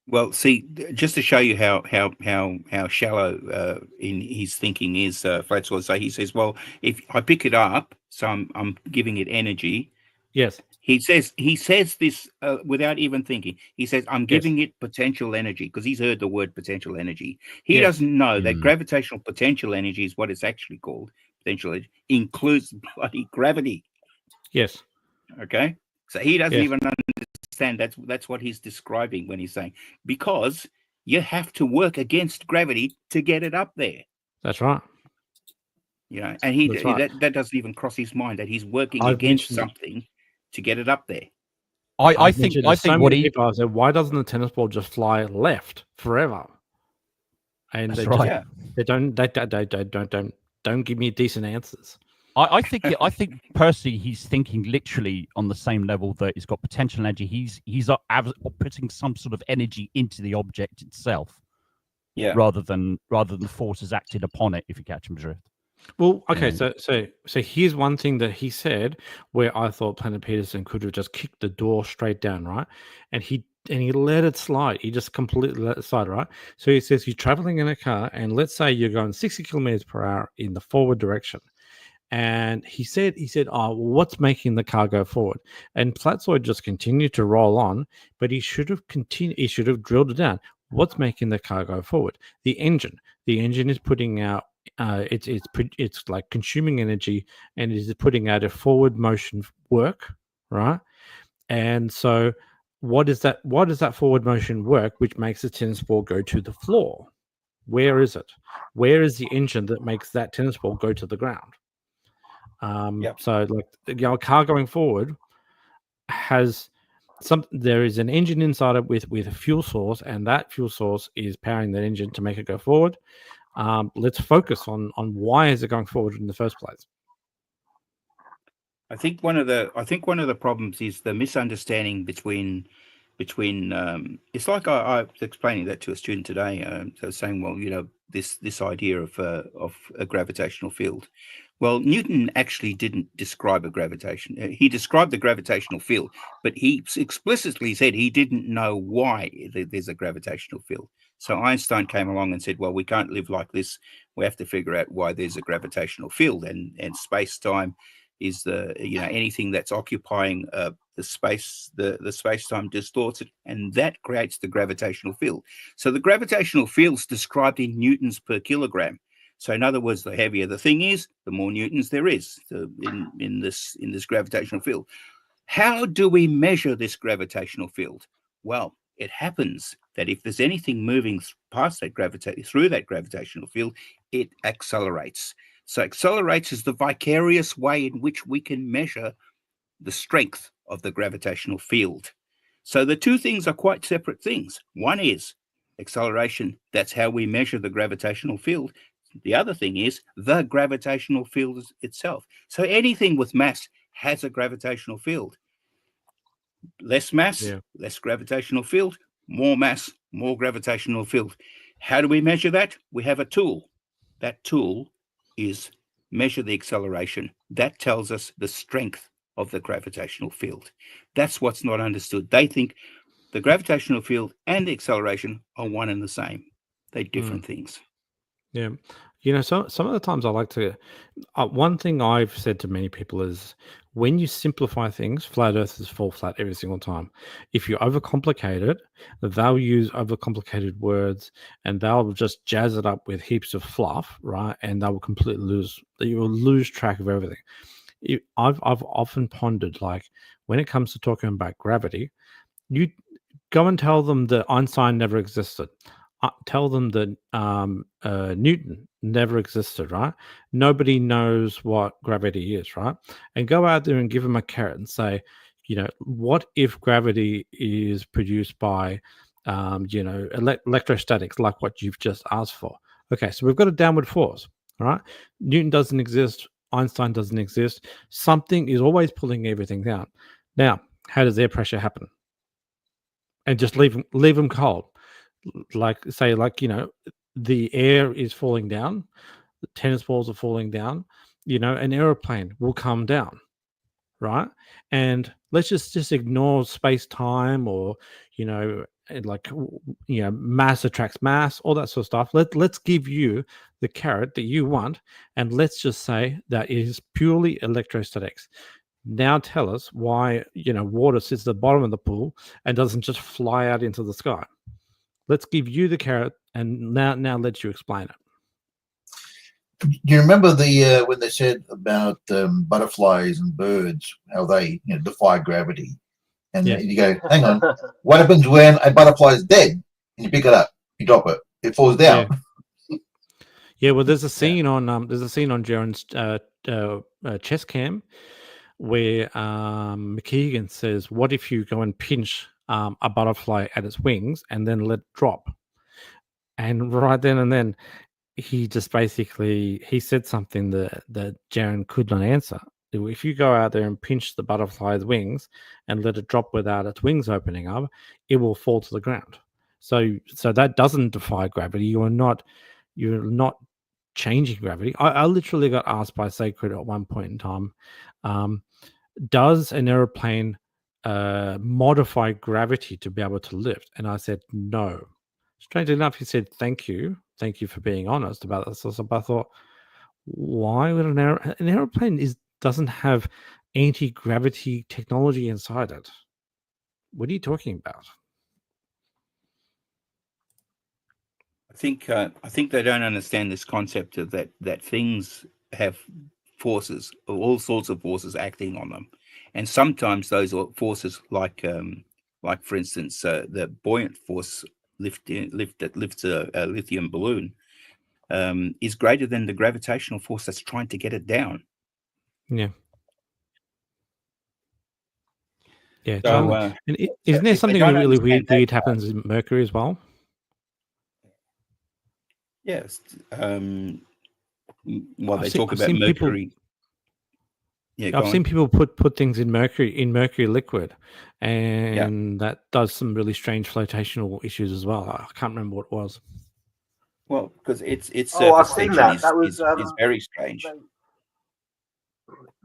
S20: Well, see, just to show you how shallow in his thinking is, Flatzoid. So he says, well, if I pick it up, so I'm giving it energy.
S2: Yes.
S20: He says this without even thinking. He says, I'm giving it potential energy, because he's heard the word potential energy. He doesn't know that gravitational potential energy is what it's actually called. Potential energy includes bloody gravity.
S2: Yes.
S20: Okay. So he doesn't even understand that's what he's describing when he's saying, because you have to work against gravity to get it up there.
S2: That's right.
S20: And that doesn't even cross his mind that he's working against something to get it up there.
S18: I think what he
S2: people said, why doesn't the tennis ball just fly left forever? And they don't give me decent answers.
S18: I think personally he's thinking literally on the same level that he's got potential energy. He's putting some sort of energy into the object itself, rather than the forces acted upon it. If you catch him drift.
S2: Well, okay, so here's one thing that he said where I thought Planet Peterson could have just kicked the door straight down, right? And he let it slide. He just completely let it slide, right? So he says you're traveling in a car, and let's say you're going 60 kilometers per hour in the forward direction. And he said, oh, well, what's making the car go forward? And Flatzoid just continued to roll on, but he should have continued. He should have drilled it down. What's making the car go forward? The engine. The engine is putting out. It's like consuming energy, and it is putting out a forward motion work, right? And so, what is that? What does that forward motion work, which makes the tennis ball go to the floor? Where is it? Where is the engine that makes that tennis ball go to the ground? So, like, a car going forward has there is an engine inside it with a fuel source, and that fuel source is powering that engine to make it go forward. Let's focus on why is it going forward in the first place.
S20: I think one of the problems is the misunderstanding between it's like I was explaining that to a student today. So saying, well, this idea of a gravitational field. Well, Newton actually didn't describe a gravitation. He described the gravitational field, but he explicitly said he didn't know why there's a gravitational field. So Einstein came along and said, well, we can't live like this. We have to figure out why there's a gravitational field, and space-time is anything that's occupying the space, the space-time distorts it, and that creates the gravitational field. So the gravitational field's described in newtons per kilogram. So in other words, the heavier the thing is, the more newtons there is in this gravitational field. How do we measure this gravitational field? Well, it happens that if there's anything moving past that through that gravitational field, it accelerates. So accelerates is the vicarious way in which we can measure the strength of the gravitational field. So the two things are quite separate things. One is acceleration. That's how we measure the gravitational field. The other thing is the gravitational field itself. So anything with mass has a gravitational field. Less mass, less gravitational field. More mass, more gravitational field. How do we measure that? We have a tool. That tool is measure the acceleration. That tells us the strength of the gravitational field. That's what's not understood. They think the gravitational field and the acceleration are one and the same. They're different things.
S2: Yeah. Some of the times I like to, one thing I've said to many people is when you simplify things, flat earthers fall flat every single time. If you overcomplicate it, they'll use overcomplicated words and they'll just jazz it up with heaps of fluff, right? And they will completely you will lose track of everything. I've often pondered, like, when it comes to talking about gravity, you go and tell them that Einstein never existed. Tell them that Newton never existed, right? Nobody knows what gravity is, right? And go out there and give them a carrot and say, what if gravity is produced by, electrostatics, like what you've just asked for? Okay, so we've got a downward force, right? Newton doesn't exist. Einstein doesn't exist. Something is always pulling everything down. Now, how does air pressure happen? And just leave them cold. The air is falling down, the tennis balls are falling down, an aeroplane will come down, right? And let's just ignore space-time or, mass attracts mass, all that sort of stuff. Let's give you the carrot that you want, and let's just say that it is purely electrostatics. Now tell us why, water sits at the bottom of the pool and doesn't just fly out into the sky. Let's give you the carrot, and now let you explain it.
S1: Do you remember when they said about butterflies and birds, how they defy gravity? And you go, hang on, what happens when a butterfly is dead? And you pick it up, you drop it, it falls down.
S2: Yeah, well, there's a scene on Jaron's chess cam where McKeegan says, "What if you go and pinch a butterfly at its wings and then let it drop?" And right then and then, he just basically said something that Jaron could not answer. If you go out there and pinch the butterfly's wings and let it drop without its wings opening up, it will fall to the ground. So that doesn't defy gravity. You're not changing gravity. I literally got asked by Sacred at one point in time, does an aeroplane modify gravity to be able to lift? And I said no. Strangely enough, he said thank you for being honest about this. So I thought, why would an aeroplane doesn't have anti-gravity technology inside it? What are you talking about?
S20: I think they don't understand this concept of that things have forces, all sorts of forces acting on them, and sometimes those forces, like for instance, the buoyant force that lifts a lithium balloon, is greater than the gravitational force that's trying to get it down.
S2: Yeah. Yeah.
S20: So,
S2: and isn't there something really weird happens in Mercury as well?
S20: Yes. They talk about Mercury.
S2: I've seen people put things in mercury liquid, and that does some really strange flotational issues as well. I can't remember what it was.
S20: Well, because it's
S19: I've seen that. That was
S20: is very strange.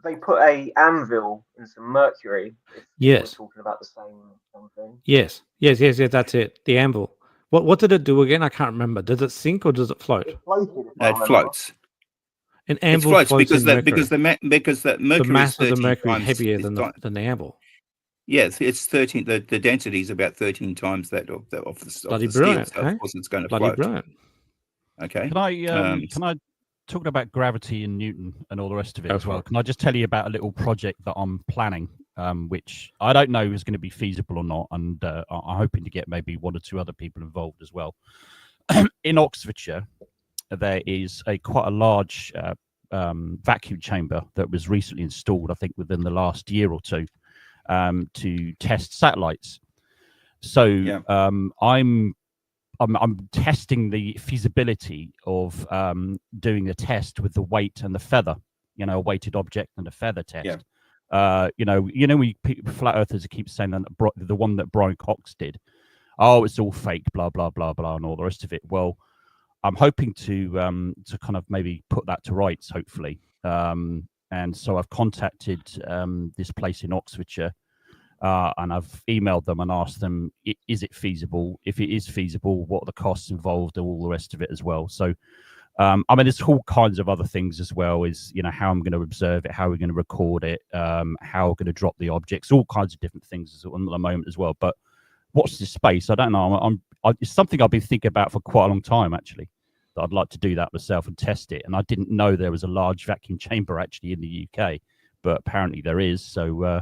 S19: They put a anvil in some mercury.
S2: Yes.
S19: We're talking about the same thing.
S2: Yes. That's it. The anvil. What did it do again? I can't remember. Does it sink or does it float?
S20: It floats.
S2: An anvil
S20: floats
S2: floats
S20: because
S2: in
S20: that
S2: mercury.
S20: because the mercury
S2: the mass
S20: is
S2: of the
S20: 13
S2: mercury
S20: times
S2: heavier
S20: is
S2: than the anvil.
S20: Yes, it's 13. The density is about 13 times that of the
S2: Bloody
S20: steel.
S2: brilliant,
S20: So
S2: hey?
S20: of course it's going to
S2: Bloody
S20: float.
S2: brilliant.
S20: Okay.
S18: Can I talk about gravity and Newton and all the rest of it as well? Can I just tell you about a little project that I'm planning, which I don't know is going to be feasible or not, and I'm hoping to get maybe 1 or 2 other people involved as well. In Oxfordshire, there is quite a large vacuum chamber that was recently installed, I think within the last year or 2, to test satellites. So I'm testing the feasibility of doing a test with the weight and the feather, a weighted object and a feather test. We flat earthers keep saying that the one that Brian Cox did, it's all fake, blah blah blah blah, and all the rest of it. Well, I'm hoping to kind of maybe put that to rights, hopefully. And so I've contacted this place in Oxfordshire. And I've emailed them and asked them, is it feasible? If it is feasible, what are the costs involved and all the rest of it as well? So, there's all kinds of other things as well, is, how I'm going to observe it, how we're going to record it, how we're going to drop the objects, all kinds of different things at the moment as well. But watch this space. I don't know. It's something I've been thinking about for quite a long time, actually, that I'd like to do that myself and test it. And I didn't know there was a large vacuum chamber actually in the UK, but apparently there is. So,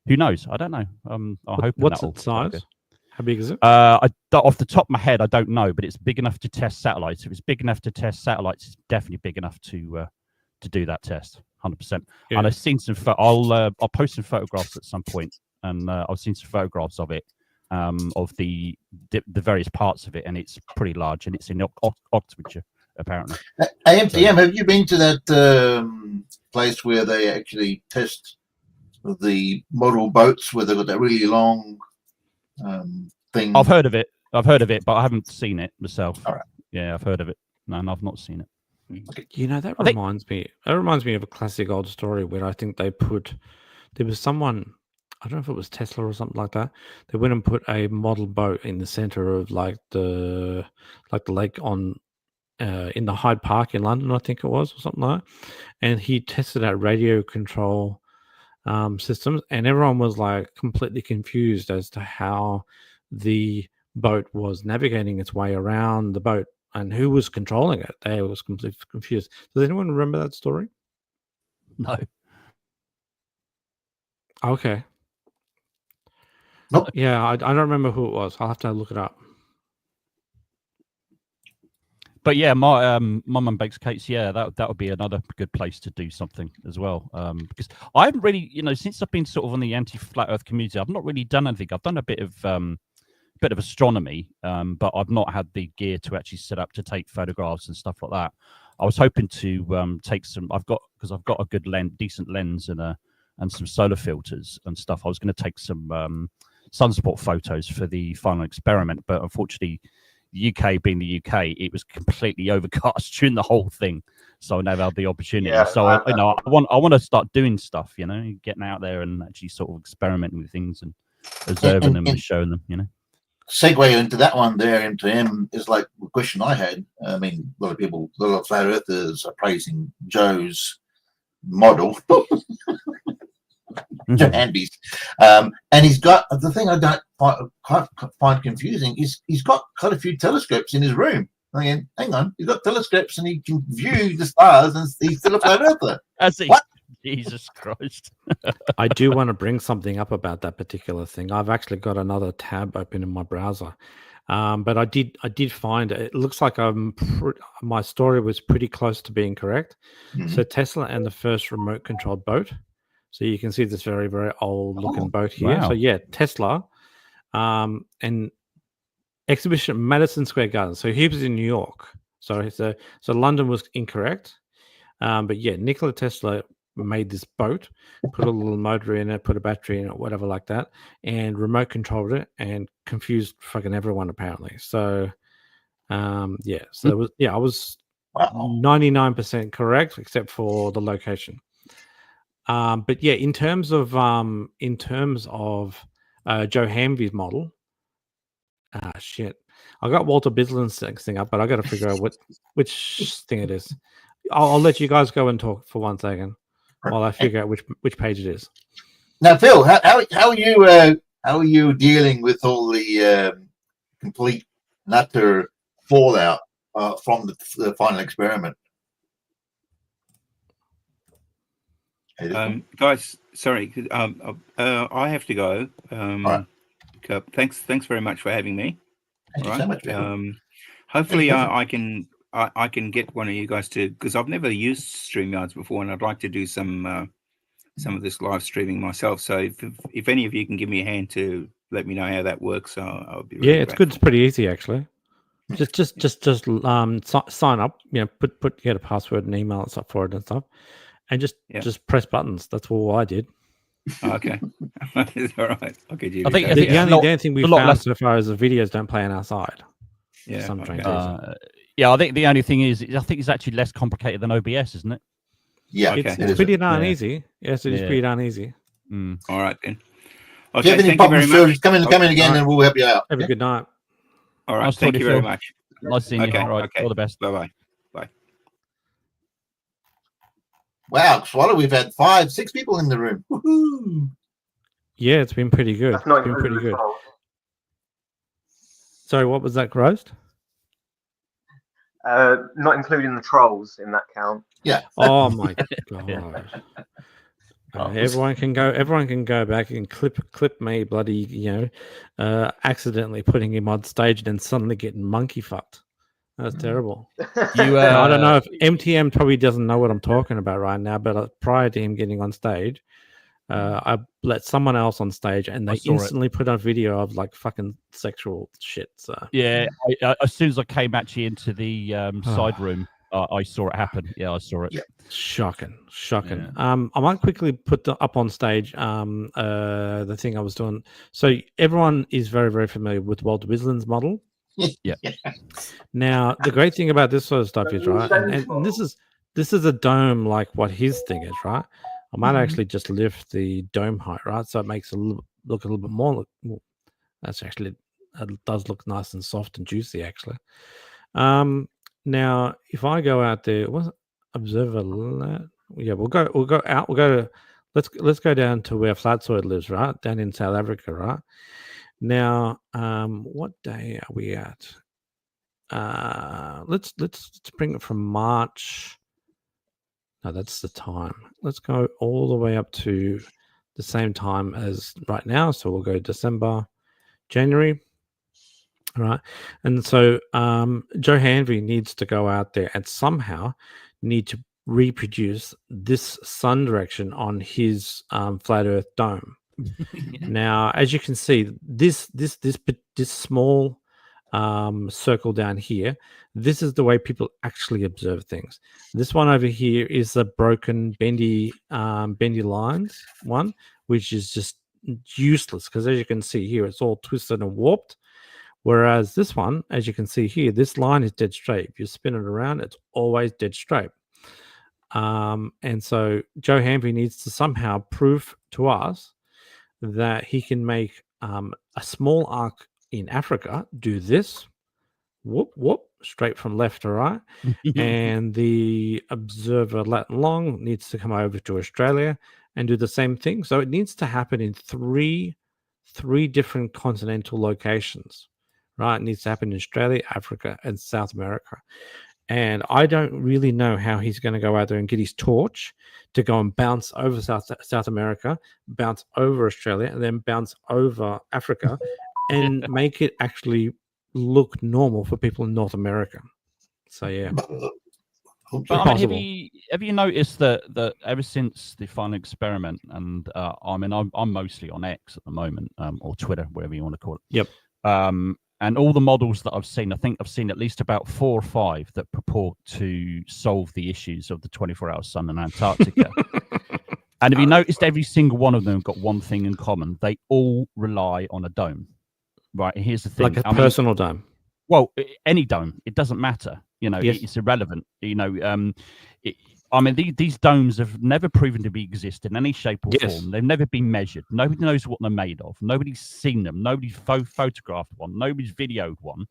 S18: who knows? I don't know. I hope.
S2: What's its size? How big is it?
S18: Off the top of my head, I don't know, but it's big enough to test satellites. If it's big enough to test satellites, it's definitely big enough to do that test. 100%.
S2: Yeah.
S18: And I've seen some. I'll post some photographs at some point, and I've seen some photographs of it, of the various parts of it, and it's pretty large, and it's in Oxfordshire apparently.
S1: AMTM, have you been to that place where they actually test the model boats where they've got that really long thing?
S18: I've heard of it, but I haven't seen it myself.
S1: All right.
S18: Yeah, I've heard of it. No, and I've not seen it.
S1: Okay.
S2: That reminds me. It reminds me of a classic old story where I think there was someone, I don't know if it was Tesla or something like that. They went and put a model boat in the center of the lake on in the Hyde Park in London, I think it was, or something like that. And he tested out radio control systems, and everyone was like completely confused as to how the boat was navigating its way around the boat and who was controlling it. They was completely confused. Does anyone remember that story?
S18: No.
S2: Okay.
S1: Nope.
S2: Yeah, I don't remember who it was. I'll have to look it up.
S18: But yeah, my Mum and Bakes Cakes, yeah, that would be another good place to do something as well. Because I haven't really, since I've been sort of on the anti-flat Earth community, I've not really done anything. I've done a bit of astronomy, but I've not had the gear to actually set up to take photographs and stuff like that. I was hoping to take some. I've got a good decent lens and some solar filters and stuff. I was going to take some sunspot photos for the final experiment, but unfortunately, the UK being the UK, it was completely overcast during the whole thing, so I never had the opportunity.
S13: Yeah,
S18: so I want to start doing stuff, getting out there and actually sort of experimenting with things and observing them and showing them.
S1: Segue into that one there, MTM, is like the question I had. I mean, a lot of flat earthers are praising Joe's model. Joe Hanby's. And he's got, the thing I don't find confusing is he's got quite a few telescopes in his room. I mean, hang on, he's got telescopes and he can view the stars and he's still a flat earther.
S18: What? Jesus Christ.
S2: I do want to bring something up about that particular thing. I've actually got another tab open in my browser. But I did find it looks like my story was pretty close to being correct. Mm-hmm. So Tesla and the first remote controlled boat. So you can see this very, very old looking boat here.
S18: Wow.
S2: So yeah, Tesla and exhibition at Madison Square Garden. So he was in New York. So London was incorrect. But yeah, Nikola Tesla made this boat, put a little motor in it, put a battery in it, whatever like that, and remote controlled it and confused fucking everyone apparently. So yeah, so it was, I was 99% correct except for the location. But yeah, in terms of Joe Hamby's model, shit. I got Walter Bislin's thing up, but I got to figure out which thing it is. I'll let you guys go and talk for 1 second while I figure out which page it is.
S1: Now, Phil, how are you dealing with all the complete and utter fallout from the final experiment?
S20: Guys, sorry, I have to go.
S1: Right.
S20: Thanks very much for having me.
S1: Thank you so much, Phil.
S20: Hopefully, I can get one of you guys to, because I've never used StreamYards before, and I'd like to do some of this live streaming myself. So if any of you can give me a hand to let me know how that works, I'll be really
S2: it's good. It's pretty easy actually. Just sign up. You know, get a password and email and stuff for it and stuff, and just press buttons. That's all I did.
S20: Okay, all right. Okay,
S2: I think the only thing we've found so far is the videos don't play on our side.
S20: Yeah.
S2: Some
S20: Okay.
S18: I think the only thing is, I think it's actually less complicated than OBS, isn't it?
S1: Yeah,
S2: it's pretty darn easy. Yes, it is pretty darn easy.
S20: All right then.
S1: If you have any problems, Phil, just come in again, and we'll help you out.
S2: Have a good night.
S20: All right. Thank you very much.
S18: Nice seeing you. All right. All the best.
S20: Bye.
S1: Wow, Swallow, we've had 5-6 people in the room. Woohoo!
S2: Yeah, it's been pretty good. It's been pretty good. Sorry, what was that, Roast?
S19: Not including the trolls in that count.
S1: Yeah.
S2: Oh my god. Everyone can go back and clip me bloody, accidentally putting him on stage and then suddenly getting monkey fucked. That's terrible. I don't know if MTM probably doesn't know what I'm talking about right now, but prior to him getting on stage, I let someone else on stage and they instantly put on video of like fucking sexual shit. So
S18: yeah, as soon as I came actually into the side room, I saw it happen. Yeah, I saw it.
S1: Yeah.
S2: Shocking.
S18: Yeah.
S2: I might quickly put up on stage the thing I was doing. So everyone is very, very familiar with Walter Bislin's model.
S18: Yeah.
S2: Now the great thing about this sort of stuff is right, and this is a dome like what his thing is, right? I might actually just lift the dome height, right? So it makes it look a little bit more. That's actually, it does look nice and soft and juicy, actually. Now, if I go out there, observer? Yeah, we'll go out. We'll go to. Let's go down to where Flatsoid lives, right? Down in South Africa, right? Now, what day are we at? Let's bring it from March. No, that's the time. Let's go all the way up to the same time as right now. So we'll go December, January. All right. And so Joe Hanvey needs to go out there and somehow need to reproduce this sun direction on his flat Earth dome. Now, as you can see, this small circle down here, this is the way people actually observe things. This one over here is the broken bendy lines one, which is just useless because as you can see here, it's all twisted and warped. Whereas this one, as you can see here, this line is dead straight. If you spin it around, it's always dead straight. And so Joe Hanvey needs to somehow prove to us that he can make a small arc in Africa do this, whoop, whoop, straight from left to right. And the observer lat long needs to come over to Australia and do the same thing. So it needs to happen in three different continental locations, right? It needs to happen in Australia, Africa, and South America. And I don't really know how he's going to go out there and get his torch to go and bounce over South America, bounce over Australia, and then bounce over Africa and make it actually look normal for people in North America. So, yeah.
S18: But I mean, have you noticed that ever since the final experiment, and I'm mostly on X at the moment, or Twitter, whatever you want to call it.
S2: Yep.
S18: And all the models that I've seen, I think I've seen at least about 4 or 5 that purport to solve the issues of the 24-hour sun in Antarctica. And have you noticed every single one of them have got one thing in common? They all rely on a dome. Right, here's the thing.
S2: Like a personal dome.
S18: Well, any dome. It doesn't matter.
S2: Yes.
S18: It's irrelevant. These domes have never proven to exist in any shape or form. They've never been measured. Nobody knows what they're made of. Nobody's seen them. Nobody's photographed one. Nobody's videoed one.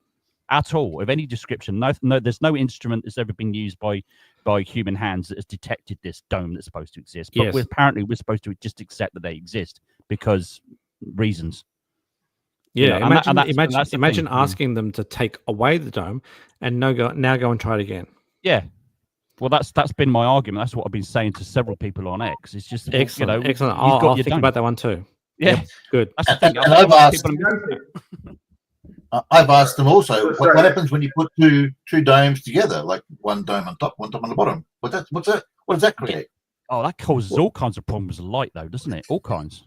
S18: at all of any description. No, there's no instrument that's ever been used by human hands that has detected this dome that's supposed to exist. But
S2: Yes.
S18: we're supposed to just accept that they exist because reasons.
S2: Yeah,
S18: You know, and that's the
S2: imagine
S18: thing.
S2: asking them to take away the dome and now go and try it again.
S18: Yeah. Well, that's been my argument. That's what I've been saying to several people on X. It's just
S2: Excellent, excellent.
S18: You've got
S2: I'll
S18: your
S2: think
S18: dome.
S2: about that one too.
S18: Yeah,
S2: Yep, good.
S18: That's the thing.
S1: And I've asked them also, what happens when you put two domes together, like one dome on top, one dome on the bottom? What's that? What does that create?
S18: Oh, that causes all kinds of problems with light, though, doesn't it? All kinds.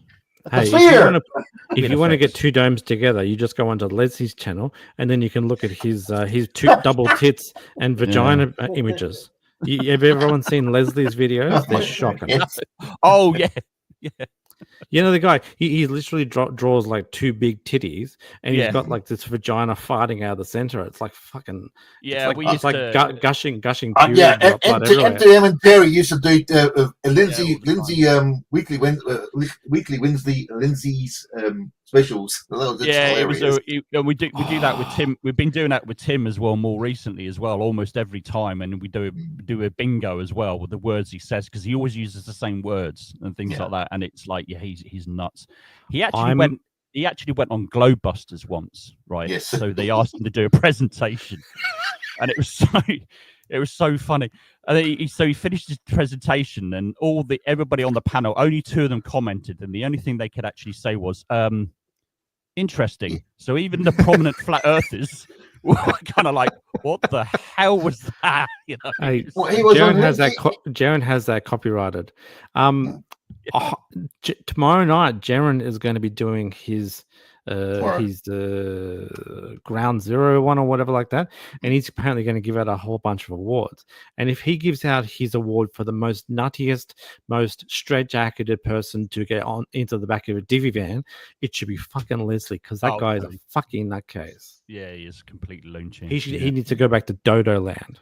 S2: Hey, if you want to get two domes together, you just go onto Leslie's channel, and then you can look at his two double tits and vagina images. Have everyone seen Leslie's videos? They're shocking.
S18: Yes. Oh yeah, yeah.
S2: You know the guy. He literally draws like two big titties, and he's
S18: Yeah.
S2: got like this vagina farting out of the center. It's like fucking.
S18: Yeah,
S2: it's like gushing.
S1: Yeah,
S2: pure blood everywhere.
S1: MTM and Terry used to do Lindsay's Lindsay's specials. That's
S18: Yeah,
S1: hilarious.
S18: we do that with Tim. We've been doing that with Tim as well, more recently as well, almost every time, and we do a bingo as well with the words he says because he always uses the same words and things like that, and it's like he's nuts. He actually went on Globebusters once, right?
S1: Yes.
S18: So they asked him to do a presentation, and it was so funny. And he finished his presentation, and everybody on the panel, only two of them commented, and the only thing they could actually say was interesting. So even the prominent flat earthers were kind of like, what the hell was that? You know,
S2: Hey, Jaron has that copyrighted. Tomorrow night, Jaron is going to be doing his Ground Zero one or whatever like that, and he's apparently going to give out a whole bunch of awards. And if he gives out his award for the most nuttiest, most straight-jacketed person to get on into the back of a divvy van, it should be fucking Leslie, because that guy is a fucking nutcase.
S18: Yeah, he is completely loony.
S2: He needs to go back to Dodo Land.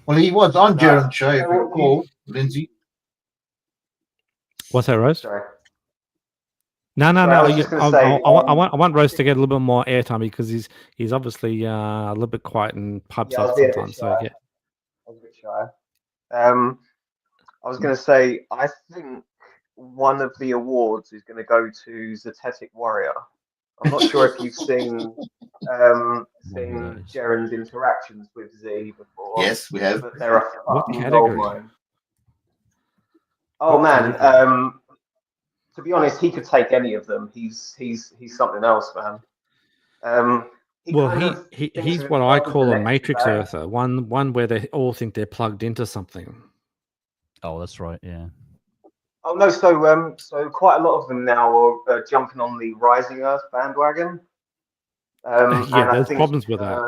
S1: Well, he was on Jaron's show. If you recall, Lindsay.
S2: What's that, Rose?
S19: Sorry.
S2: No.
S19: I was just gonna say,
S2: I want Rose to get a little bit more airtime because he's obviously a little bit quiet and pipes up sometimes. So yeah.
S19: I was a bit shy. I was going to say, I think one of the awards is going to go to Zetetic Warrior. I'm not sure if you've seen Jaron's interactions with Z before.
S1: Yes, we have.
S19: But they're a
S2: What
S19: fucking
S2: category?
S19: goldmine. Oh man, to be honest, he could take any of them. He's something else, man.
S2: He's what I call a matrix earther, one where they all think they're plugged into something.
S18: Oh, that's right. Yeah.
S19: Oh no, so quite a lot of them now are jumping on the Rising Earth bandwagon.
S2: Yeah, there's problems with that.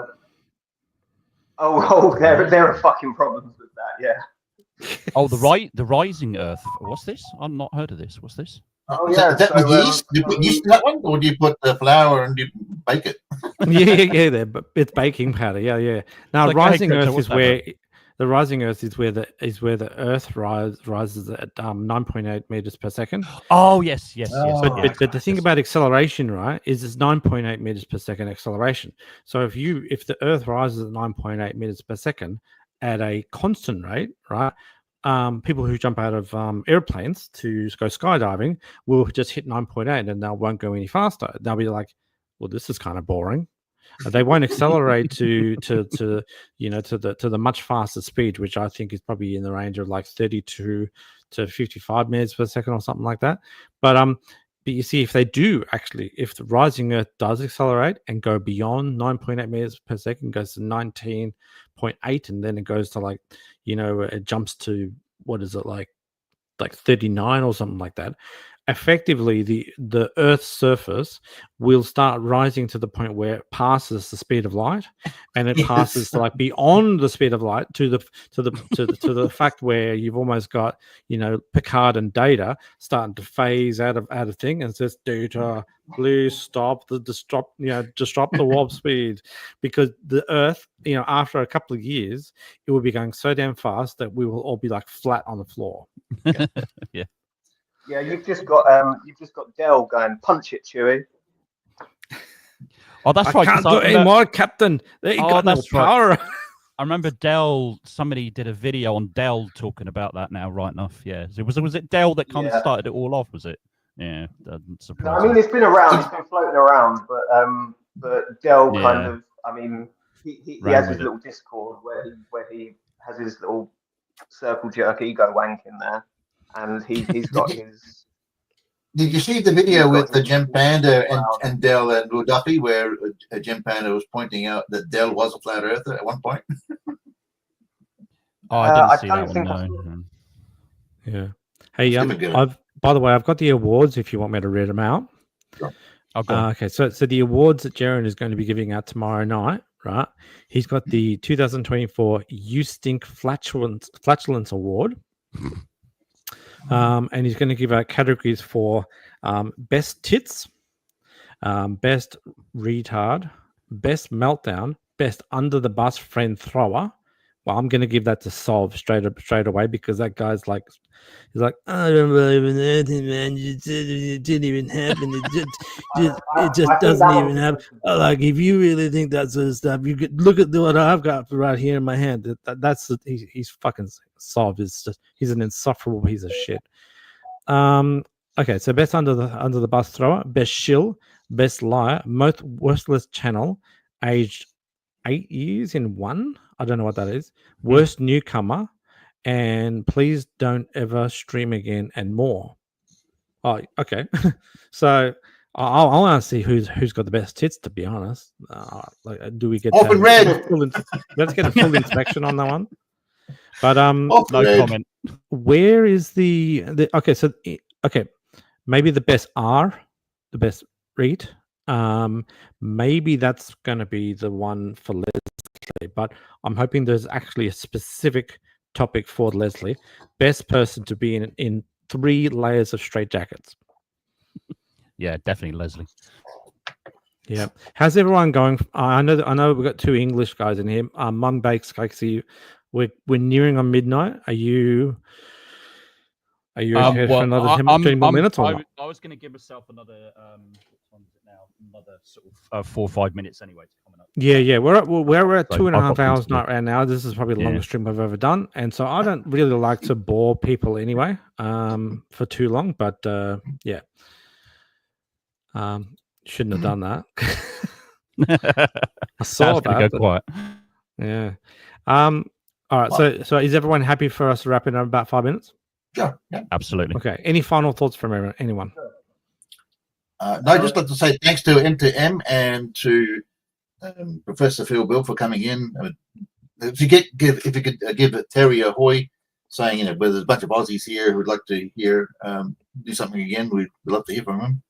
S19: There are fucking problems with that. Yeah.
S18: Oh, the Rising Earth. What's this? I've not heard of this. What's this?
S19: Oh
S1: Is
S19: yeah.
S1: that with yeast? Do you put yeast in that one, or do you put the flour and you bake it?
S2: yeah. But it's baking powder. Yeah. Now,
S18: Like,
S2: Rising
S18: hey, Coach,
S2: Earth
S18: what's
S2: is
S18: that
S2: where the Rising Earth is where the Earth rises at 9.8 meters per second.
S18: Oh yes.
S2: But the thing about acceleration, right, is it's 9.8 meters per second acceleration. So if the Earth rises at 9.8 meters per second at a constant rate, right, people who jump out of airplanes to go skydiving will just hit 9.8 and they won't go any faster. They'll be like, well, this is kind of boring. They won't accelerate to the much faster speed, which I think is probably in the range of like 32 to 55 meters per second or something like that. But you see, if the Rising Earth does accelerate and go beyond 9.8 meters per second, goes to 19.8, and then it goes to it jumps to, what is it, like 39 or something like that. Effectively, the Earth's surface will start rising to the point where it passes the speed of light, and it passes like beyond the speed of light to the fact where you've almost got Picard and Data starting to phase out of thing, and it says, Data, please stop disrupt the warp speed, because the Earth, after a couple of years, it will be going so damn fast that we will all be like flat on the floor.
S18: Yeah.
S19: Yeah, you've just got Del going, punch it, Chewie.
S18: Oh, that's
S2: I
S18: right.
S2: can't do it anymore, Captain. They got no power.
S18: I remember Dell. Somebody did a video on Dell talking about that. Now, right enough, yeah. Was it Dell that kind of started it all off? Was it? Yeah, doesn't surprise
S19: I mean,
S18: me.
S19: it's been around. It's been floating around, but Dell kind of. I mean, he has his little Discord where he has his little circle jerk ego wank in there, and he's got his.
S1: Did you see the video with the Jim Panda and Dell and Lou Duffy, where Jim Panda was pointing out that Dell was a flat earther at one point?
S18: Oh, I didn't see that one. No.
S2: Yeah. Hey, by the way, I've got the awards if you want me to read them out.
S1: Sure.
S2: Okay, so the awards that Jaron is going to be giving out tomorrow night, right? He's got the 2024 You Stink Flatulence Award. And he's going to give out categories for best tits, best retard, best meltdown, best under the bus friend thrower. Well, I'm going to give that to Solve straight away because that guy's like, he's like, I don't believe in anything, man. It didn't even happen. It just doesn't even happen. Like, if you really think that sort of stuff, you could look at what I've got right here in my hand. He's fucking Solve. He's an insufferable piece of shit. Okay, so best under the bus thrower, best shill, best liar, most worthless channel, aged 8 years in one. I don't know what that is. Worst newcomer, and please don't ever stream again, and more. Oh, okay. So I want to see who's got the best tits. To be honest, do we get
S1: open red?
S2: Let's get a full inspection on that one. But
S18: no comment.
S2: Where is the okay? So okay, maybe the best R, the best read. Maybe that's going to be the one for Leslie, but I'm hoping there's actually a specific topic for Leslie. Best person to be in 3 layers of straitjackets.
S18: Yeah, definitely Leslie.
S2: Yeah. How's everyone going? I know we've got 2 English guys in here. Mum Bakes Cakesy. We're nearing on midnight. Are you okay for another 10 more minutes or not?
S18: I was going to give myself another what time is it now? Another sort of 4 or 5 minutes anyway. Coming up.
S2: Yeah. We're at 2.5 hours right now. This is probably the longest stream I've ever done, and so I don't really like to bore people anyway for too long. But yeah, shouldn't have done that. I saw that.
S18: Go quiet.
S2: Yeah. All right. So is everyone happy for us to wrap it up in about 5 minutes?
S1: Sure. Yeah.
S18: Absolutely.
S2: Okay. Any final thoughts from anyone?
S1: No, just like to say thanks to M2M and to Professor Phil Bill for coming in. If you could give Terry a hoy, saying where there's a bunch of Aussies here who'd like to hear do something again, we'd love to hear from him.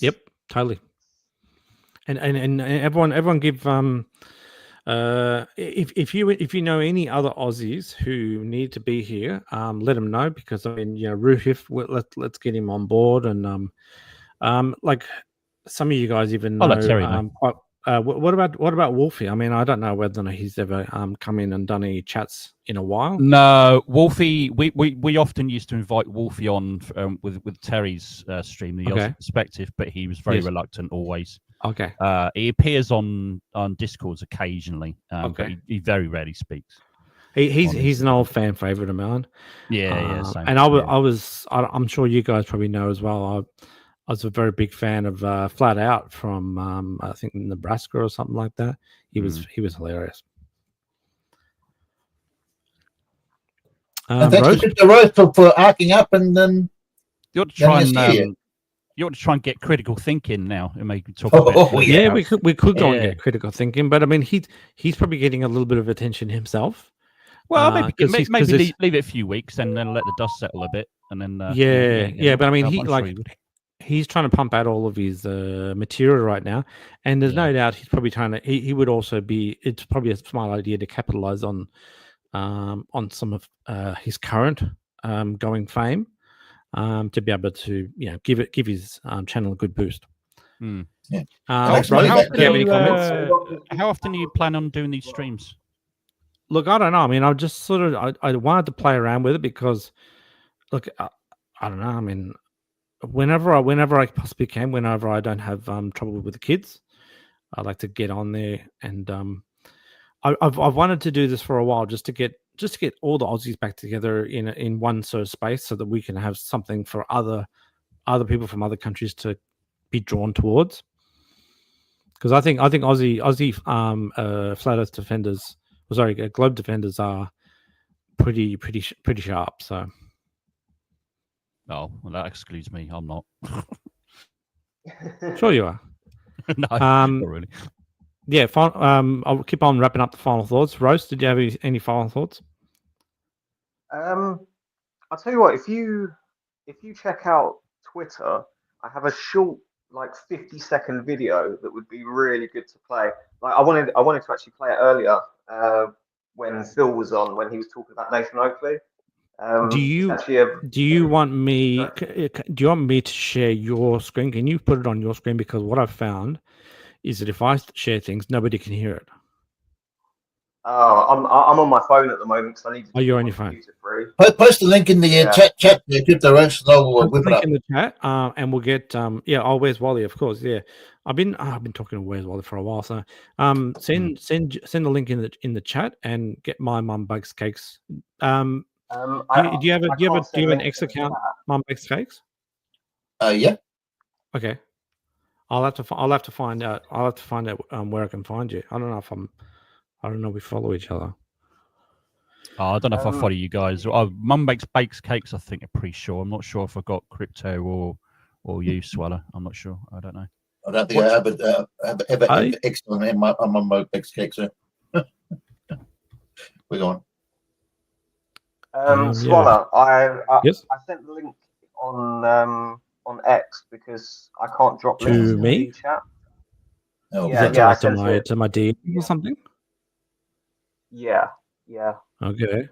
S2: Yep, totally. And everyone give if you know any other Aussies who need to be here, let them know, because I mean, Ruhif, let's get him on board, and like some of you guys even know.
S18: Terry,
S2: what about Wolfie? I mean, I don't know whether or not he's ever come in and done any chats in a while.
S18: No, Wolfie. We often used to invite Wolfie on with Terry's stream, the Aussie Perspective, but he was very reluctant always.
S2: Okay.
S18: He appears on Discords occasionally, but he very rarely speaks.
S2: He's an old fan favorite of mine.
S18: Yeah, same.
S2: And I'm sure you guys probably know as well. I was a very big fan of Flat Out from I think Nebraska or something like that. He was hilarious.
S1: And thanks to Rose for arcing up, and then
S18: you ought to try and you ought to try and get critical thinking now and maybe talk about.
S2: Yeah, we could go and get critical thinking, but I mean he's probably getting a little bit of attention himself.
S18: Well, maybe leave it a few weeks and then let the dust settle a bit, and then
S2: but I mean he's trying to pump out all of his material right now, and there's no doubt he's probably trying to. He would also be. It's probably a smart idea to capitalize on some of his current going fame, to be able to give his channel a good boost.
S1: Yeah.
S18: How often do you plan on doing these streams?
S2: Look, I don't know. I mean, I just sort of I wanted to play around with it because, look, I don't know. I mean, whenever I possibly can, whenever I don't have trouble with the kids, I'd like to get on there, and I've wanted to do this for a while, just to get all the Aussies back together in one sort of space, so that we can have something for other people from other countries to be drawn towards. Because I think Aussie flat Earth defenders, globe defenders are pretty sharp. So,
S18: oh, well, that excludes me. I'm not.
S2: Sure you are.
S18: No, not really.
S2: Yeah, I'll keep on wrapping up the final thoughts. Rose, did you have any final thoughts?
S19: I'll tell you what. If you check out Twitter, I have a short, like 50-second video that would be really good to play. Like I wanted to actually play it earlier when Phil was on, when he was talking about Nathan Oakley.
S2: Do you want me to share your screen? Can you put it on your screen? Because what I've found is that if I share things, nobody can hear it.
S19: Oh, I'm on my phone at the moment because I need to.
S2: Oh, you're on your phone.
S1: Post the link in the chat there, Crypto Roast, and I'll whip it up.
S2: In the chat, and we'll get Oh, where's Wally? Of course, yeah. I've been talking to Where's Wally for a while, so send the link in the chat and get my Mum Bakes Cakes. Do you have an X account, Mum Bakes Cakes?
S1: Yeah.
S2: Okay. I'll have to find out. Where I can find you. I don't know if we follow each other.
S18: Oh, I don't know if I follow you guys. Mum bakes cakes. I think I'm pretty sure. I'm not sure if I got Crypto or you, Sweller. I'm not sure. I don't know.
S1: I don't think I have ever X on my Mum Bakes Cakes. We're going.
S19: Swaller, I sent the link on X because I can't drop links
S2: to me.
S19: In the chat.
S1: Oh,
S2: to my DM or something.
S19: Yeah.
S2: Okay.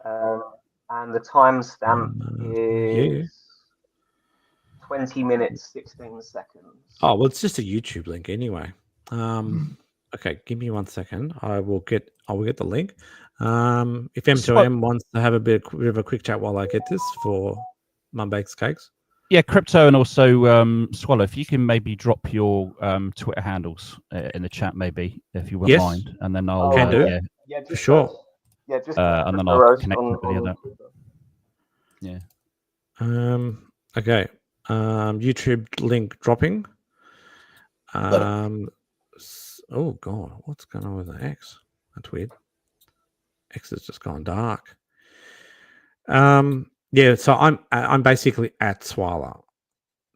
S19: And the timestamp is 20 minutes 16 seconds.
S2: Oh well, it's just a YouTube link anyway. Okay, give me 1 second. I will get the link. If M2M wants to have a bit of a quick chat while I get this for Mum Bakes Cakes.
S18: Yeah, Crypto, and also Swallow, if you can maybe drop your Twitter handles in the chat, maybe, if you wouldn't mind, and then I'll
S2: can do.
S19: Yeah,
S2: for sure.
S19: Yeah, just
S18: and then I'll connect with the other. Yeah.
S2: Okay. YouTube link dropping. Oh God, what's going on with the X? That's weird. X has just gone dark. Yeah, so I'm basically at Swala.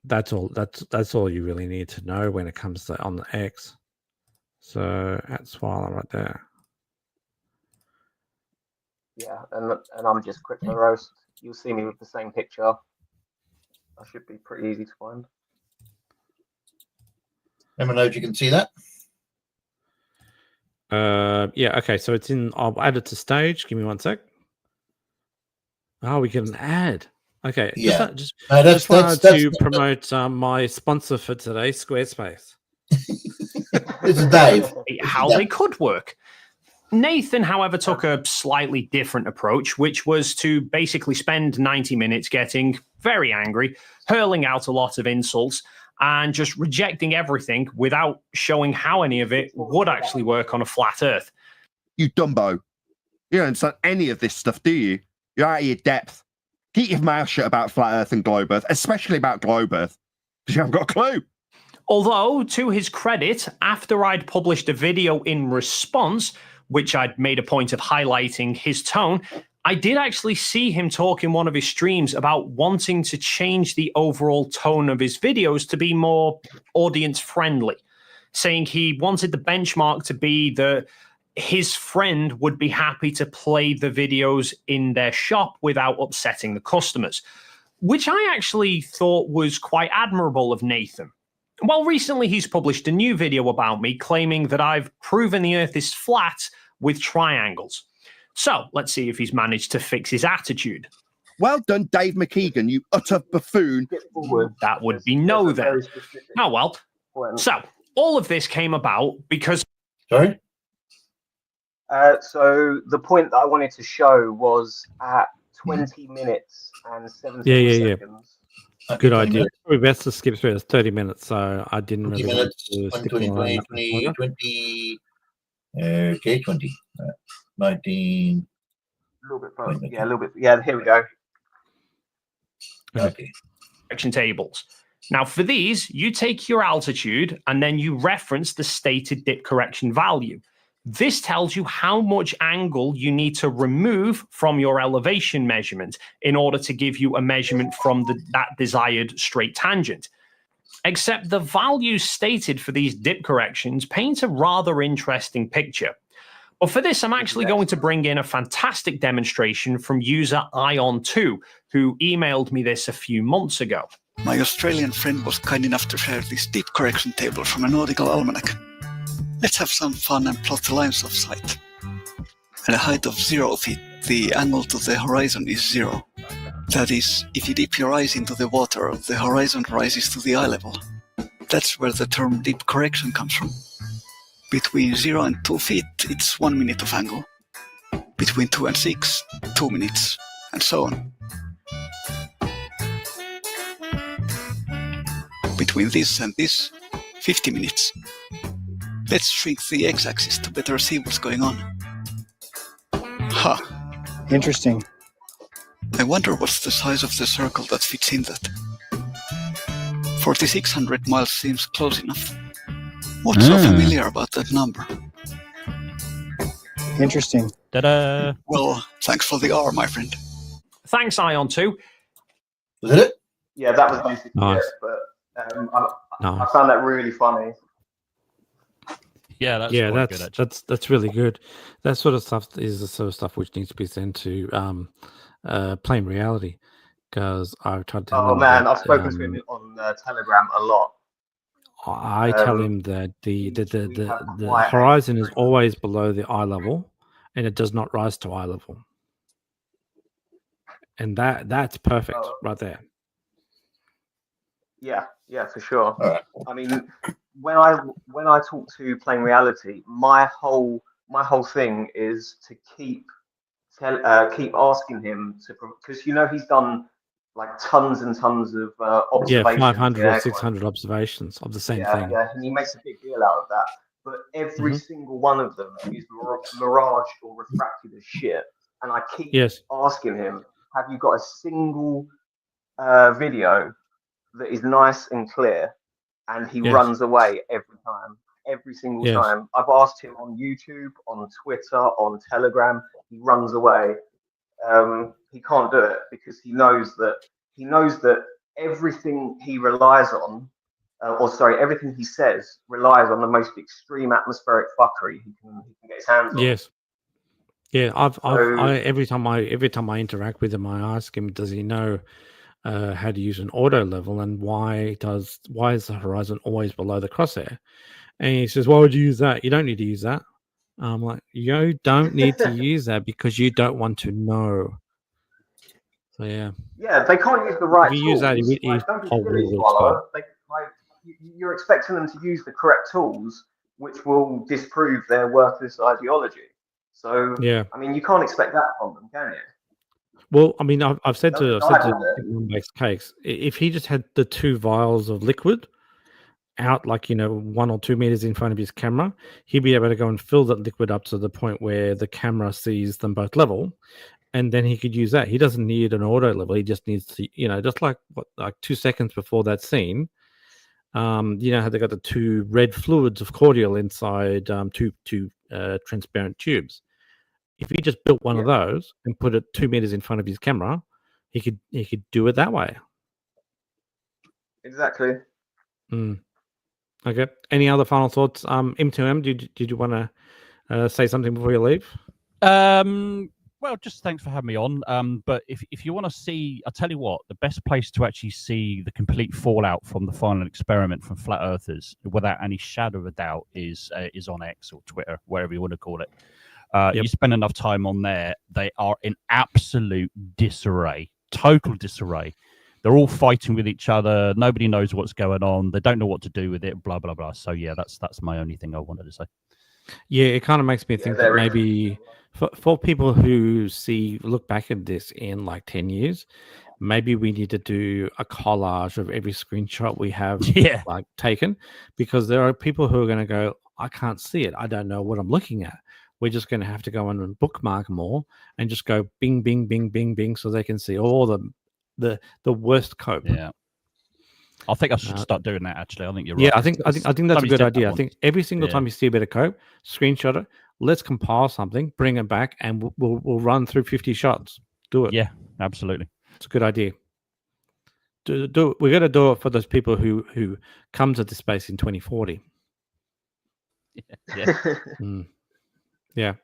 S2: That's all you really need to know when it comes to on the X. So at Swala right there.
S19: Yeah, and I'm just Crypto Roast. You'll see me with the same picture. I should be pretty easy to find.
S1: Let me know if you can see that.
S2: Yeah, okay, so it's in. I'll add it to stage. Give me 1 sec. Oh, we can add. Okay,
S1: yeah.
S2: Just wanted to promote my sponsor for today, Squarespace.
S1: This is Dave.
S7: How they could work. Nathan, however, took a slightly different approach, which was to basically spend 90 minutes getting very angry, hurling out a lot of insults, and just rejecting everything without showing how any of it would actually work on a flat Earth.
S8: You dumbo. You don't understand any of this stuff, do you? You're out of your depth. Keep your mouth shut about flat Earth and globe Earth, especially about globe Earth, because you haven't got a clue.
S7: Although, to his credit, after I'd published a video in response, which I'd made a point of highlighting his tone, I did actually see him talk in one of his streams about wanting to change the overall tone of his videos to be more audience-friendly, saying he wanted the benchmark to be that his friend would be happy to play the videos in their shop without upsetting the customers, which I actually thought was quite admirable of Nathan. Well, recently he's published a new video about me claiming that I've proven the Earth is flat with triangles. So let's see if he's managed to fix his attitude.
S8: Well done, Dave McKeegan, you utter buffoon.
S7: That would be no then. Oh, well. So all of this came about because...
S1: Sorry?
S19: So the point that I wanted to show was at 20 minutes and 17 seconds.
S2: Good idea. It's probably best to skip through. It's 30 minutes, so I didn't
S1: 20
S2: really
S1: minutes,
S2: want to
S1: 20, okay, 20. 19.
S19: A little bit further. Yeah, a little bit. Yeah, here we go.
S1: Okay.
S7: Correction tables. Now, for these, you take your altitude and then you reference the stated dip correction value. This tells you how much angle you need to remove from your elevation measurement in order to give you a measurement from that desired straight tangent. Except the values stated for these dip corrections paint a rather interesting picture. But for this, I'm actually going to bring in a fantastic demonstration from user Ion2, who emailed me this a few months ago.
S10: My Australian friend was kind enough to share this dip correction table from a nautical almanac. Let's have some fun and plot the lines of sight. At a height of 0 feet, the angle to the horizon is 0. That is, if you dip your eyes into the water, the horizon rises to the eye level. That's where the term dip correction comes from. Between 0 and 2 feet, it's 1 minute of angle. Between 2 and 6, 2 minutes, and so on. Between this and this, 50 minutes. Let's shrink the x-axis to better see what's going on. Ha!
S11: Interesting.
S10: I wonder what's the size of the circle that fits in that. 4,600 miles seems close enough. What's so familiar about that number?
S11: Interesting.
S18: Ta-da!
S10: Well, thanks for the R, my friend.
S7: Thanks, Ion2.
S1: Was that it?
S19: Yeah, that was basically
S2: Nice.
S19: it. But I found that really funny.
S18: Yeah, that's
S2: yeah,
S18: quite good, actually.
S2: that's really good. That sort of stuff is the sort of stuff which needs to be sent to Plain Reality, because I've tried to tell
S19: Oh
S2: him
S19: man,
S2: that,
S19: I've spoken to him on Telegram a lot.
S2: I tell him that the horizon is always below the eye level, and it does not rise to eye level, and that's perfect right there.
S19: Yeah, for sure. I mean, when I talk to Plain Reality, my whole thing is to keep asking him to, because he's done like tons and tons of observations.
S2: 500 or 600 observations of the same thing.
S19: Yeah, and he makes a big deal out of that. But every single one of them is miraged or refracted as shit. And I keep asking him, have you got a single video that is nice and clear? And he runs away every single time. I've asked him on YouTube, on Twitter, on Telegram. He runs away. He can't do it because he knows that everything he relies on, everything he says relies on the most extreme atmospheric fuckery he can get his hands on.
S2: Yes. Yeah, I every time I interact with him, I ask him, does he know how to use an auto level, and why is the horizon always below the crosshair? And he says, why would you use that? You don't need to use that. I'm like, you don't need to use that because you don't want to know. So yeah.
S19: Yeah, they can't use the right
S2: If you
S19: tools.
S2: use that,
S19: Don't be silly, Swallow. You're expecting them to use the correct tools, which will disprove their worthless ideology. So
S2: Yeah.
S19: I mean, you can't expect that from them, can you?
S2: Well, I mean, I've said to One-Baked Cakes, if he just had the 2 vials of liquid out, 1 or 2 meters in front of his camera, he'd be able to go and fill that liquid up to the point where the camera sees them both level, and then he could use that. He doesn't need an auto level. He just needs to, just like 2 seconds before that scene, how they got the 2 red fluids of cordial inside 2 transparent tubes. If he just built one of those and put it 2 meters in front of his camera, he could do it that way.
S19: Exactly.
S2: Okay. Any other final thoughts? M2M, did you want to say something before you leave?
S18: Well, just thanks for having me on. But if you want to see, I'll tell you what, the best place to actually see the complete fallout from the final experiment from Flat Earthers, without any shadow of a doubt, is on X or Twitter, whatever you want to call it. You spend enough time on there, they are in absolute disarray, total disarray. They're all fighting with each other. Nobody knows what's going on. They don't know what to do with it, blah, blah, blah. So, yeah, that's my only thing I wanted to say.
S2: Yeah, it kind of makes me think that maybe for people who look back at this in 10 years, maybe we need to do a collage of every screenshot we have like taken, because there are people who are going to go, I can't see it. I don't know what I'm looking at. We're just going to have to go on and bookmark them all and just go bing, bing, bing, bing, bing, so they can see all the worst cope.
S18: Yeah. I think I should start doing that. Actually, I think you're right.
S2: Yeah, I think that's a good idea. I think every single time you see a bit of cope, screenshot it. Let's compile something, bring it back, and we'll run through 50 shots. Do it.
S18: Yeah, absolutely.
S2: It's a good idea. Do it. We're going to do it for those people who come to the space in 2040.
S18: Yeah.
S2: Yeah.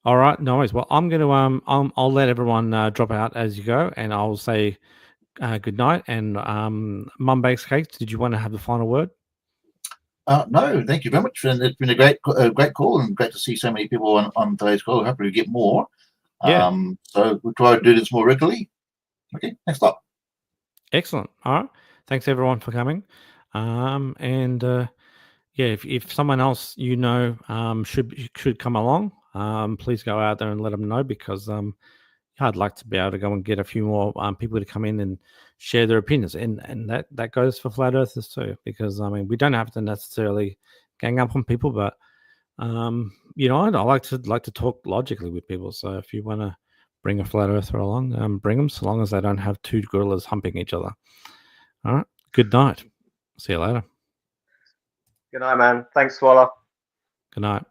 S2: All right. No worries. Well, I'm going to I'll let everyone drop out as you go, and I'll say good night. And Mum Bakes Cakes, did you want to have the final word?
S1: No, thank you very much. And it's been a great call, and great to see so many people on today's call. Hopefully we get more.
S2: Yeah.
S1: So we'll try to do this more regularly. Okay, next up.
S2: Excellent. All right. Thanks everyone for coming. If someone else should come along, please go out there and let them know, because I'd like to be able to go and get a few more people to come in and share their opinions, and that goes for flat earthers too, because I mean we don't have to necessarily gang up on people, but I like to talk logically with people. So if you want to bring a flat earther along, bring them, so long as they don't have two gorillas humping each other. All right. Good night. See you later.
S19: Good night, man. Thanks, Swallow.
S2: Good night.